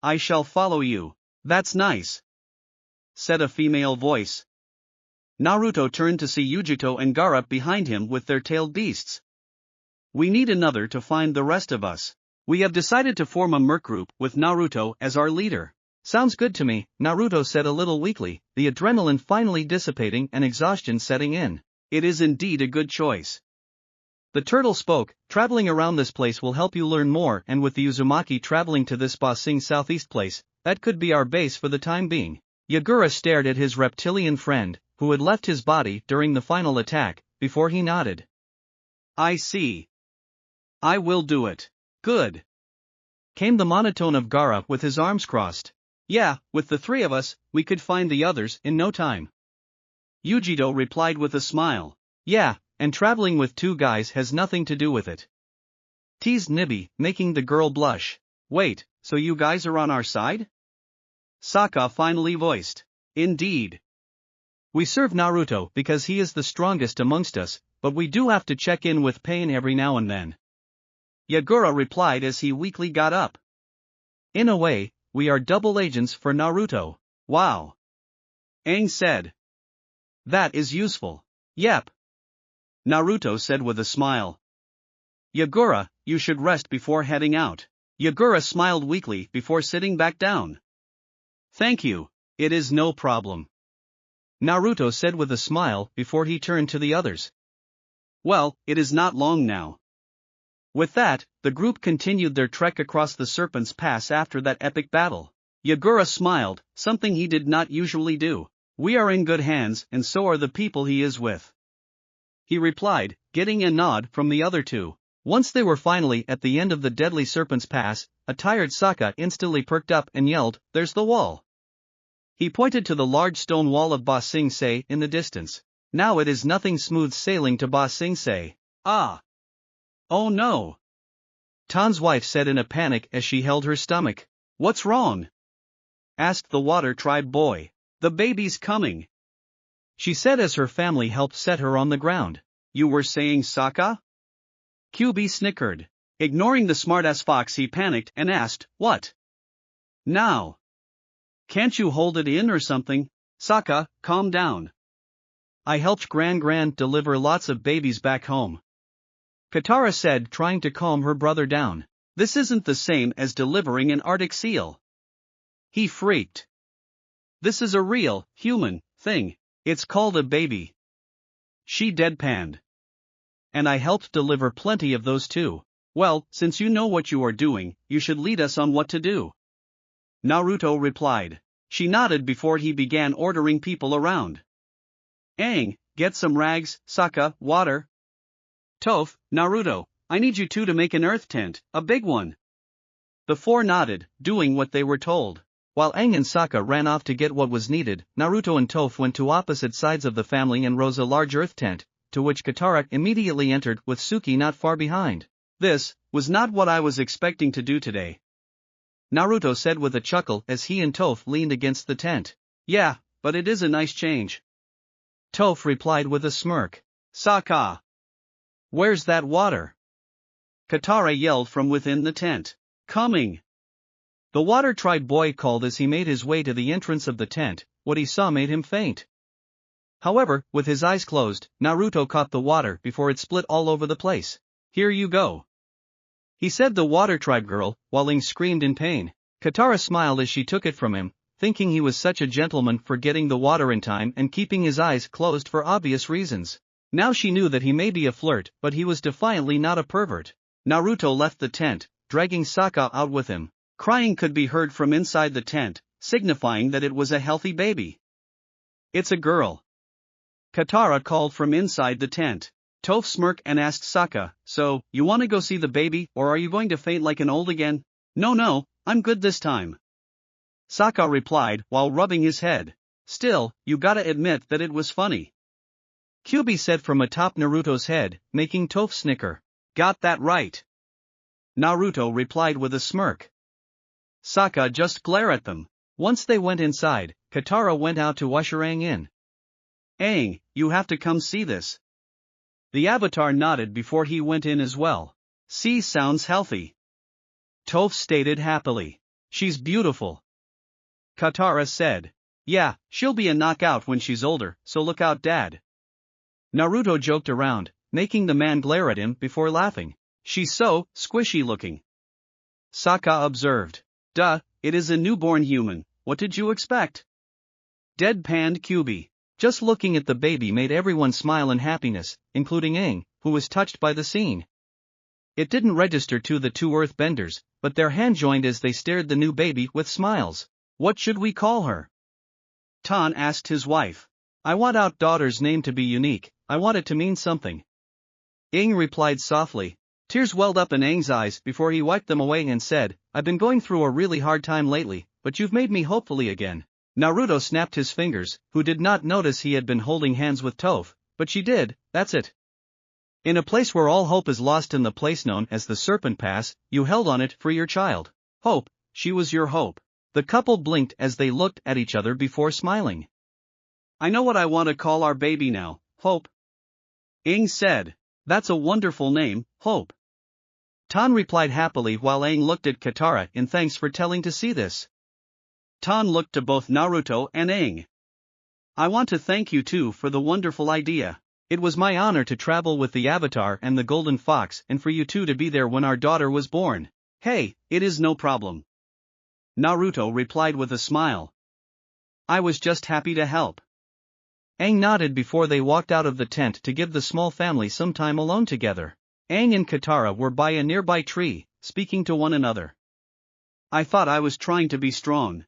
I shall follow you. That's nice. Said a female voice. Naruto turned to see Yujito and Gaara behind him with their tailed beasts. We need another to find the rest of us. We have decided to form a merc group with Naruto as our leader. Sounds good to me, Naruto said a little weakly, the adrenaline finally dissipating and exhaustion setting in. It is indeed a good choice. The turtle spoke, traveling around this place will help you learn more, and with the Uzumaki traveling to this Ba Sing southeast place, that could be our base for the time being. Yagura stared at his reptilian friend, who had left his body during the final attack, before he nodded. I see. I will do it. Good. Came the monotone of Gaara with his arms crossed. Yeah, with the 3 of us, we could find the others in no time. Yujito replied with a smile. Yeah, and traveling with 2 guys has nothing to do with it. teased Nibby, making the girl blush. Wait, so you guys are on our side? Sokka finally voiced. Indeed. We serve Naruto because he is the strongest amongst us, but we do have to check in with Pain every now and then. Yagura replied as he weakly got up. In a way, we are double agents for Naruto. Wow. Aang said. That is useful. Yep. Naruto said with a smile. Yagura, you should rest before heading out. Yagura smiled weakly before sitting back down. Thank you, it is no problem. Naruto said with a smile before he turned to the others. Well, it is not long now. With that, the group continued their trek across the Serpent's Pass after that epic battle. Yagura smiled, something he did not usually do. We are in good hands and so are the people he is with. He replied, getting a nod from the other two. Once they were finally at the end of the deadly Serpent's Pass, a tired Sokka instantly perked up and yelled, "There's the wall!" He pointed to the large stone wall of Ba Sing Se in the distance. Now it is nothing smooth sailing to Ba Sing Se. Ah! Oh no! Tan's wife said in a panic as she held her stomach. What's wrong? Asked the Water Tribe boy. The baby's coming. She said as her family helped set her on the ground. You were saying Sokka? QB snickered. Ignoring the smartass fox, he panicked and asked, what? Now? Can't you hold it in or something? Sokka, calm down. I helped Gran deliver lots of babies back home. Katara said, trying to calm her brother down. This isn't the same as delivering an Arctic seal. He freaked. This is a real, human, thing. It's called a baby. She deadpanned. And I helped deliver plenty of those too. Well, since you know what you are doing, you should lead us on what to do. Naruto replied. She nodded before he began ordering people around. Aang, get some rags, Sokka, water. Toph, Naruto, I need you two to make an earth tent, a big one. The four nodded, doing what they were told. While Aang and Sokka ran off to get what was needed, Naruto and Toph went to opposite sides of the family and rose a large earth tent, to which Katara immediately entered with Suki not far behind. This was not what I was expecting to do today, Naruto said with a chuckle as he and Toph leaned against the tent. Yeah, but it is a nice change. Toph replied with a smirk. Sokka! Where's that water? Katara yelled from within the tent. Coming! The Water Tribe boy called as he made his way to the entrance of the tent. What he saw made him faint. However, with his eyes closed, Naruto caught the water before it split all over the place. Here you go, he said the Water Tribe girl, while Aang screamed in pain. Katara smiled as she took it from him, thinking he was such a gentleman for getting the water in time and keeping his eyes closed for obvious reasons. Now she knew that he may be a flirt, but he was defiantly not a pervert. Naruto left the tent, dragging Sokka out with him. Crying could be heard from inside the tent, signifying that it was a healthy baby. It's a girl, Katara called from inside the tent. Toph smirked and asked Sokka, so, you want to go see the baby or are you going to faint like an old again? No, I'm good this time, Sokka replied while rubbing his head. Still, you gotta admit that it was funny, QB said from atop Naruto's head, making Toph snicker. Got that right, Naruto replied with a smirk. Sokka just glared at them. Once they went inside, Katara went out to usher Aang in. Aang, you have to come see this. The Avatar nodded before he went in as well. See, sounds healthy, Toph stated happily. She's beautiful, Katara said. Yeah, she'll be a knockout when she's older, so look out, Dad, Naruto joked around, making the man glare at him before laughing. She's so squishy looking, Sokka observed. Duh, it is a newborn human, what did you expect? Deadpanned QB. Just looking at the baby made everyone smile in happiness, including Aang, who was touched by the scene. It didn't register to the two earthbenders, but their hand joined as they stared the new baby with smiles. What should we call her? Tan asked his wife. I want our daughter's name to be unique, I want it to mean something, Aang replied softly. Tears welled up in Aang's eyes before he wiped them away and said, I've been going through a really hard time lately, but you've made me hopefully again. Naruto snapped his fingers, who did not notice he had been holding hands with Toph, but she did, that's it. In a place where all hope is lost, in the place known as the Serpent Pass, you held on it for your child. Hope, she was your hope. The couple blinked as they looked at each other before smiling. I know what I want to call our baby now, Hope. Aang said. That's a wonderful name, Hope. Tan replied happily while Aang looked at Katara in thanks for telling to see this. Tan looked to both Naruto and Aang. I want to thank you too for the wonderful idea. It was my honor to travel with the Avatar and the Golden Fox and for you two to be there when our daughter was born. Hey, it is no problem. Naruto replied with a smile. I was just happy to help. Aang nodded before they walked out of the tent to give the small family some time alone together. Aang and Katara were by a nearby tree, speaking to one another. I thought I was trying to be strong.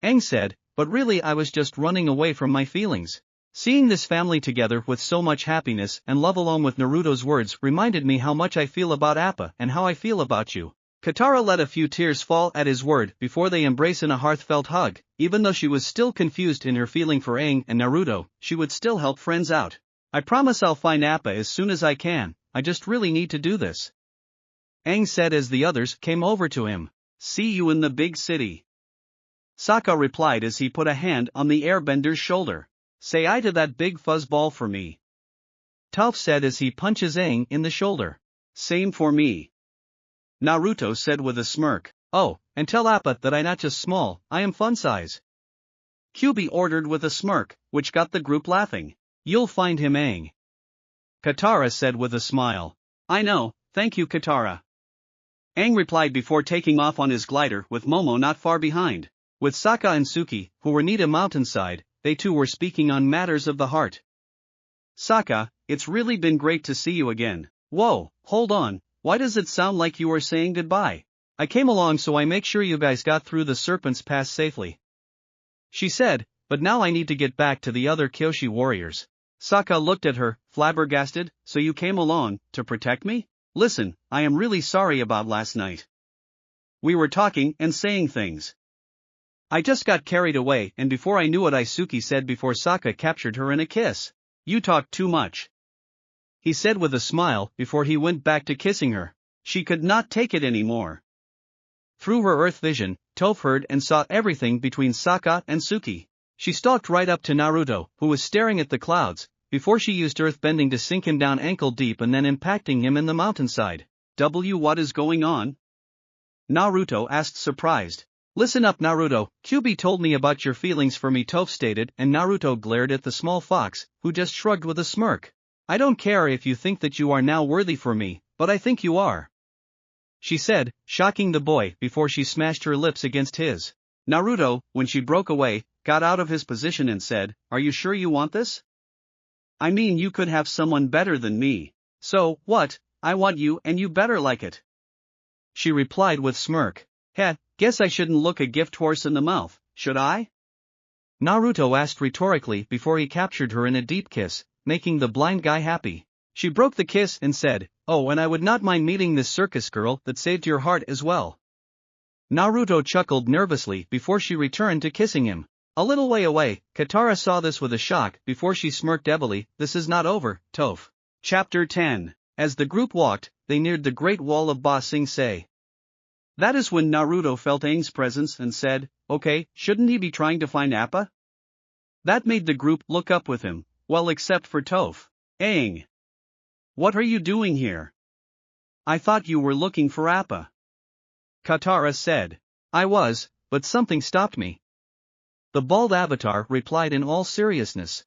Aang said, but really I was just running away from my feelings. Seeing this family together with so much happiness and love along with Naruto's words reminded me how much I feel about Appa and how I feel about you. Katara let a few tears fall at his word before they embrace in a heartfelt hug. Even though she was still confused in her feeling for Aang and Naruto, she would still help friends out. I promise I'll find Appa as soon as I can, I just really need to do this. Aang said as the others came over to him. See you in the big city. Sokka replied as he put a hand on the airbender's shoulder. Say aye to that big fuzzball for me. Toph said as he punches Aang in the shoulder. Same for me. Naruto said with a smirk. Oh, and tell Appa that I not just small, I am fun size. Kyuubi ordered with a smirk, which got the group laughing. You'll find him, Aang. Katara said with a smile. I know, thank you Katara. Aang replied before taking off on his glider with Momo not far behind. With Sokka and Suki, who were near a mountainside, they too were speaking on matters of the heart. Sokka, it's really been great to see you again. Whoa, hold on, why does it sound like you are saying goodbye? I came along so I make sure you guys got through the Serpent's Pass safely. She said, but now I need to get back to the other Kyoshi warriors. Sokka looked at her, flabbergasted, so you came along, to protect me? Listen, I am really sorry about last night. We were talking and saying things. I just got carried away and before I knew it Suki said before Sokka captured her in a kiss. You talk too much. He said with a smile before he went back to kissing her. She could not take it anymore. Through her earth vision, Toph heard and saw everything between Sokka and Suki. She stalked right up to Naruto, who was staring at the clouds, before she used earth bending to sink him down ankle deep and then impacting him in the mountainside. What is going on? Naruto asked surprised. Listen up Naruto, Kyuubi told me about your feelings for me Toph stated and Naruto glared at the small fox, who just shrugged with a smirk. I don't care if you think that you are now worthy for me, but I think you are. She said, shocking the boy before she smashed her lips against his. Naruto, when she broke away, got out of his position and said, Are you sure you want this? I mean you could have someone better than me. So, what, I want you and you better like it. She replied with smirk. Heh, guess I shouldn't look a gift horse in the mouth, should I? Naruto asked rhetorically before he captured her in a deep kiss, making the blind guy happy. She broke the kiss and said, Oh, and I would not mind meeting this circus girl that saved your heart as well. Naruto chuckled nervously before she returned to kissing him. A little way away, Katara saw this with a shock before she smirked heavily. This is not over, Toph. Chapter 10. As the group walked, they neared the Great Wall of Ba Sing Se. That is when Naruto felt Aang's presence and said, Okay, shouldn't he be trying to find Appa? That made the group look up with him, well except for Toph. Aang! What are you doing here? I thought you were looking for Appa. Katara said. I was, but something stopped me. The bald avatar replied in all seriousness.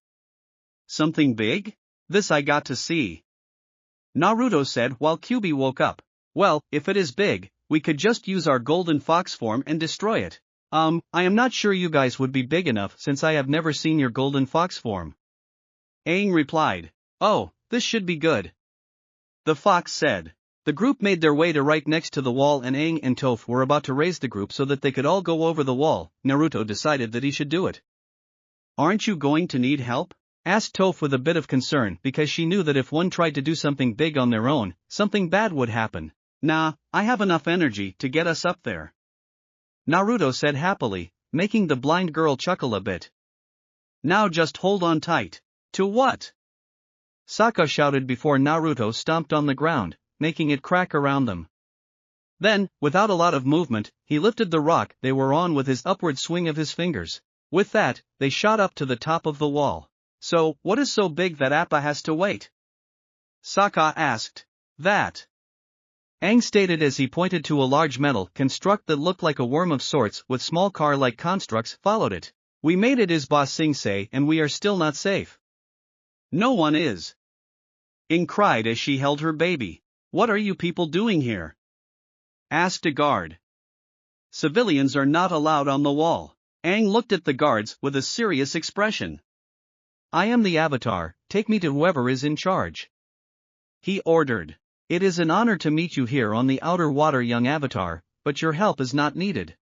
Something big? This I got to see. Naruto said while Kyuubi woke up. Well, if it is big, we could just use our golden fox form and destroy it. I am not sure you guys would be big enough since I have never seen your golden fox form. Aang replied. Oh, this should be good. The fox said. The group made their way to right next to the wall and Aang and Toph were about to raise the group so that they could all go over the wall. Naruto decided that he should do it. Aren't you going to need help? Asked Toph with a bit of concern because she knew that if one tried to do something big on their own, something bad would happen. Nah, I have enough energy to get us up there. Naruto said happily, making the blind girl chuckle a bit. Now just hold on tight. To what? Sokka shouted before Naruto stomped on the ground, making it crack around them. Then, without a lot of movement, he lifted the rock they were on with his upward swing of his fingers. With that, they shot up to the top of the wall. So, what is so big that Appa has to wait? Sokka asked. That. Aang stated as he pointed to a large metal construct that looked like a worm of sorts with small car-like constructs followed it. We made it, is Ba Sing Se, and we are still not safe. No one is. Aang cried as she held her baby. What are you people doing here? Asked a guard. Civilians are not allowed on the wall. Aang looked at the guards with a serious expression. I am the Avatar, take me to whoever is in charge. He ordered. It is an honor to meet you here on the outer water, young Avatar, but your help is not needed.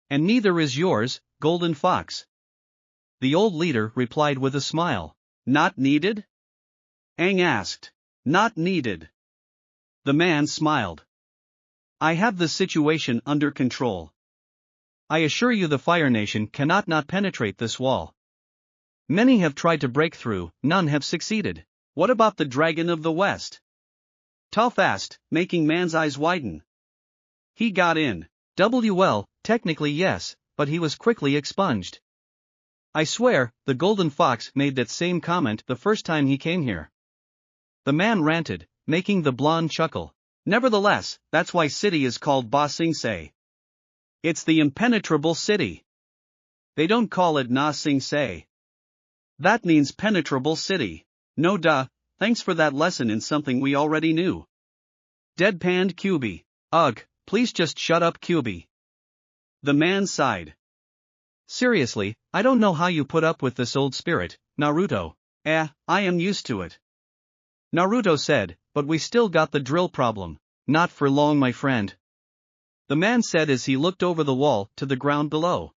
And neither is yours, Golden Fox. The old leader replied with a smile. Not needed? Aang asked. Not needed. The man smiled. I have the situation under control. I assure you the Fire Nation cannot not penetrate this wall. Many have tried to break through, none have succeeded. What about the Dragon of the West? Toph asked, making man's eyes widen. He got in. Well, technically yes, but he was quickly expunged. I swear, the Golden Fox made that same comment the first time he came here. The man ranted, making the blonde chuckle. Nevertheless, that's why city is called Ba Sing Se. It's the impenetrable city. They don't call it Na Sing Se. That means penetrable city. No duh, thanks for that lesson in something we already knew. Deadpanned Kyuubi. Ugh, please just shut up, Kyuubi. The man sighed. Seriously, I don't know how you put up with this old spirit, Naruto. I am used to it. Naruto said, but we still got the drill problem. Not for long, my friend. The man said as he looked over the wall to the ground below.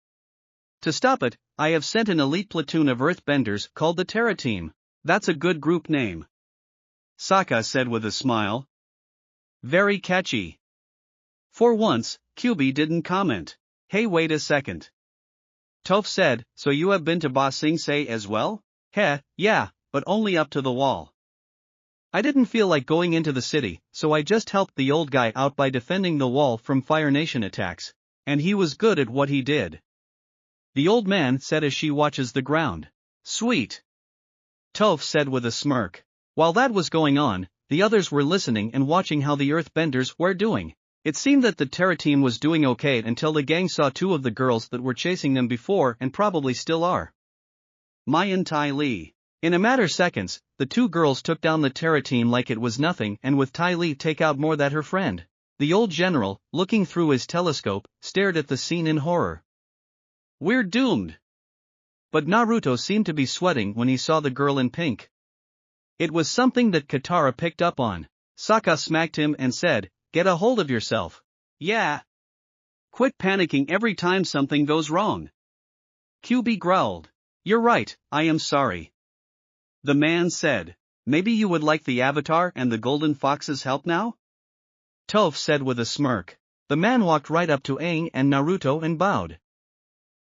To stop it, I have sent an elite platoon of earthbenders called the Terra Team. That's a good group name. Sokka said with a smile. Very catchy. For once, Kyuubi didn't comment. Hey, wait a second. Toph said, so you have been to Ba Sing Se as well? Heh, yeah, but only up to the wall. I didn't feel like going into the city, so I just helped the old guy out by defending the wall from Fire Nation attacks. And he was good at what he did. The old man said as she watches the ground. Sweet. Toph said with a smirk. While that was going on, the others were listening and watching how the earthbenders were doing. It seemed that the Terra Team was doing okay until the gang saw two of the girls that were chasing them before and probably still are. Mai and Ty Lee. In a matter of seconds, the two girls took down the Terra Team like it was nothing, and with Ty Lee take out more than her friend. The old general, looking through his telescope, stared at the scene in horror. We're doomed. But Naruto seemed to be sweating when he saw the girl in pink. It was something that Katara picked up on. Sokka smacked him and said, get a hold of yourself. Yeah. Quit panicking every time something goes wrong. Kyuubi growled. You're right, I am sorry. The man said, maybe you would like the Avatar and the Golden Fox's help now? Toph said with a smirk. The man walked right up to Aang and Naruto and bowed.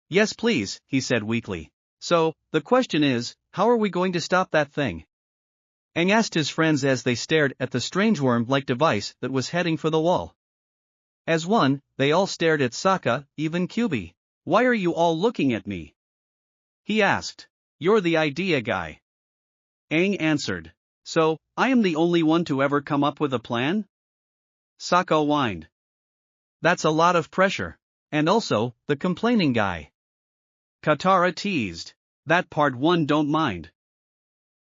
Yes please, he said weakly. So, the question is, how are we going to stop that thing? Aang asked his friends as they stared at the strange worm-like device that was heading for the wall. As one, they all stared at Sokka, even Kyuubi. Why are you all looking at me? He asked. You're the idea guy. Aang answered. So, I am the only one to ever come up with a plan? Sokka whined. That's a lot of pressure. And also, the complaining guy. Katara teased. That part one don't mind.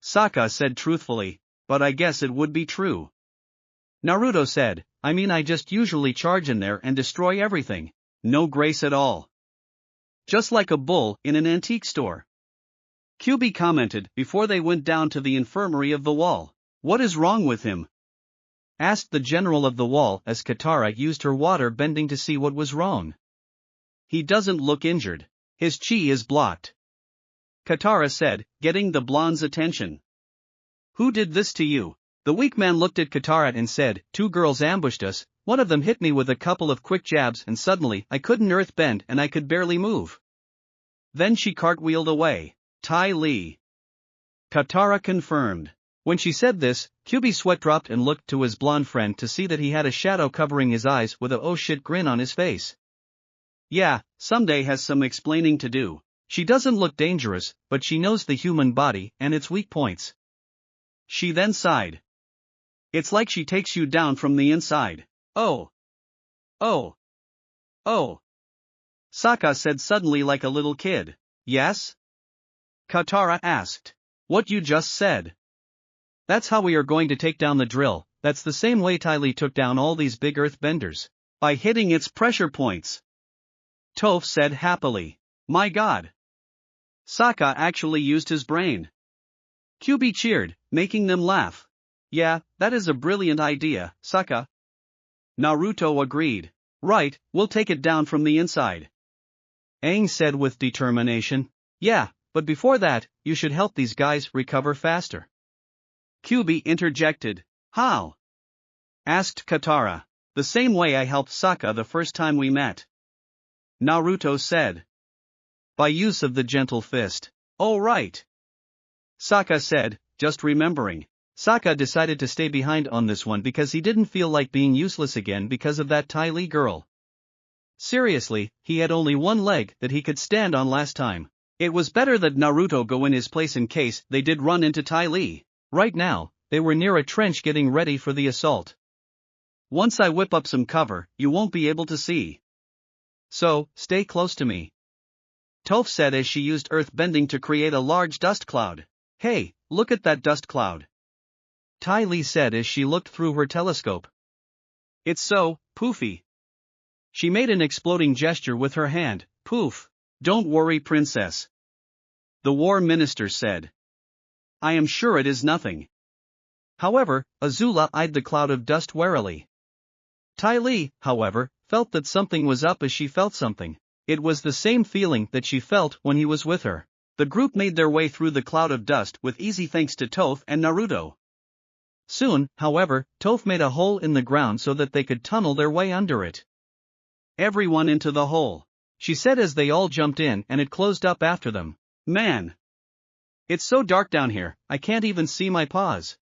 Sokka said truthfully, but I guess it would be true. Naruto said, I mean I just usually charge in there and destroy everything. No grace at all. Just like a bull in an antique store. Kyuubi commented before they went down to the infirmary of the wall. What is wrong with him? Asked the general of the wall as Katara used her water bending to see what was wrong. He doesn't look injured. His chi is blocked. Katara said, getting the blonde's attention. Who did this to you? The weak man looked at Katara and said, two girls ambushed us, one of them hit me with a couple of quick jabs and suddenly I couldn't earth bend and I could barely move. Then she cartwheeled away. Ty Lee. Katara confirmed. When she said this, QB's sweat dropped and looked to his blonde friend to see that he had a shadow covering his eyes with a oh shit grin on his face. Yeah, someday has some explaining to do. She doesn't look dangerous, but she knows the human body and its weak points. She then sighed. It's like she takes you down from the inside. Oh. Oh. Oh. Sokka said suddenly like a little kid. Yes? Katara asked. What you just said. That's how we are going to take down the drill. That's the same way Ty Lee took down all these big earthbenders. By hitting its pressure points. Toph said happily. My god. Sokka actually used his brain. QB cheered, making them laugh. Yeah, that is a brilliant idea, Sokka. Naruto agreed. Right, we'll take it down from the inside. Aang said with determination. Yeah, but before that, you should help these guys recover faster. QB interjected. How? Asked Katara. The same way I helped Sokka the first time we met. Naruto said. By use of the gentle fist. Oh right. Sokka said, just remembering. Sokka decided to stay behind on this one because he didn't feel like being useless again because of that Ty Lee girl. Seriously, he had only one leg that he could stand on last time. It was better that Naruto go in his place in case they did run into Ty Lee. Right now, they were near a trench getting ready for the assault. Once I whip up some cover, you won't be able to see. So, stay close to me. Toph said as she used earth bending to create a large dust cloud. Hey, look at that dust cloud. Ty Lee said as she looked through her telescope. It's so poofy. She made an exploding gesture with her hand. Poof. Don't worry, princess. The war minister said. I am sure it is nothing. However, Azula eyed the cloud of dust warily. Ty Lee, however, felt that something was up as she felt something. It was the same feeling that she felt when he was with her. The group made their way through the cloud of dust with easy thanks to Toph and Naruto. Soon, however, Toph made a hole in the ground so that they could tunnel their way under it. Everyone into the hole, she said as they all jumped in and it closed up after them. Man! It's so dark down here, I can't even see my paws.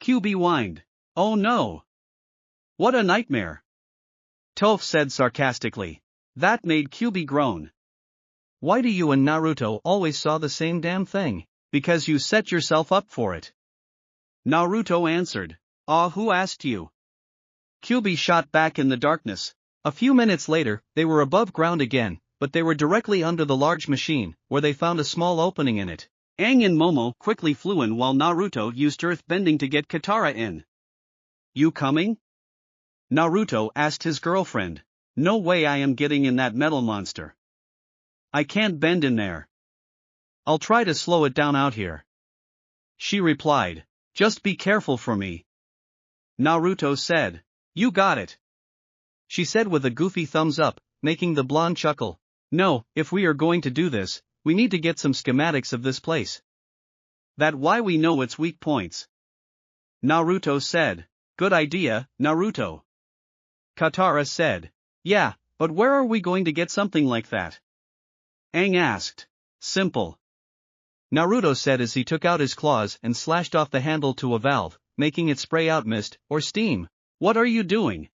QB whined. Oh no! What a nightmare! Toph said sarcastically. That made QB groan. Why do you and Naruto always saw the same damn thing? Because you set yourself up for it. Naruto answered. Who asked you? QB shot back in the darkness. A few minutes later, they were above ground again, but they were directly under the large machine, where they found a small opening in it. Aang and Momo quickly flew in while Naruto used earth bending to get Katara in. You coming? Naruto asked his girlfriend. No way I am getting in that metal monster. I can't bend in there. I'll try to slow it down out here. She replied. Just be careful for me. Naruto said. You got it. She said with a goofy thumbs up, making the blonde chuckle. No, if we are going to do this, we need to get some schematics of this place. That why we know its weak points. Naruto said. Good idea, Naruto. Katara said. Yeah, but where are we going to get something like that? Aang asked. Simple. Naruto said as he took out his claws and slashed off the handle to a valve, making it spray out mist, or steam. What are you doing?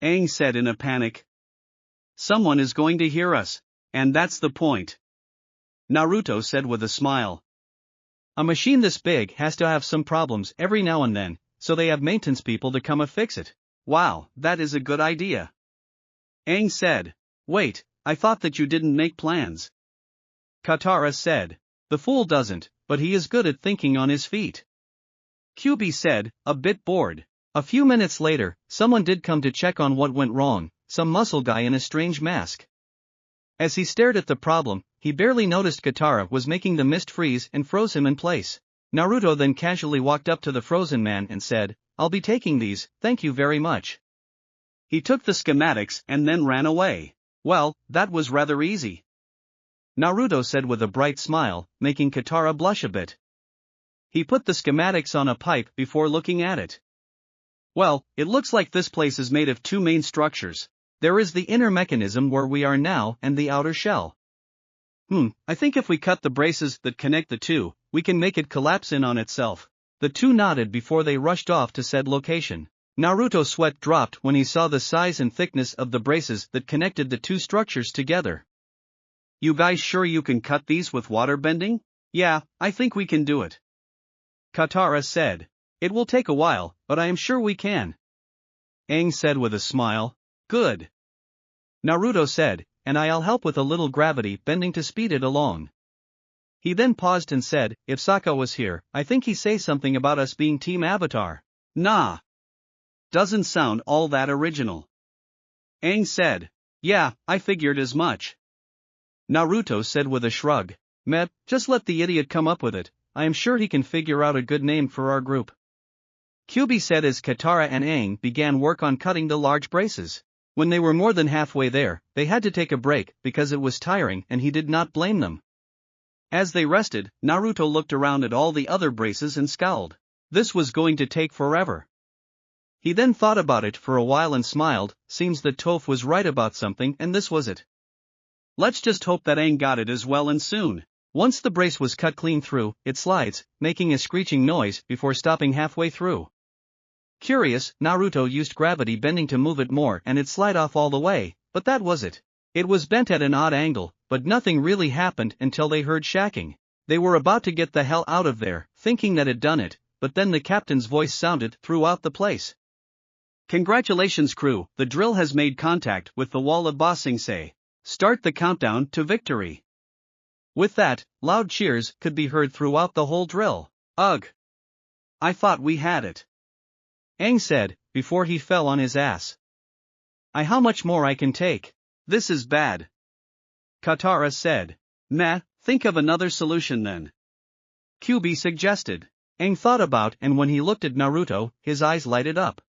Aang said in a panic. Someone is going to hear us, and that's the point. Naruto said with a smile. A machine this big has to have some problems every now and then, so they have maintenance people to come and fix it. Wow, that is a good idea. Aang said. Wait, I thought that you didn't make plans. Katara said. The fool doesn't, but he is good at thinking on his feet. QB said, a bit bored. A few minutes later, someone did come to check on what went wrong, some muscle guy in a strange mask. As he stared at the problem, he barely noticed Katara was making the mist freeze and froze him in place. Naruto then casually walked up to the frozen man and said, I'll be taking these, thank you very much. He took the schematics and then ran away. Well, that was rather easy. Naruto said with a bright smile, making Katara blush a bit. He put the schematics on a pipe before looking at it. Well, it looks like this place is made of two main structures. There is the inner mechanism where we are now and the outer shell. I think if we cut the braces that connect the two, we can make it collapse in on itself. The two nodded before they rushed off to said location. Naruto's sweat dropped when he saw the size and thickness of the braces that connected the two structures together. You guys sure you can cut these with water bending? Yeah, I think we can do it. Katara said. It will take a while, but I am sure we can. Aang said with a smile. Good. Naruto said, and I'll help with a little gravity bending to speed it along. He then paused and said, if Sokka was here, I think he'd say something about us being Team Avatar. Nah. Doesn't sound all that original. Aang said. Yeah, I figured as much. Naruto said with a shrug. Meh, just let the idiot come up with it, I am sure he can figure out a good name for our group. Kyuubi said as Katara and Aang began work on cutting the large braces. When they were more than halfway there, they had to take a break because it was tiring and he did not blame them. As they rested, Naruto looked around at all the other braces and scowled. This was going to take forever. He then thought about it for a while and smiled. Seems that Toph was right about something and this was it. Let's just hope that Aang got it as well and soon. Once the brace was cut clean through, it slides, making a screeching noise before stopping halfway through. Curious, Naruto used gravity bending to move it more and it slid off all the way, but that was it. It was bent at an odd angle, but nothing really happened until they heard shacking. They were about to get the hell out of there, thinking that had done it, but then the captain's voice sounded throughout the place. Congratulations crew, the drill has made contact with the wall of Ba Sing Se. Start the countdown to victory. With that, loud cheers could be heard throughout the whole drill. Ugh. I thought we had it. Aang said, before he fell on his ass. How much more I can take? This is bad. Katara said. Meh, think of another solution then. Kyuubi suggested. Aang thought about and when he looked at Naruto, his eyes lighted up.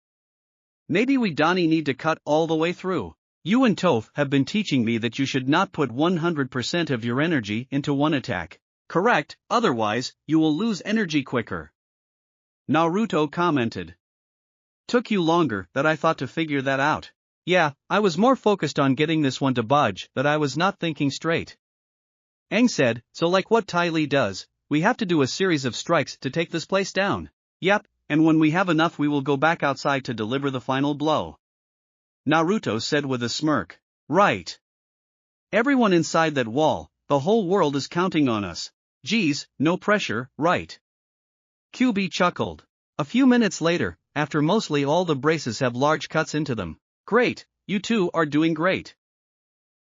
Maybe we don't need to cut all the way through. You and Toph have been teaching me that you should not put 100% of your energy into one attack. Correct, otherwise, you will lose energy quicker. Naruto commented. Took you longer than I thought to figure that out. Yeah, I was more focused on getting this one to budge that I was not thinking straight. Aang said, so like what Ty Lee does, we have to do a series of strikes to take this place down. Yep, and when we have enough we will go back outside to deliver the final blow. Naruto said with a smirk. Right. Everyone inside that wall, the whole world is counting on us. Geez, no pressure, right? Kyuubi chuckled. A few minutes later, after mostly all the braces have large cuts into them. Great, you two are doing great.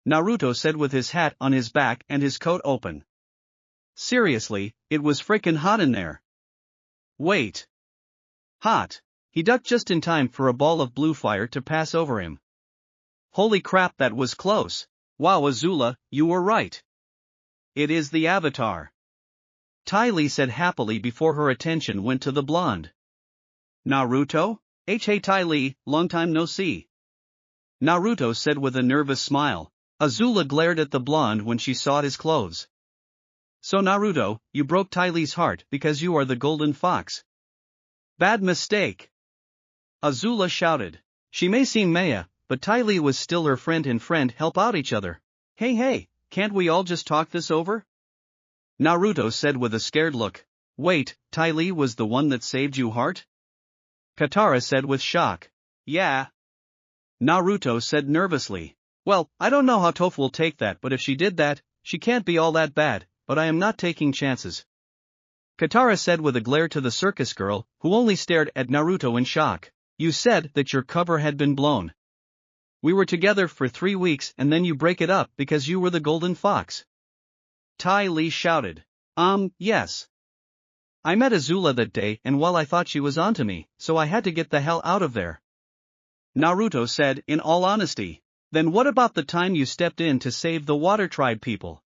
Naruto said with his hat on his back and his coat open. Seriously, it was frickin' hot in there. Wait. Hot. He ducked just in time for a ball of blue fire to pass over him. Holy crap, that was close. Wow, Azula, you were right. It is the Avatar. Ty Lee said happily before her attention went to the blonde. Naruto? Hey Ty Lee, long time no see. Naruto said with a nervous smile. Azula glared at the blonde when she saw his clothes. So Naruto, you broke Ty Lee's heart because you are the golden fox. Bad mistake. Azula shouted. She may seem Maya, but Ty Lee was still her friend and friend help out each other. Hey, can't we all just talk this over? Naruto said with a scared look. Wait, Ty Lee was the one that saved you heart? Katara said with shock. Yeah. Naruto said nervously. Well, I don't know how Toph will take that, but if she did that, she can't be all that bad, but I am not taking chances. Katara said with a glare to the circus girl, who only stared at Naruto in shock. You said that your cover had been blown. We were together for 3 weeks and then you break it up because you were the golden fox. Ty Lee shouted. Yes. I met Azula that day and while I thought she was onto me, so I had to get the hell out of there. Naruto said in all honesty. Then what about the time you stepped in to save the Water Tribe people?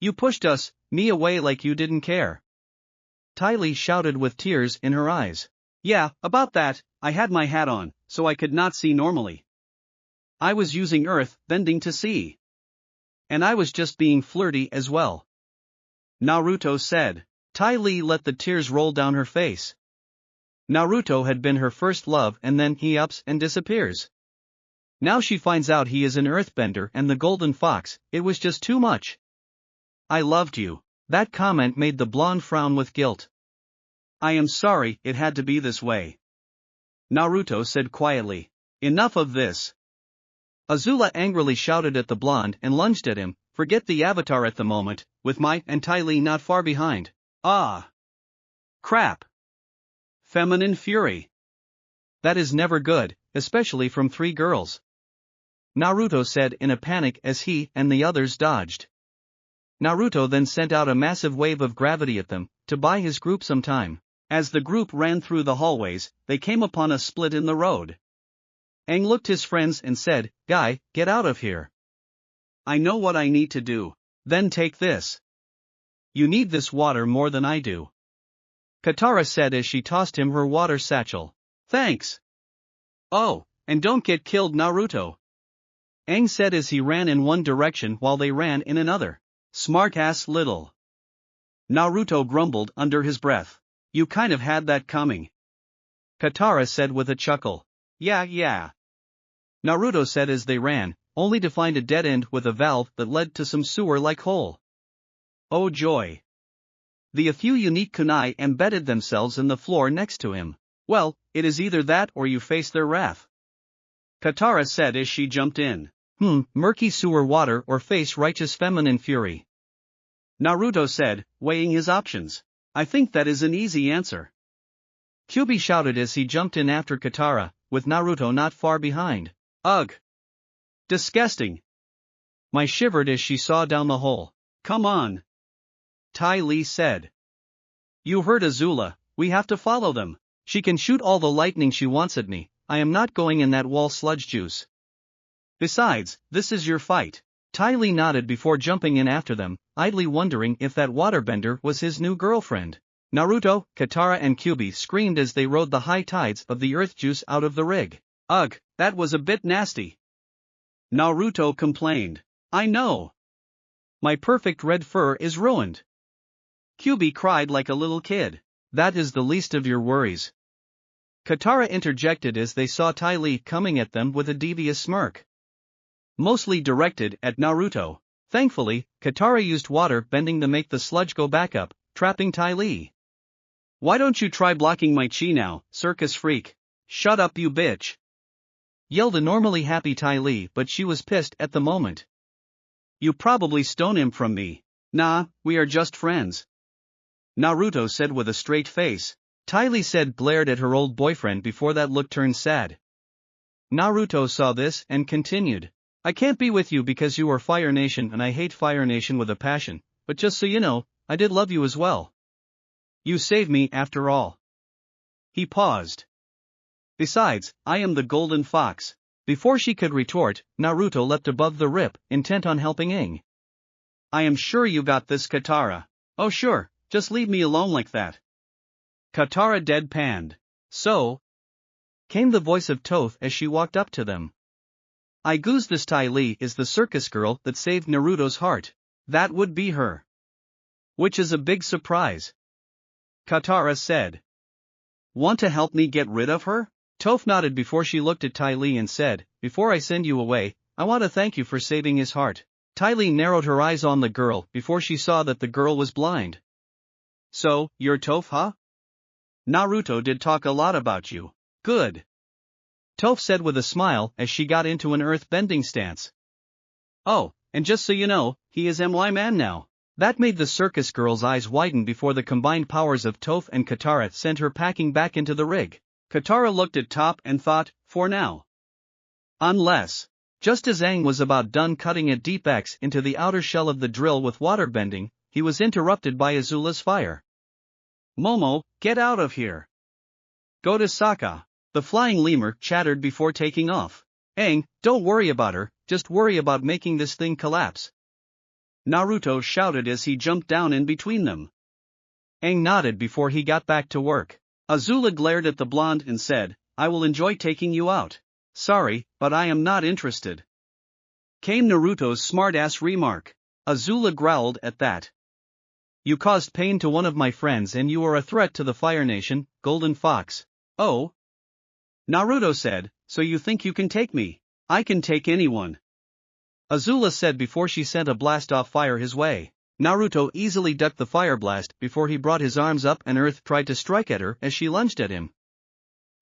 You pushed me away like you didn't care. Ty Lee shouted with tears in her eyes. Yeah, about that, I had my hat on, so I could not see normally. I was using earth bending to see. And I was just being flirty as well. Naruto said. Ty Lee let the tears roll down her face. Naruto had been her first love and then he ups and disappears. Now she finds out he is an earthbender and the golden fox, it was just too much. I loved you. That comment made the blonde frown with guilt. I am sorry it had to be this way. Naruto said quietly. Enough of this. Azula angrily shouted at the blonde and lunged at him. Forget the avatar at the moment, with Mai and Ty Lee not far behind. Ah. Crap. Feminine fury. That is never good, especially from 3 girls. Naruto said in a panic as he and the others dodged. Naruto then sent out a massive wave of gravity at them, to buy his group some time. As the group ran through the hallways, they came upon a split in the road. Aang looked his friends and said, "Guy, get out of here." "I know what I need to do." "Then take this. You need this water more than I do," Katara said as she tossed him her water satchel. "Thanks." "Oh, and don't get killed, Naruto," Aang said as he ran in one direction while they ran in another. "Smart-ass little." Naruto grumbled under his breath. "You kind of had that coming," Katara said with a chuckle. Yeah. Naruto said as they ran, only to find a dead end with a valve that led to some sewer-like hole. Oh joy. A few unique kunai embedded themselves in the floor next to him. "Well, it is either that or you face their wrath," Katara said as she jumped in. Murky sewer water or face righteous feminine fury," Naruto said, weighing his options. "I think that is an easy answer," Kyuubi shouted as he jumped in after Katara, with Naruto not far behind. "Ugh! Disgusting!" Mai shivered as she saw down the hole. "Come on," Ty Lee said. "You heard Azula, we have to follow them." "She can shoot all the lightning she wants at me, I am not going in that wall sludge juice. Besides, this is your fight." Ty Lee nodded before jumping in after them, idly wondering if that waterbender was his new girlfriend. Naruto, Katara and Kyuubi screamed as they rode the high tides of the earth juice out of the rig. "Ugh, that was a bit nasty," Naruto complained. "I know. My perfect red fur is ruined." Kyuubi cried like a little kid. "That is the least of your worries," Katara interjected as they saw Ty Lee coming at them with a devious smirk. Mostly directed at Naruto. Thankfully, Katara used water bending to make the sludge go back up, trapping Ty Lee. "Why don't you try blocking my chi now, circus freak?" "Shut up you bitch!" yelled a normally happy Ty Lee, but she was pissed at the moment. "You probably stole him from me." "Nah, we are just friends," Naruto said with a straight face. Ty Lee said glared at her old boyfriend before that look turned sad. Naruto saw this and continued. "I can't be with you because you are Fire Nation and I hate Fire Nation with a passion, but just so you know, I did love you as well. You saved me after all." He paused. "Besides, I am the Golden Fox." Before she could retort, Naruto leapt above the rip, intent on helping Aang. "I am sure you got this, Katara." "Oh sure, just leave me alone like that." Katara deadpanned. "So?" came the voice of Toph as she walked up to them. "I goose this Ty Lee is the circus girl that saved Naruto's heart." "That would be her. Which is a big surprise," Katara said. "Want to help me get rid of her?" Toph nodded before she looked at Ty Lee and said, "Before I send you away, I want to thank you for saving his heart." Ty Lee narrowed her eyes on the girl before she saw that the girl was blind. "So, you're Toph, huh? Naruto did talk a lot about you." "Good," Toph said with a smile as she got into an earth-bending stance. "Oh, and just so you know, he is my man now." That made the circus girl's eyes widen before the combined powers of Toph and Katara sent her packing back into the rig. Katara looked at Top and thought, for now. Unless. Just as Aang was about done cutting a deep X into the outer shell of the drill with water bending, he was interrupted by Azula's fire. "Momo, get out of here. Go to Sokka." The flying lemur chattered before taking off. "Aang, don't worry about her, just worry about making this thing collapse," Naruto shouted as he jumped down in between them. Aang nodded before he got back to work. Azula glared at the blonde and said, "I will enjoy taking you out." "Sorry, but I am not interested," came Naruto's smart-ass remark. Azula growled at that. "You caused pain to one of my friends and you are a threat to the Fire Nation, Golden Fox." "Oh?" Naruto said, "So you think you can take me?" "I can take anyone," Azula said before she sent a blast-off fire his way. Naruto easily ducked the fire blast before he brought his arms up and Earth tried to strike at her as she lunged at him.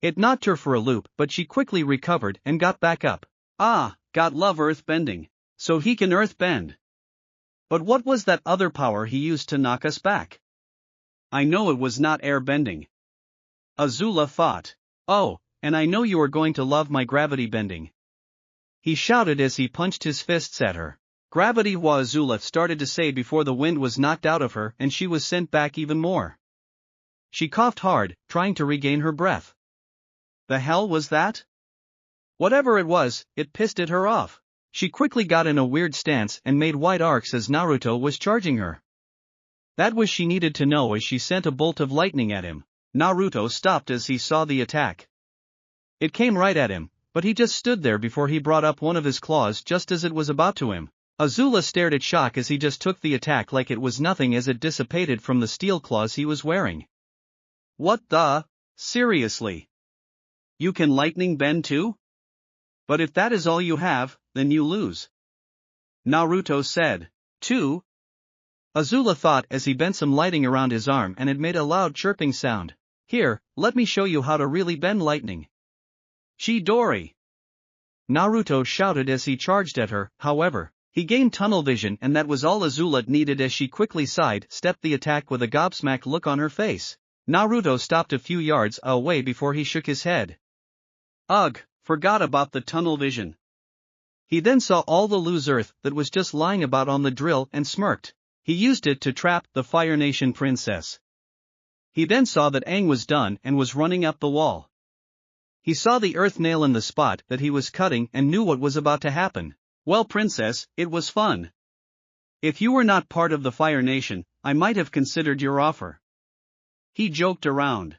It knocked her for a loop but she quickly recovered and got back up. Ah, God love earth bending. So he can earth bend. But what was that other power he used to knock us back? I know it was not air bending. Azula thought. Oh, and I know you are going to love my gravity bending. He shouted as he punched his fists at her. Gravity wa Azula started to say before the wind was knocked out of her and she was sent back even more. She coughed hard, trying to regain her breath. The hell was that? Whatever it was, it pissed at her off. She quickly got in a weird stance and made wide arcs as Naruto was charging her. That was she needed to know as she sent a bolt of lightning at him. Naruto stopped as he saw the attack. It came right at him, but he just stood there before he brought up one of his claws just as it was about to him. Azula stared at shock as he just took the attack like it was nothing as it dissipated from the steel claws he was wearing. What the? Seriously? You can lightning bend too? But if that is all you have, then you lose. Naruto said. 2. Azula thought as he bent some lighting around his arm and it made a loud chirping sound. Here, let me show you how to really bend lightning. Chidori! Naruto shouted as he charged at her, however. He gained tunnel vision and that was all Azula needed as she quickly sidestepped the attack with a gobsmacked look on her face. Naruto stopped a few yards away before he shook his head. Ugh, forgot about the tunnel vision. He then saw all the loose earth that was just lying about on the drill and smirked. He used it to trap the Fire Nation princess. He then saw that Aang was done and was running up the wall. He saw the earth nail in the spot that he was cutting and knew what was about to happen. Well, princess, it was fun. If you were not part of the Fire Nation, I might have considered your offer. He joked around.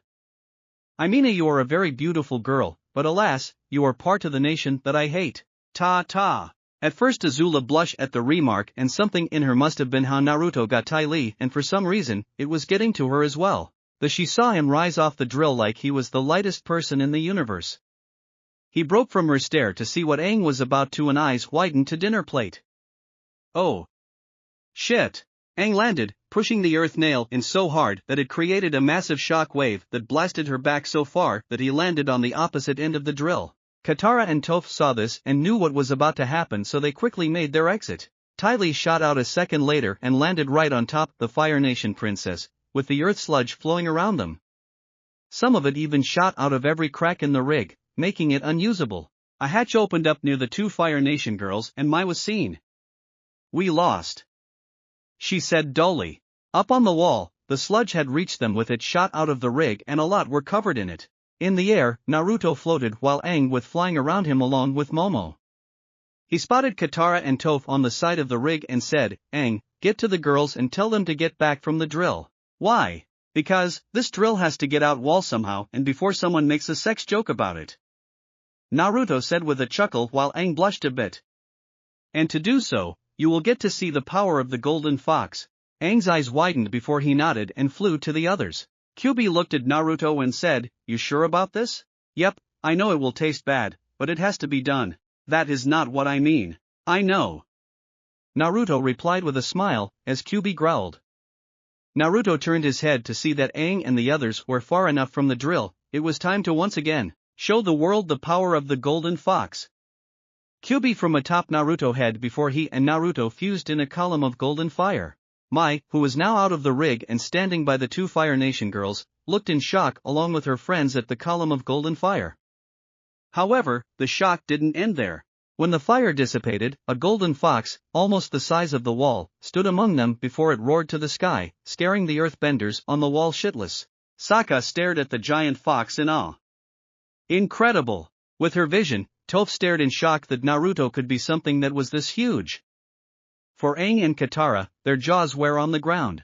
I mean, you are a very beautiful girl, but alas, you are part of the nation that I hate. Ta. At first Azula blushed at the remark and something in her must have been how Naruto got Ty Lee and for some reason, it was getting to her as well. Thus she saw him rise off the drill like he was the lightest person in the universe. He broke from her stare to see what Aang was about to and eyes widened to dinner plate. Oh. Shit. Aang landed, pushing the earth nail in so hard that it created a massive shock wave that blasted her back so far that he landed on the opposite end of the drill. Katara and Toph saw this and knew what was about to happen so they quickly made their exit. Ty Lee shot out a second later and landed right on top the Fire Nation princess, with the earth sludge flowing around them. Some of it even shot out of every crack in the rig, making it unusable. A hatch opened up near the 2 Fire Nation girls and Mai was seen. We lost. She said dully. Up on the wall, the sludge had reached them with it shot out of the rig and a lot were covered in it. In the air, Naruto floated while Aang was flying around him along with Momo. He spotted Katara and Toph on the side of the rig and said, Aang, get to the girls and tell them to get back from the drill. Why? Because, this drill has to get out wall somehow and before someone makes a sex joke about it. Naruto said with a chuckle while Aang blushed a bit. And to do so, you will get to see the power of the golden fox. Aang's eyes widened before he nodded and flew to the others. Kyuubi looked at Naruto and said, you sure about this? Yep, I know it will taste bad, but it has to be done. That is not what I mean. I know. Naruto replied with a smile, as Kyuubi growled. Naruto turned his head to see that Aang and the others were far enough from the drill. It was time to once again show the world the power of the golden fox. Kyuubi from atop Naruto head before he and Naruto fused in a column of golden fire. Mai, who was now out of the rig and standing by the 2 Fire Nation girls, looked in shock along with her friends at the column of golden fire. However, the shock didn't end there. When the fire dissipated, a golden fox, almost the size of the wall, stood among them before it roared to the sky, staring the earthbenders on the wall shitless. Sokka stared at the giant fox in awe. Incredible! With her vision, Toph stared in shock that Naruto could be something that was this huge. For Aang and Katara, their jaws were on the ground.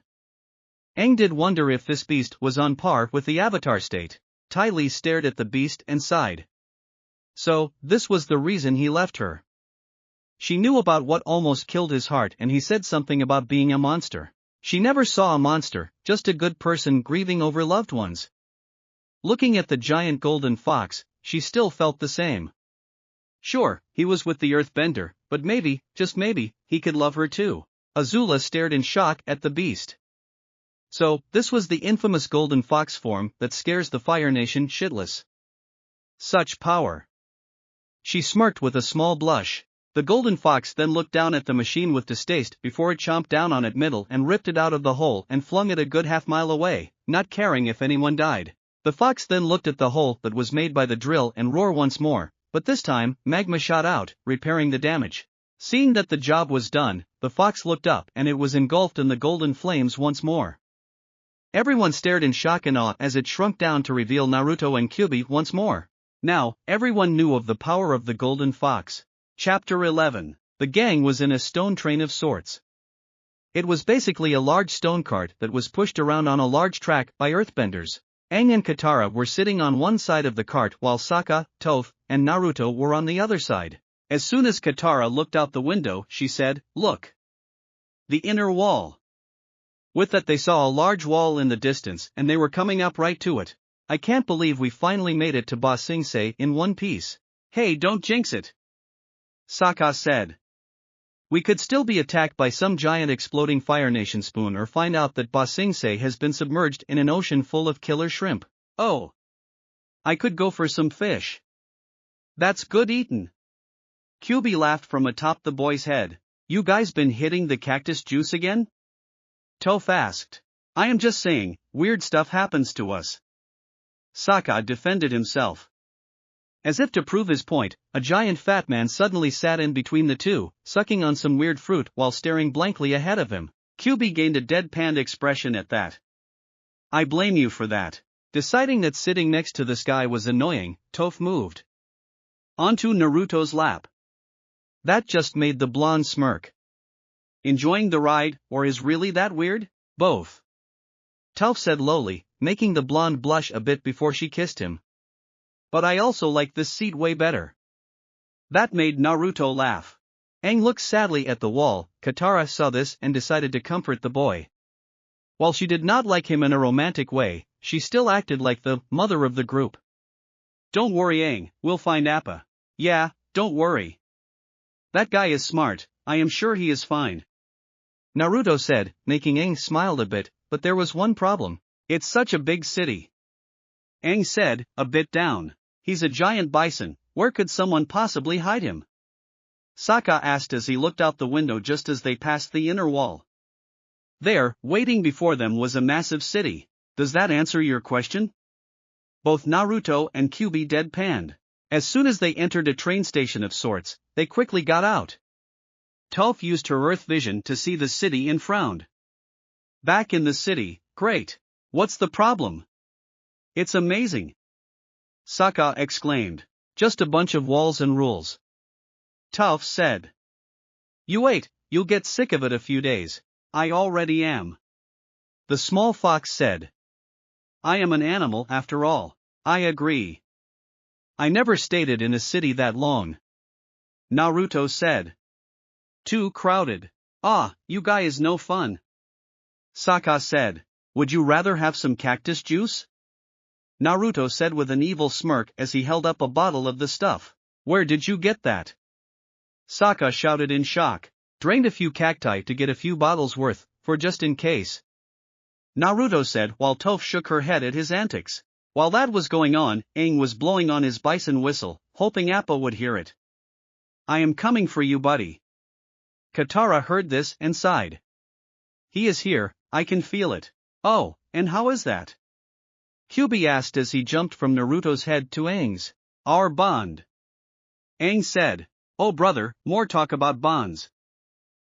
Aang did wonder if this beast was on par with the Avatar state. Ty Lee stared at the beast and sighed. So, this was the reason he left her. She knew about what almost killed his heart and he said something about being a monster. She never saw a monster, just a good person grieving over loved ones. Looking at the giant golden fox, she still felt the same. Sure, he was with the earthbender, but maybe, just maybe, he could love her too. Azula stared in shock at the beast. So, this was the infamous golden fox form that scares the Fire Nation shitless. Such power. She smirked with a small blush. The golden fox then looked down at the machine with distaste before it chomped down on it middle and ripped it out of the hole and flung it a good half-mile away, not caring if anyone died. The fox then looked at the hole that was made by the drill and roared once more, but this time, magma shot out, repairing the damage. Seeing that the job was done, the fox looked up and it was engulfed in the golden flames once more. Everyone stared in shock and awe as it shrunk down to reveal Naruto and Kyuubi once more. Now, everyone knew of the power of the golden fox. Chapter 11. The gang was in a stone train of sorts. It was basically a large stone cart that was pushed around on a large track by earthbenders. Aang and Katara were sitting on one side of the cart while Sokka, Toph, and Naruto were on the other side. As soon as Katara looked out the window, she said, "Look! The inner wall." With that they saw a large wall in the distance and they were coming up right to it. "I can't believe we finally made it to Ba Sing Se in one piece." "Hey, don't jinx it," Sokka said. "We could still be attacked by some giant exploding Fire Nation spoon or find out that Ba Sing Se has been submerged in an ocean full of killer shrimp. Oh! I could go for some fish. That's good eatin'." Kyuubi laughed from atop the boy's head. "You guys been hitting the cactus juice again?" Toph asked. "I am just saying, weird stuff happens to us." Sokka defended himself. As if to prove his point, a giant fat man suddenly sat in between the two, sucking on some weird fruit while staring blankly ahead of him. Kyuubi gained a deadpan expression at that. "I blame you for that." Deciding that sitting next to this guy was annoying, Toph moved onto Naruto's lap. That just made the blonde smirk. "Enjoying the ride, or is really that weird?" "Both," Toph said lowly, making the blonde blush a bit before she kissed him. "But I also like this seat way better." That made Naruto laugh. Aang looked sadly at the wall. Katara saw this and decided to comfort the boy. While she did not like him in a romantic way, she still acted like the mother of the group. "Don't worry Aang, we'll find Appa." "Yeah, don't worry. That guy is smart, I am sure he is fine," Naruto said, making Aang smile a bit, but there was one problem. "It's such a big city." Aang said, a bit down. "He's a giant bison, where could someone possibly hide him?" Sokka asked as he looked out the window just as they passed the inner wall. There, waiting before them was a massive city. "Does that answer your question?" Both Naruto and Kyuubi deadpanned. As soon as they entered a train station of sorts, they quickly got out. Toph used her earth vision to see the city and frowned. "Back in the city, great. What's the problem?" "It's amazing," Sokka exclaimed. "Just a bunch of walls and rules," Toph said. "You wait, you'll get sick of it a few days." "I already am," the small fox said. "I am an animal after all." "I agree. I never stayed in a city that long," Naruto said. "Too crowded." "Ah, you guy is no fun," Sokka said. "Would you rather have some cactus juice?" Naruto said with an evil smirk as he held up a bottle of the stuff. "Where did you get that?" Sokka shouted in shock. "Drained a few cacti to get a few bottles worth, for just in case," Naruto said while Toph shook her head at his antics. While that was going on, Aang was blowing on his bison whistle, hoping Appa would hear it. "I am coming for you buddy." Katara heard this and sighed. "He is here, I can feel it." "Oh, and how is that?" Kyuubi asked as he jumped from Naruto's head to Aang's. "Our bond," Aang said. "Oh brother, more talk about bonds,"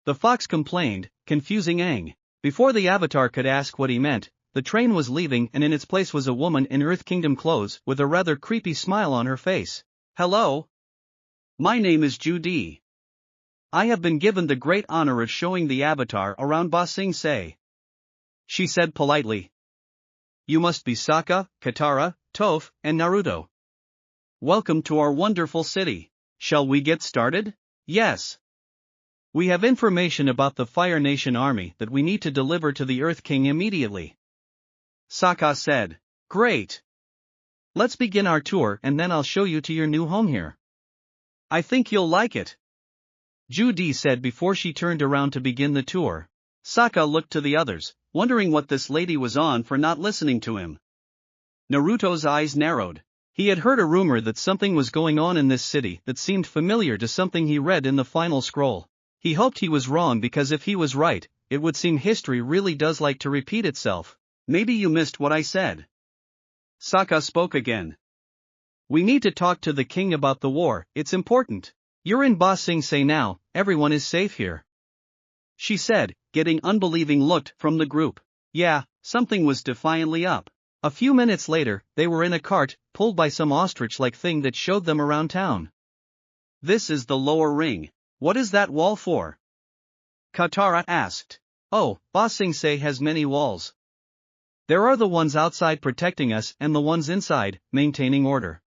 the fox complained, confusing Aang. Before the Avatar could ask what he meant, the train was leaving and in its place was a woman in Earth Kingdom clothes with a rather creepy smile on her face. "Hello? My name is Judy. I have been given the great honor of showing the Avatar around Ba Sing Se," she said politely. "You must be Sokka, Katara, Toph, and Naruto. Welcome to our wonderful city. Shall we get started?" "Yes. We have information about the Fire Nation army that we need to deliver to the Earth King immediately," Sokka said. "Great. Let's begin our tour and then I'll show you to your new home here. I think you'll like it." Judy said before she turned around to begin the tour. Sokka looked to the others, wondering what this lady was on for not listening to him. Naruto's eyes narrowed. He had heard a rumor that something was going on in this city that seemed familiar to something he read in the final scroll. He hoped he was wrong because if he was right, it would seem history really does like to repeat itself. Maybe you missed what I said. Sokka spoke again. We need to talk to the king about the war, it's important. You're in Ba Sing Se now, everyone is safe here. She said, getting unbelieving looked from the group. Yeah, something was defiantly up. A few minutes later, they were in a cart, pulled by some ostrich-like thing that showed them around town. This is the lower ring. What is that wall for? Katara asked. Oh, Ba Sing Se has many walls. There are the ones outside protecting us and the ones inside, maintaining order.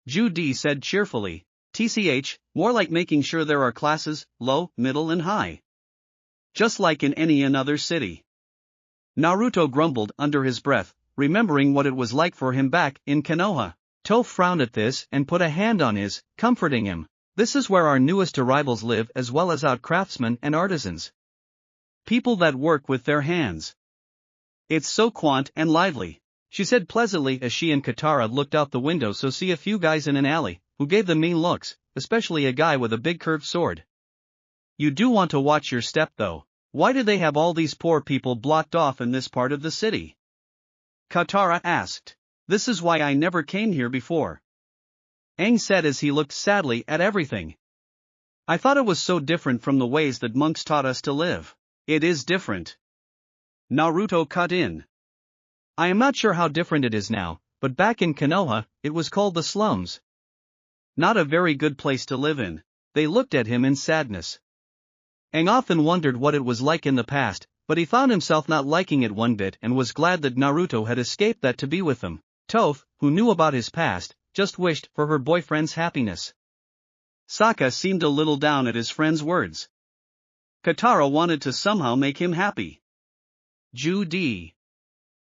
Judy said cheerfully. TCH, more like making sure there are classes, low, middle and high. Just like in any another city. Naruto grumbled under his breath, remembering what it was like for him back in Konoha. Toph frowned at this and put a hand on his, comforting him. This is where our newest arrivals live as well as out craftsmen and artisans. People that work with their hands. It's so quaint and lively, she said pleasantly as she and Katara looked out the window to see a few guys in an alley, who gave them mean looks, especially a guy with a big curved sword. You do want to watch your step though. Why do they have all these poor people blocked off in this part of the city? Katara asked. This is why I never came here before. Aang said as he looked sadly at everything. I thought it was so different from the ways that monks taught us to live. It is different. Naruto cut in. I am not sure how different it is now, but back in Konoha, it was called the slums. Not a very good place to live in. They looked at him in sadness. Aang often wondered what it was like in the past, but he found himself not liking it one bit and was glad that Naruto had escaped that to be with them. Toph, who knew about his past, just wished for her boyfriend's happiness. Sokka seemed a little down at his friend's words. Katara wanted to somehow make him happy. Judy.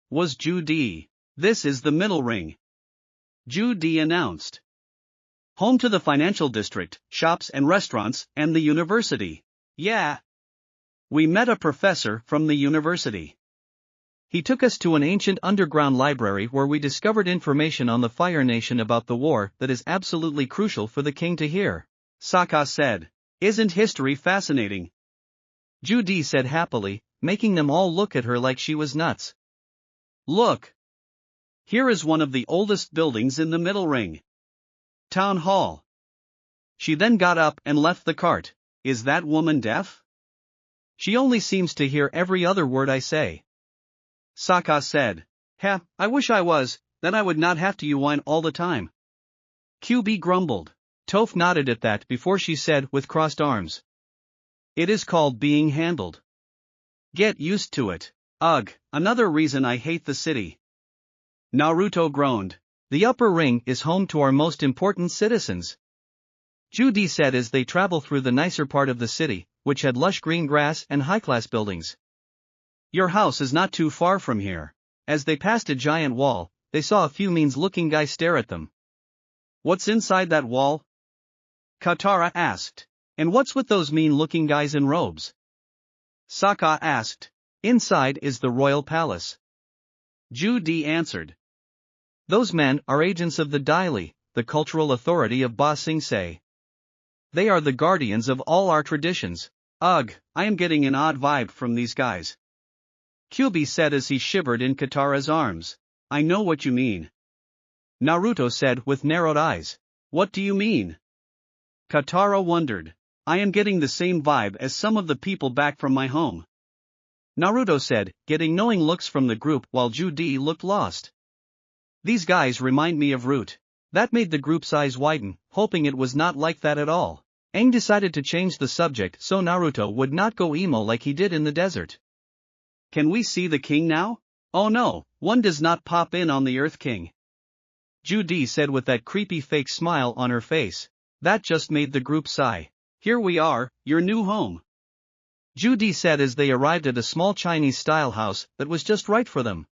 Was Judy. This is the middle ring. Judy announced. Home to the financial district, shops and restaurants, and the university. Yeah. We met a professor from the university. He took us to an ancient underground library where we discovered information on the Fire Nation about the war that is absolutely crucial for the king to hear. Sokka said. Isn't history fascinating? Judy said happily, making them all look at her like she was nuts. Look. Here is one of the oldest buildings in the middle ring. Town Hall. She then got up and left the cart. Is that woman deaf? She only seems to hear every other word I say. Sokka said. I wish I was, then I would not have to whine all the time. QB grumbled. Toph nodded at that before she said with crossed arms. It is called being handled. Get used to it. Ugh, another reason I hate the city. Naruto groaned. The upper ring is home to our most important citizens. Judy said as they travel through the nicer part of the city, which had lush green grass and high-class buildings. Your house is not too far from here. As they passed a giant wall, they saw a few mean-looking guys stare at them. What's inside that wall? Katara asked. And what's with those mean-looking guys in robes? Sokka asked. Inside is the royal palace. Judy answered. Those men are agents of the Daily, the cultural authority of Ba Sing Se. They are the guardians of all our traditions. Ugh, I am getting an odd vibe from these guys. Kyuubi said as he shivered in Katara's arms. I know what you mean. Naruto said with narrowed eyes. What do you mean? Katara wondered. I am getting the same vibe as some of the people back from my home. Naruto said, getting knowing looks from the group while Judy looked lost. These guys remind me of Root. That made the group's eyes widen, hoping it was not like that at all. Aang decided to change the subject so Naruto would not go emo like he did in the desert. Can we see the king now? Oh no, one does not pop in on the Earth King. Judy said with that creepy fake smile on her face. That just made the group sigh. Here we are, your new home. Judy said as they arrived at a small Chinese-style house that was just right for them.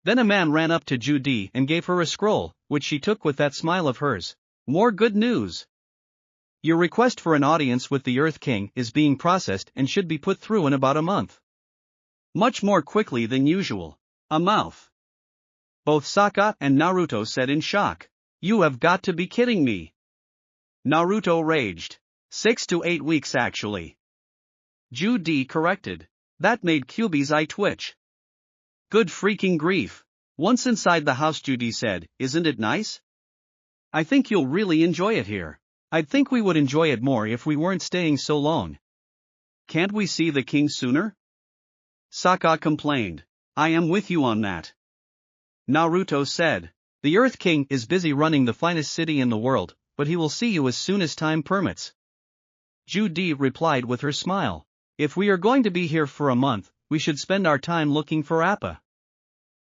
Then a man ran up to Judy and gave her a scroll, which she took with that smile of hers. More good news. Your request for an audience with the Earth King is being processed and should be put through in about a month. Much more quickly than usual. A mouth. Both Sokka and Naruto said in shock. You have got to be kidding me. Naruto raged. 6 to 8 weeks actually. Judy corrected. That made Kyuubi's eye twitch. Good freaking grief. Once inside the house, Judy said, isn't it nice? I think you'll really enjoy it here. I'd think we would enjoy it more if we weren't staying so long. Can't we see the king sooner? Sokka complained. I am with you on that. Naruto said. The Earth King is busy running the finest city in the world, but he will see you as soon as time permits. Judy replied with her smile. If we are going to be here for a month, we should spend our time looking for Appa.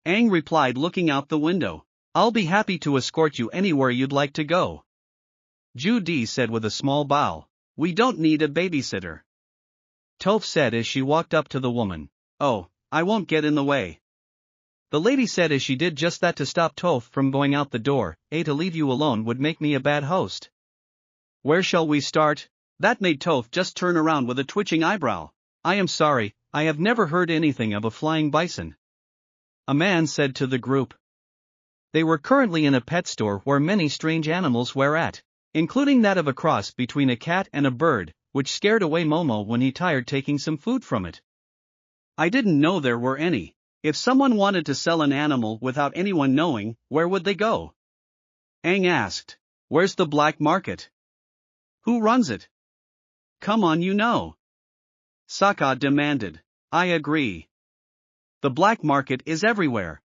Aang replied looking out the window. I'll be happy to escort you anywhere you'd like to go. Judy said with a small bow. We don't need a babysitter. Toph said as she walked up to the woman. Oh, I won't get in the way. The lady said as she did just that to stop Toph from going out the door. To leave you alone would make me a bad host. Where shall we start? That made Toph just turn around with a twitching eyebrow. I am sorry, I have never heard anything of a flying bison. A man said to the group. They were currently in a pet store where many strange animals were at, including that of a cross between a cat and a bird, which scared away Momo when he tired taking some food from it. I didn't know there were any. If someone wanted to sell an animal without anyone knowing, where would they go? Aang asked. Where's the black market? Who runs it? Come on, you know. Sokka demanded. I agree. The black market is everywhere.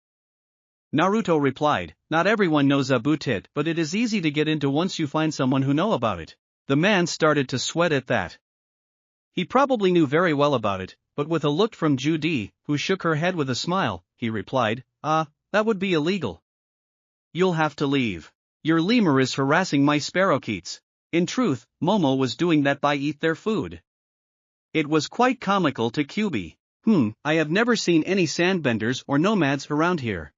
Naruto replied, not everyone knows about it, but it is easy to get into once you find someone who know about it. The man started to sweat at that. He probably knew very well about it, but with a look from Judy, who shook her head with a smile, he replied, that would be illegal. You'll have to leave. Your lemur is harassing my sparrowkeets. In truth, Momo was doing that by eat their food. It was quite comical to Kyuubi. I have never seen any sandbenders or nomads around here.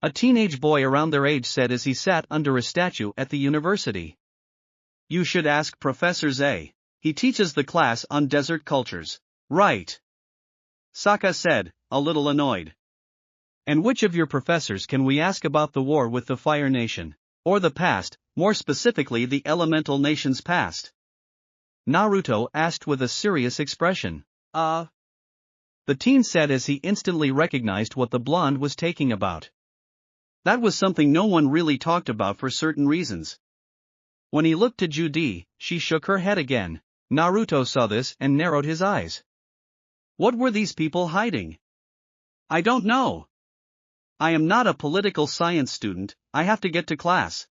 A teenage boy around their age said as he sat under a statue at the university. You should ask Professor Zay. He teaches the class on desert cultures. Right. Sokka said, a little annoyed. And which of your professors can we ask about the war with the Fire Nation? Or the past, more specifically the Elemental Nation's past? Naruto asked with a serious expression. The teen said as he instantly recognized what the blonde was taking about. That was something no one really talked about for certain reasons. When he looked to Judy, she shook her head again. Naruto saw this and narrowed his eyes. What were these people hiding? I don't know. I am not a political science student, I have to get to class.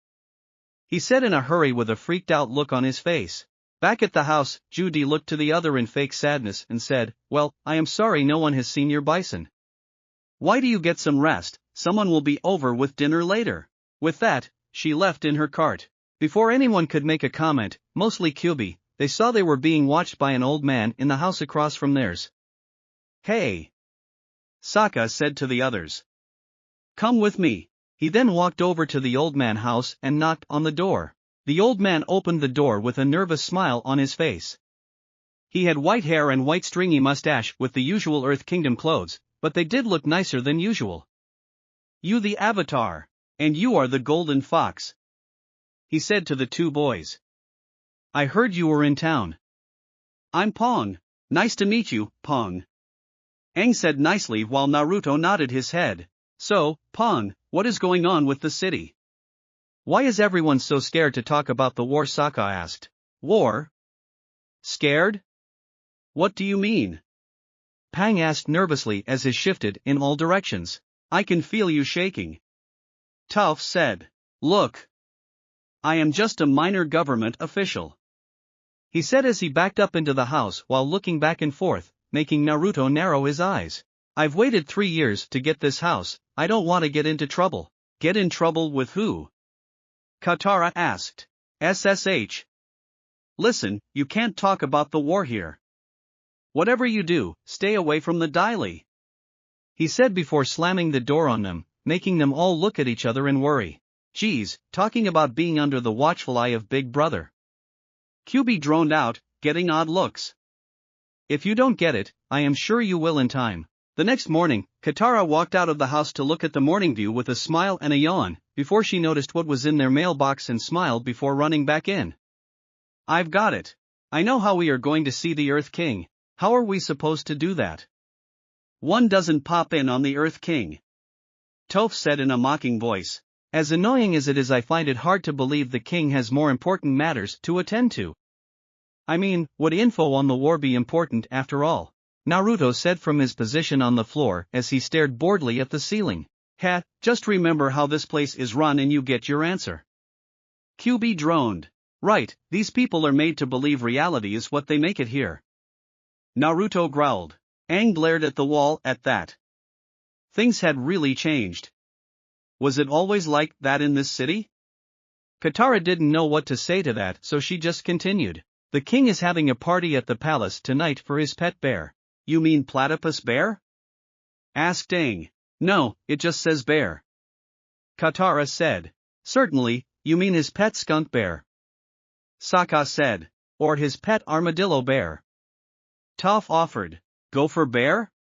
He said in a hurry with a freaked out look on his face. Back at the house, Judy looked to the other in fake sadness and said, well, I am sorry no one has seen your bison. Why do you get some rest, someone will be over with dinner later. With that, she left in her cart. Before anyone could make a comment, mostly Kyuubi, they saw they were being watched by an old man in the house across from theirs. Hey! Sokka said to the others. Come with me. He then walked over to the old man's house and knocked on the door. The old man opened the door with a nervous smile on his face. He had white hair and white stringy mustache with the usual Earth Kingdom clothes, but they did look nicer than usual. You the Avatar. And you are the Golden Fox. He said to the two boys. I heard you were in town. I'm Pong. Nice to meet you, Pong. Aang said nicely while Naruto nodded his head. So, Pong, what is going on with the city? Why is everyone so scared to talk about the war? Sokka asked. War? Scared? What do you mean? Pang asked nervously as he shifted in all directions. I can feel you shaking. Toph said. Look. I am just a minor government official. He said as he backed up into the house while looking back and forth, making Naruto narrow his eyes. I've waited 3 years to get this house, I don't want to get into trouble. Get in trouble with who? Katara asked. SSH. Listen, you can't talk about the war here. Whatever you do, stay away from the daily. He said before slamming the door on them, making them all look at each other and worry. Geez, talking about being under the watchful eye of Big Brother. QB droned out, getting odd looks. If you don't get it, I am sure you will in time. The next morning, Katara walked out of the house to look at the morning view with a smile and a yawn, before she noticed what was in their mailbox and smiled before running back in. I've got it. I know how we are going to see the Earth King. How are we supposed to do that? One doesn't pop in on the Earth King, Toph said in a mocking voice. As annoying as it is, I find it hard to believe the king has more important matters to attend to. I mean, would info on the war be important after all? Naruto said from his position on the floor as he stared boredly at the ceiling. Ha, just remember how this place is run and you get your answer. QB droned. Right, these people are made to believe reality is what they make it here. Naruto growled. Aang glared at the wall at that. Things had really changed. Was it always like that in this city? Katara didn't know what to say to that, so she just continued. The king is having a party at the palace tonight for his pet bear. You mean platypus bear? Asked Aang. No, it just says bear. Katara said. Certainly, you mean his pet skunk bear. Sokka said. Or his pet armadillo bear. Toph offered. Gopher bear?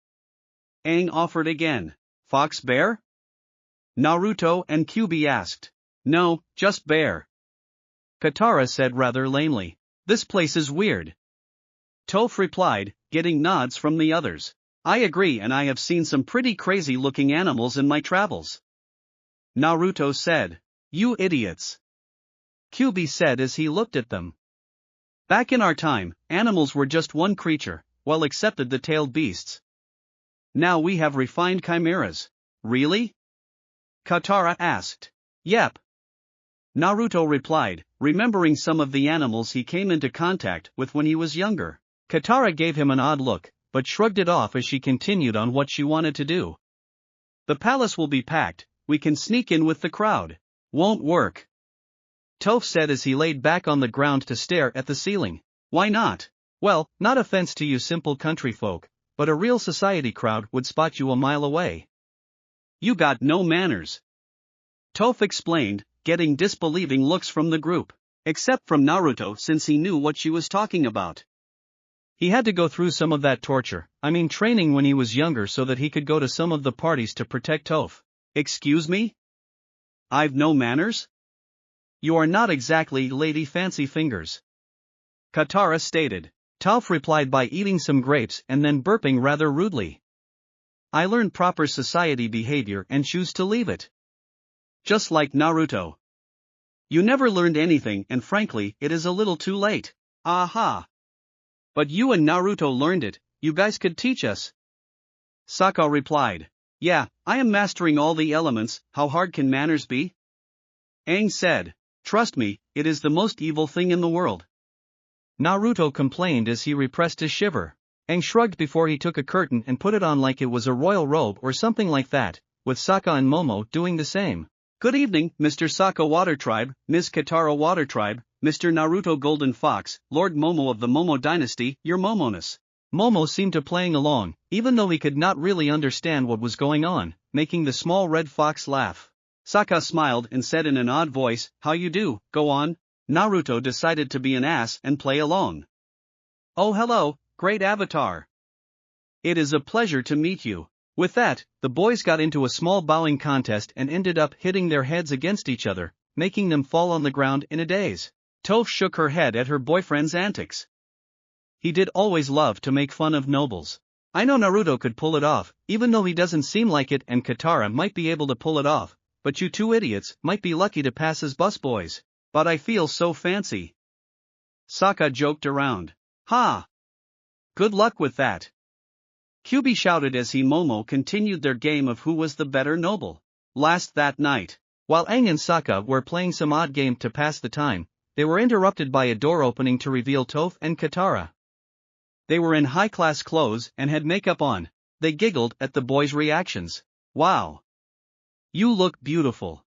Aang offered again. Fox bear? Naruto and QB asked. No, just bear. Katara said rather lamely. This place is weird. Toph replied, getting nods from the others. I agree, and I have seen some pretty crazy looking animals in my travels. Naruto said. You idiots. QB said as he looked at them. Back in our time, animals were just one creature, well excepted the tailed beasts. Now we have refined chimeras. Really? Katara asked. Yep. Naruto replied, remembering some of the animals he came into contact with when he was younger. Katara gave him an odd look, but shrugged it off as she continued on what she wanted to do. The palace will be packed, we can sneak in with the crowd. Won't work. Toph said as he laid back on the ground to stare at the ceiling. Why not? Well, not offense to you simple country folk, but a real society crowd would spot you a mile away. You got no manners. Toph explained, getting disbelieving looks from the group, except from Naruto since he knew what she was talking about. He had to go through some of that torture, training when he was younger so that he could go to some of the parties to protect Toph. Excuse me? I've no manners? You are not exactly Lady Fancy Fingers. Katara stated. Toph replied by eating some grapes and then burping rather rudely. I learned proper society behavior and choose to leave it. Just like Naruto. You never learned anything, and frankly, it is a little too late. Aha! But you and Naruto learned it, you guys could teach us. Sokka replied. Yeah, I am mastering all the elements, how hard can manners be? Aang said. Trust me, it is the most evil thing in the world. Naruto complained as he repressed his shiver. Aang shrugged before he took a curtain and put it on like it was a royal robe or something like that, with Sokka and Momo doing the same. Good evening, Mr. Sokka Water Tribe, Ms. Katara Water Tribe, Mr. Naruto Golden Fox, Lord Momo of the Momo Dynasty, your Momoness. Momo seemed to playing along, even though he could not really understand what was going on, making the small red fox laugh. Sokka smiled and said in an odd voice, how you do, go on. Naruto decided to be an ass and play along. Oh hello, great avatar. It is a pleasure to meet you. With that, the boys got into a small bowing contest and ended up hitting their heads against each other, making them fall on the ground in a daze. Toph shook her head at her boyfriend's antics. He did always love to make fun of nobles. I know Naruto could pull it off, even though he doesn't seem like it, and Katara might be able to pull it off, but you two idiots might be lucky to pass as busboys. But I feel so fancy. Sokka joked around. Ha! Good luck with that. QB shouted as he Momo continued their game of who was the better noble. Last that night, while Aang and Sokka were playing some odd game to pass the time, they were interrupted by a door opening to reveal Toph and Katara. They were in high-class clothes and had makeup on. They giggled at the boys' reactions. Wow! You look beautiful.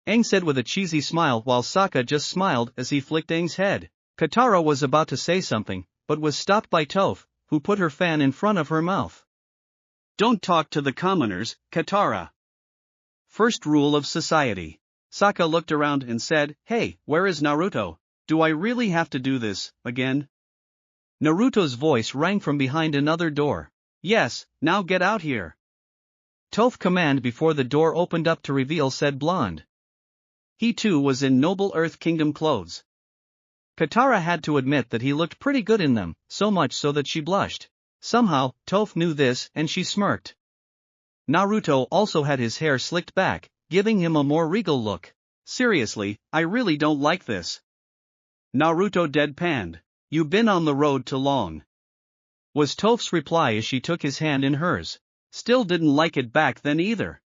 Aang said with a cheesy smile while Sokka just smiled as he flicked Aang's head. Katara was about to say something, but was stopped by Toph, who put her fan in front of her mouth. Don't talk to the commoners, Katara. First rule of society. Sokka looked around and said, hey, where is Naruto? Do I really have to do this, again? Naruto's voice rang from behind another door. Yes, now get out here. Toph commanded before the door opened up to reveal said blonde. He too was in noble Earth Kingdom clothes. Katara had to admit that he looked pretty good in them, so much so that she blushed. Somehow, Toph knew this and she smirked. Naruto also had his hair slicked back, giving him a more regal look. Seriously, I really don't like this. Naruto deadpanned. You been on the road too long, was Toph's reply as she took his hand in hers. Still didn't like it back then either.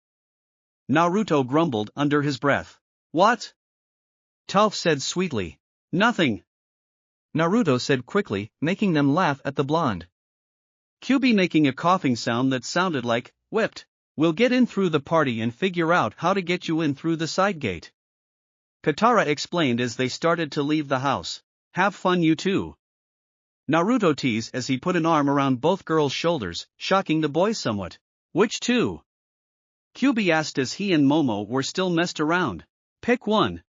Naruto grumbled under his breath. What? Toph said sweetly. Nothing. Naruto said quickly, making them laugh at the blonde. Kyuubi making a coughing sound that sounded like, whipped. We'll get in through the party and figure out how to get you in through the side gate. Katara explained as they started to leave the house. Have fun you too. Naruto teased as he put an arm around both girls' shoulders, shocking the boys somewhat. Which two? Kyuubi asked as he and Momo were still messed around. Pick one.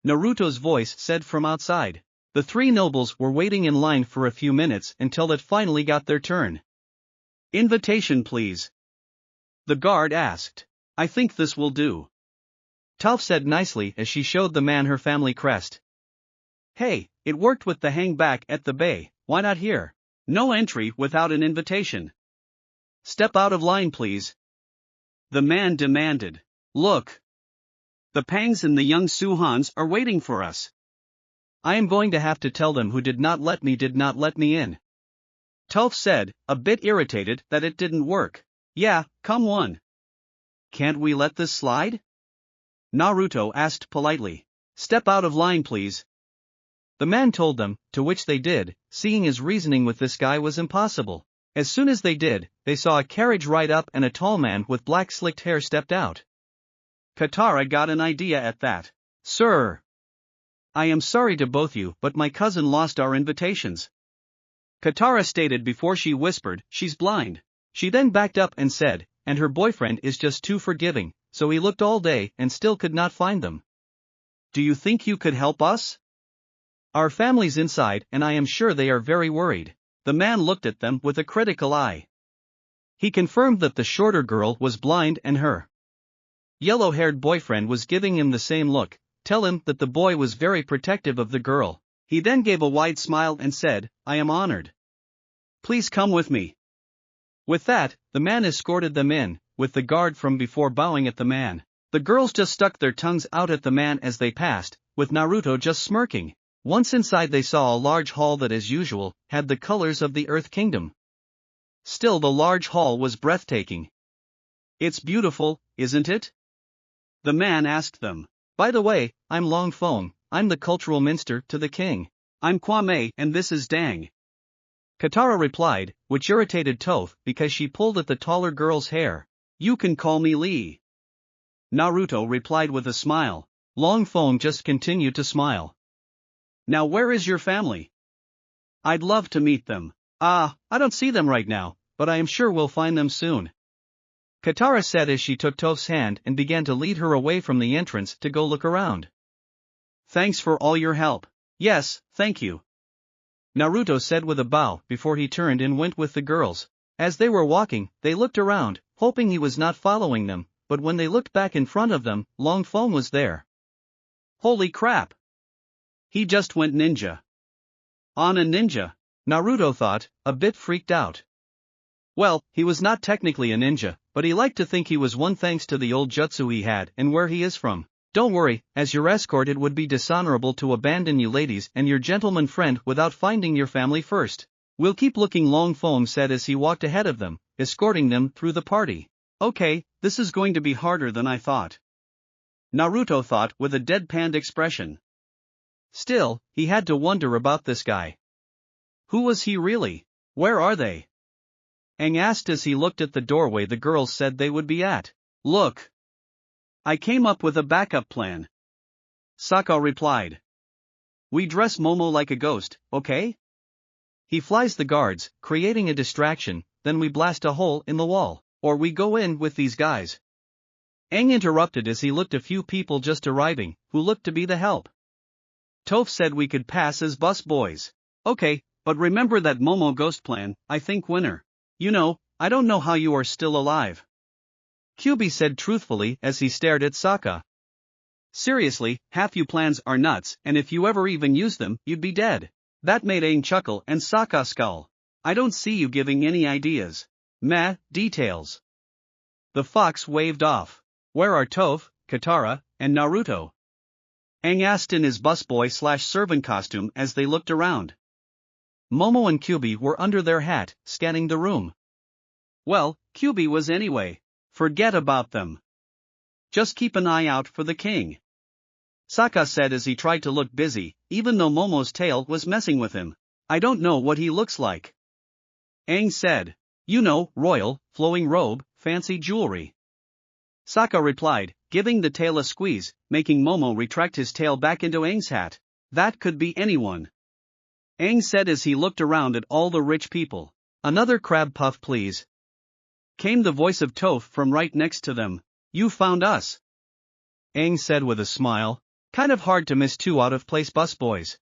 Naruto's voice said from outside. The three nobles were waiting in line for a few minutes until it finally got their turn. Invitation please. The guard asked. I think this will do. Toph said nicely as she showed the man her family crest. Hey, it worked with the hang back at the bay, why not here? No entry without an invitation. Step out of line please. The man demanded. Look. The Pangs and the young Suhans are waiting for us. I am going to have to tell them who did not let me in. Toph said, a bit irritated that it didn't work. Yeah, come on. Can't we let this slide? Naruto asked politely. Step out of line please. The man told them, to which they did, seeing his reasoning with this guy was impossible. As soon as they did, they saw a carriage ride up and a tall man with black slicked hair stepped out. Katara got an idea at that. Sir. I am sorry to both you, but my cousin lost our invitations. Katara stated before she whispered, she's blind. She then backed up and said, and her boyfriend is just too forgiving, so he looked all day and still could not find them. Do you think you could help us? Our family's inside and I am sure they are very worried. The man looked at them with a critical eye. He confirmed that the shorter girl was blind and her yellow-haired boyfriend was giving him the same look. Tell him that the boy was very protective of the girl. He then gave a wide smile and said, I am honored. Please come with me. With that, the man escorted them in, with the guard from before bowing at the man. The girls just stuck their tongues out at the man as they passed, with Naruto just smirking. Once inside they saw a large hall that as usual, had the colors of the Earth Kingdom. Still the large hall was breathtaking. It's beautiful, isn't it? The man asked them. By the way, I'm Long Fong, I'm the cultural minister to the king. I'm Kwame and this is Dang. Katara replied, which irritated Toph because she pulled at the taller girl's hair. You can call me Lee. Naruto replied with a smile. Long Fong just continued to smile. Now where is your family? I'd love to meet them. I don't see them right now, but I am sure we'll find them soon. Katara said as she took Toph's hand and began to lead her away from the entrance to go look around. Thanks for all your help. Yes, thank you. Naruto said with a bow before he turned and went with the girls. As they were walking, they looked around, hoping he was not following them, but when they looked back in front of them, Long Fong was there. Holy crap! He just went ninja. On a ninja, Naruto thought, a bit freaked out. Well, he was not technically a ninja, but he liked to think he was one thanks to the old jutsu he had and where he is from. Don't worry, as your escort it would be dishonorable to abandon you ladies and your gentleman friend without finding your family first. We'll keep looking, Long Fong said as he walked ahead of them, escorting them through the party. Okay, this is going to be harder than I thought. Naruto thought with a deadpanned expression. Still, he had to wonder about this guy. Who was he really? Where are they? Aang asked as he looked at the doorway the girls said they would be at. Look. I came up with a backup plan. Sokka replied. We dress Momo like a ghost, okay? He flies the guards, creating a distraction, then we blast a hole in the wall, or we go in with these guys. Aang interrupted as he looked at a few people just arriving, who looked to be the help. Toph said we could pass as bus boys. Okay, but remember that Momo ghost plan, I think winner. You know, I don't know how you are still alive. Kyubi said truthfully as he stared at Sokka. Seriously, half you plans are nuts, and if you ever even use them, you'd be dead. That made Aang chuckle and Sokka scowl. I don't see you giving any ideas. Meh, details. The fox waved off. Where are Toph, Katara, and Naruto? Aang asked in his busboy/servant costume as they looked around. Momo and Kyubi were under their hat, scanning the room. Well, Kyubi was anyway. Forget about them. Just keep an eye out for the king. Sokka said as he tried to look busy, even though Momo's tail was messing with him. I don't know what he looks like. Aang said. You know, royal, flowing robe, fancy jewelry. Sokka replied, giving the tail a squeeze, making Momo retract his tail back into Aang's hat. That could be anyone. Aang said as he looked around at all the rich people. Another crab puff please. Came the voice of Toph from right next to them. You found us. Aang said with a smile. Kind of hard to miss two out-of-place busboys.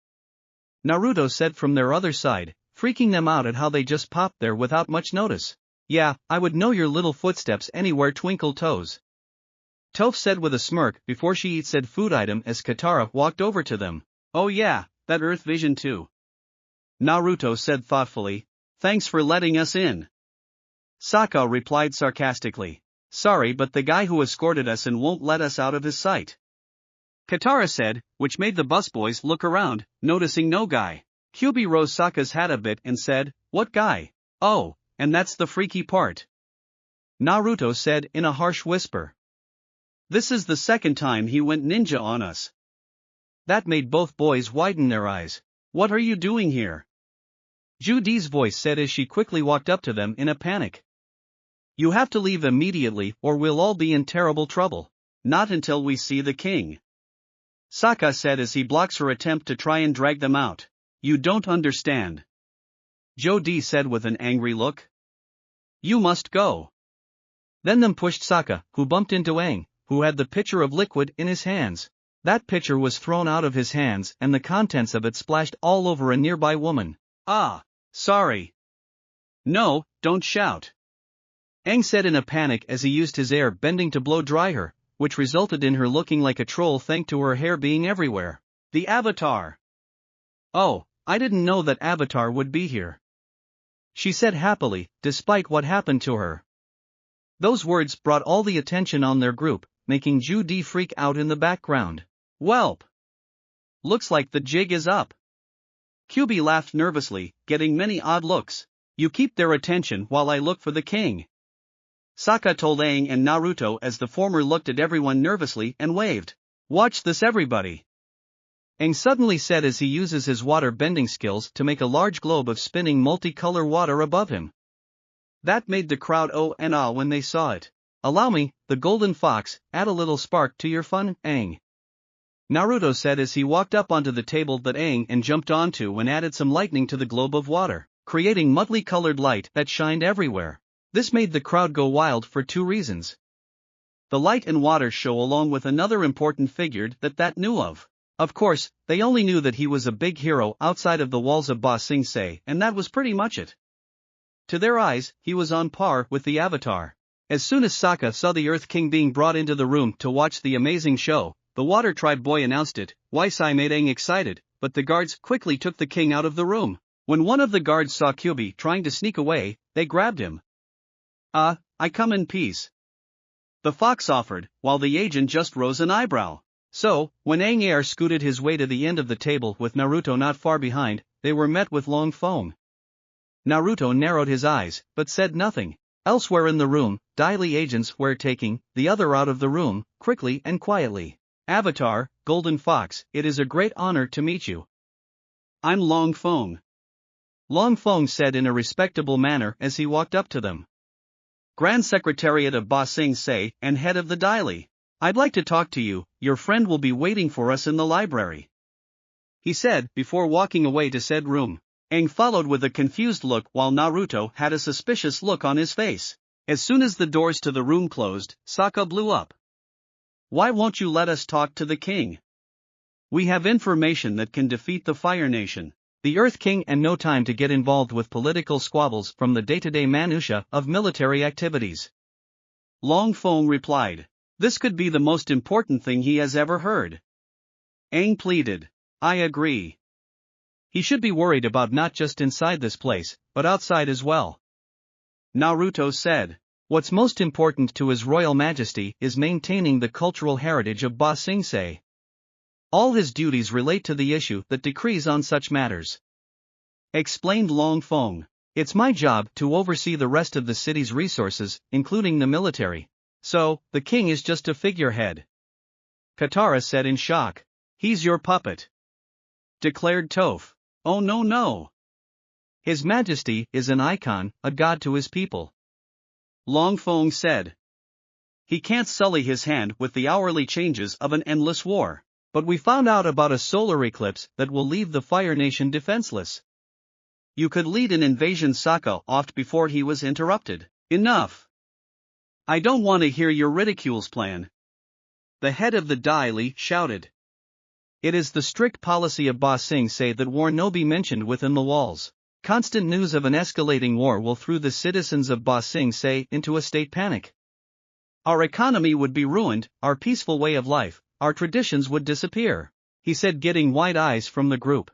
Naruto said from their other side, freaking them out at how they just popped there without much notice. Yeah, I would know your little footsteps anywhere twinkle toes. Toph said with a smirk before she eats said food item as Katara walked over to them. Oh yeah, that Earth vision too. Naruto said thoughtfully. Thanks for letting us in. Sokka replied sarcastically. Sorry but the guy who escorted us in won't let us out of his sight. Katara said, which made the busboys look around, noticing no guy. Kyubi rose Sokka's hat a bit and said, what guy? Oh, and that's the freaky part. Naruto said in a harsh whisper. This is the second time he went ninja on us. That made both boys widen their eyes. What are you doing here? Judy's voice said as she quickly walked up to them in a panic. You have to leave immediately or we'll all be in terrible trouble. Not until we see the king. Sokka said as he blocks her attempt to try and drag them out. You don't understand. Jody said with an angry look. You must go. Then them pushed Sokka, who bumped into Aang, who had the pitcher of liquid in his hands. That pitcher was thrown out of his hands and the contents of it splashed all over a nearby woman. Ah, sorry. No, don't shout. Aang said in a panic as he used his air bending to blow dry her, which resulted in her looking like a troll thanks to her hair being everywhere. The Avatar. Oh, I didn't know that Avatar would be here. She said happily, despite what happened to her. Those words brought all the attention on their group, making Judy freak out in the background. Welp. Looks like the jig is up. Kyubi laughed nervously, getting many odd looks. You keep their attention while I look for the king. Sokka told Aang and Naruto as the former looked at everyone nervously and waved. Watch this everybody. Aang suddenly said as he uses his water bending skills to make a large globe of spinning multicolor water above him. That made the crowd oh and ah when they saw it. Allow me, the golden fox, add a little spark to your fun, Aang. Naruto said as he walked up onto the table that Aang and jumped onto and added some lightning to the globe of water, creating multi-colored light that shined everywhere. This made the crowd go wild for two reasons. The light and water show along with another important figure that knew of. Of course, they only knew that he was a big hero outside of the walls of Ba Sing Se and that was pretty much it. To their eyes, he was on par with the Avatar. As soon as Sokka saw the Earth King being brought into the room to watch the amazing show, the Water Tribe boy announced it. Waisai made Aang excited, but the guards quickly took the king out of the room. When one of the guards saw Kyubi trying to sneak away, they grabbed him. I come in peace. The fox offered, while the agent just rose an eyebrow. So, when Aang Air scooted his way to the end of the table with Naruto not far behind, they were met with long foam. Naruto narrowed his eyes, but said nothing. Elsewhere in the room, Daily agents were taking the other out of the room, quickly and quietly. Avatar, Golden Fox, it is a great honor to meet you. I'm Long Fong. Long Fong said in a respectable manner as he walked up to them. Grand Secretariat of Ba Sing Se and head of the Daily. I'd like to talk to you, your friend will be waiting for us in the library. He said before walking away to said room. Aang followed with a confused look while Naruto had a suspicious look on his face. As soon as the doors to the room closed, Sokka blew up. Why won't you let us talk to the king? We have information that can defeat the Fire Nation. The Earth King and no time to get involved with political squabbles from the day-to-day minutia of military activities. Long Feng replied. This could be the most important thing he has ever heard. Aang pleaded. I agree. He should be worried about not just inside this place, but outside as well. Naruto said. What's most important to His Royal Majesty is maintaining the cultural heritage of Ba Sing Se. All his duties relate to the issue that decrees on such matters. Explained Long Feng. It's my job to oversee the rest of the city's resources, including the military. So, the king is just a figurehead. Katara said in shock. He's your puppet. Declared Toph. Oh no. His Majesty is an icon, a god to his people. Long Feng said. He can't sully his hand with the hourly changes of an endless war. But we found out about a solar eclipse that will leave the Fire Nation defenseless. You could lead an invasion, Sokka oft before he was interrupted. Enough. I don't want to hear your ridicules plan. The head of the Dai Li shouted. It is the strict policy of Ba Sing Se that war no be mentioned within the walls. Constant news of an escalating war will throw the citizens of Ba Sing Se into a state panic. Our economy would be ruined, our peaceful way of life, our traditions would disappear, he said, getting wide eyes from the group.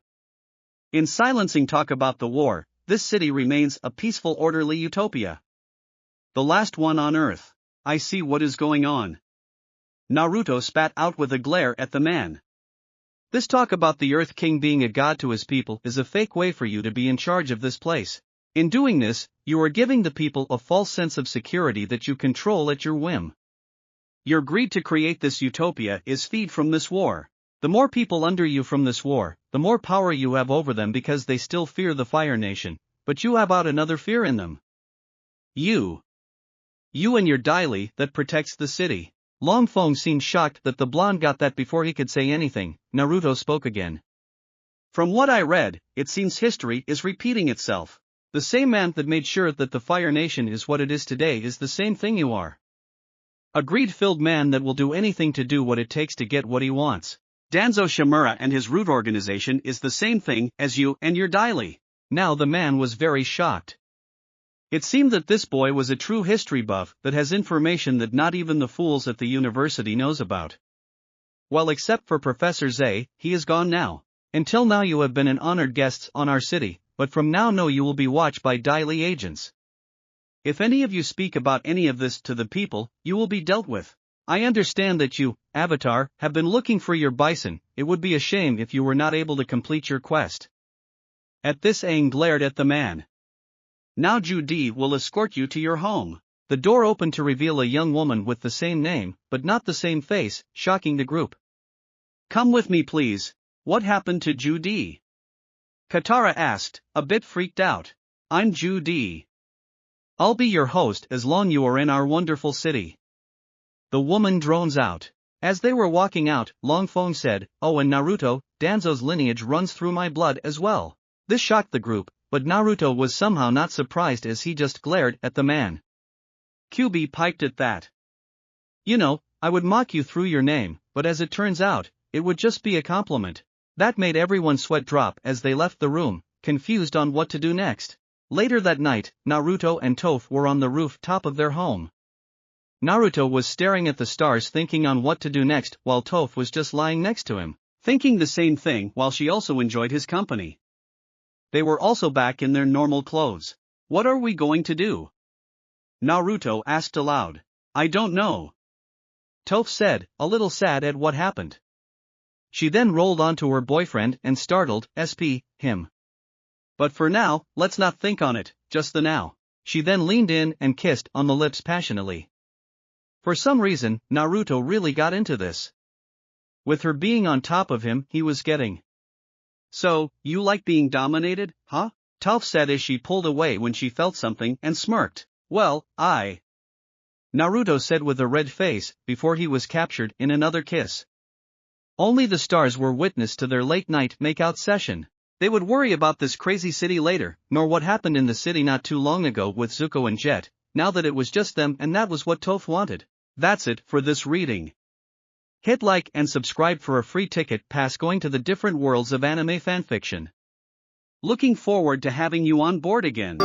In silencing talk about the war, this city remains a peaceful, orderly utopia. The last one on Earth. I see what is going on. Naruto spat out with a glare at the man. This talk about the Earth King being a god to his people is a fake way for you to be in charge of this place. In doing this, you are giving the people a false sense of security that you control at your whim. Your greed to create this utopia is feed from this war. The more people under you from this war, the more power you have over them because they still fear the Fire Nation, but you have out another fear in them. You and your Dai Li that protects the city. Long Feng seemed shocked that the blonde got that before he could say anything. Naruto spoke again. From what I read, it seems history is repeating itself. The same man that made sure that the Fire Nation is what it is today is the same thing you are. A greed-filled man that will do anything to do what it takes to get what he wants. Danzo Shimura and his root organization is the same thing as you and your Dai Li. Now the man was very shocked. It seemed that this boy was a true history buff that has information that not even the fools at the university knows about. Well, except for Professor Zay, he is gone now. Until now you have been an honored guest on our city, but from now no, you will be watched by Dai Li agents. If any of you speak about any of this to the people, you will be dealt with. I understand that you, Avatar, have been looking for your bison. It would be a shame if you were not able to complete your quest. At this, Aang glared at the man. Now Ju-Di will escort you to your home. The door opened to reveal a young woman with the same name, but not the same face, shocking the group. Come with me please. What happened to Ju-Di? Katara asked, a bit freaked out. I'm Ju-Di. I'll be your host as long you are in our wonderful city. The woman drones out. As they were walking out, Long Feng said, oh, and Naruto, Danzo's lineage runs through my blood as well. This shocked the group, but Naruto was somehow not surprised as he just glared at the man. Kyuubi piped at that. You know, I would mock you through your name, but as it turns out, it would just be a compliment. That made everyone's sweat drop as they left the room, confused on what to do next. Later that night, Naruto and Toph were on the rooftop of their home. Naruto was staring at the stars thinking on what to do next while Toph was just lying next to him, thinking the same thing while she also enjoyed his company. They were also back in their normal clothes. What are we going to do? Naruto asked aloud. I don't know. Toph said, a little sad at what happened. She then rolled onto her boyfriend and startled, him. But for now, let's not think on it, just the now. She then leaned in and kissed on the lips passionately. For some reason, Naruto really got into this. With her being on top of him, he was getting. So, you like being dominated, huh? Toph said as she pulled away when she felt something and smirked. Well, Naruto said with a red face, before he was captured in another kiss. Only the stars were witness to their late-night make-out session. They would worry about this crazy city later, nor what happened in the city not too long ago with Zuko and Jet, now that it was just them and that was what Toph wanted. That's it for this reading. Hit like and subscribe for a free ticket pass going to the different worlds of anime fanfiction. Looking forward to having you on board again.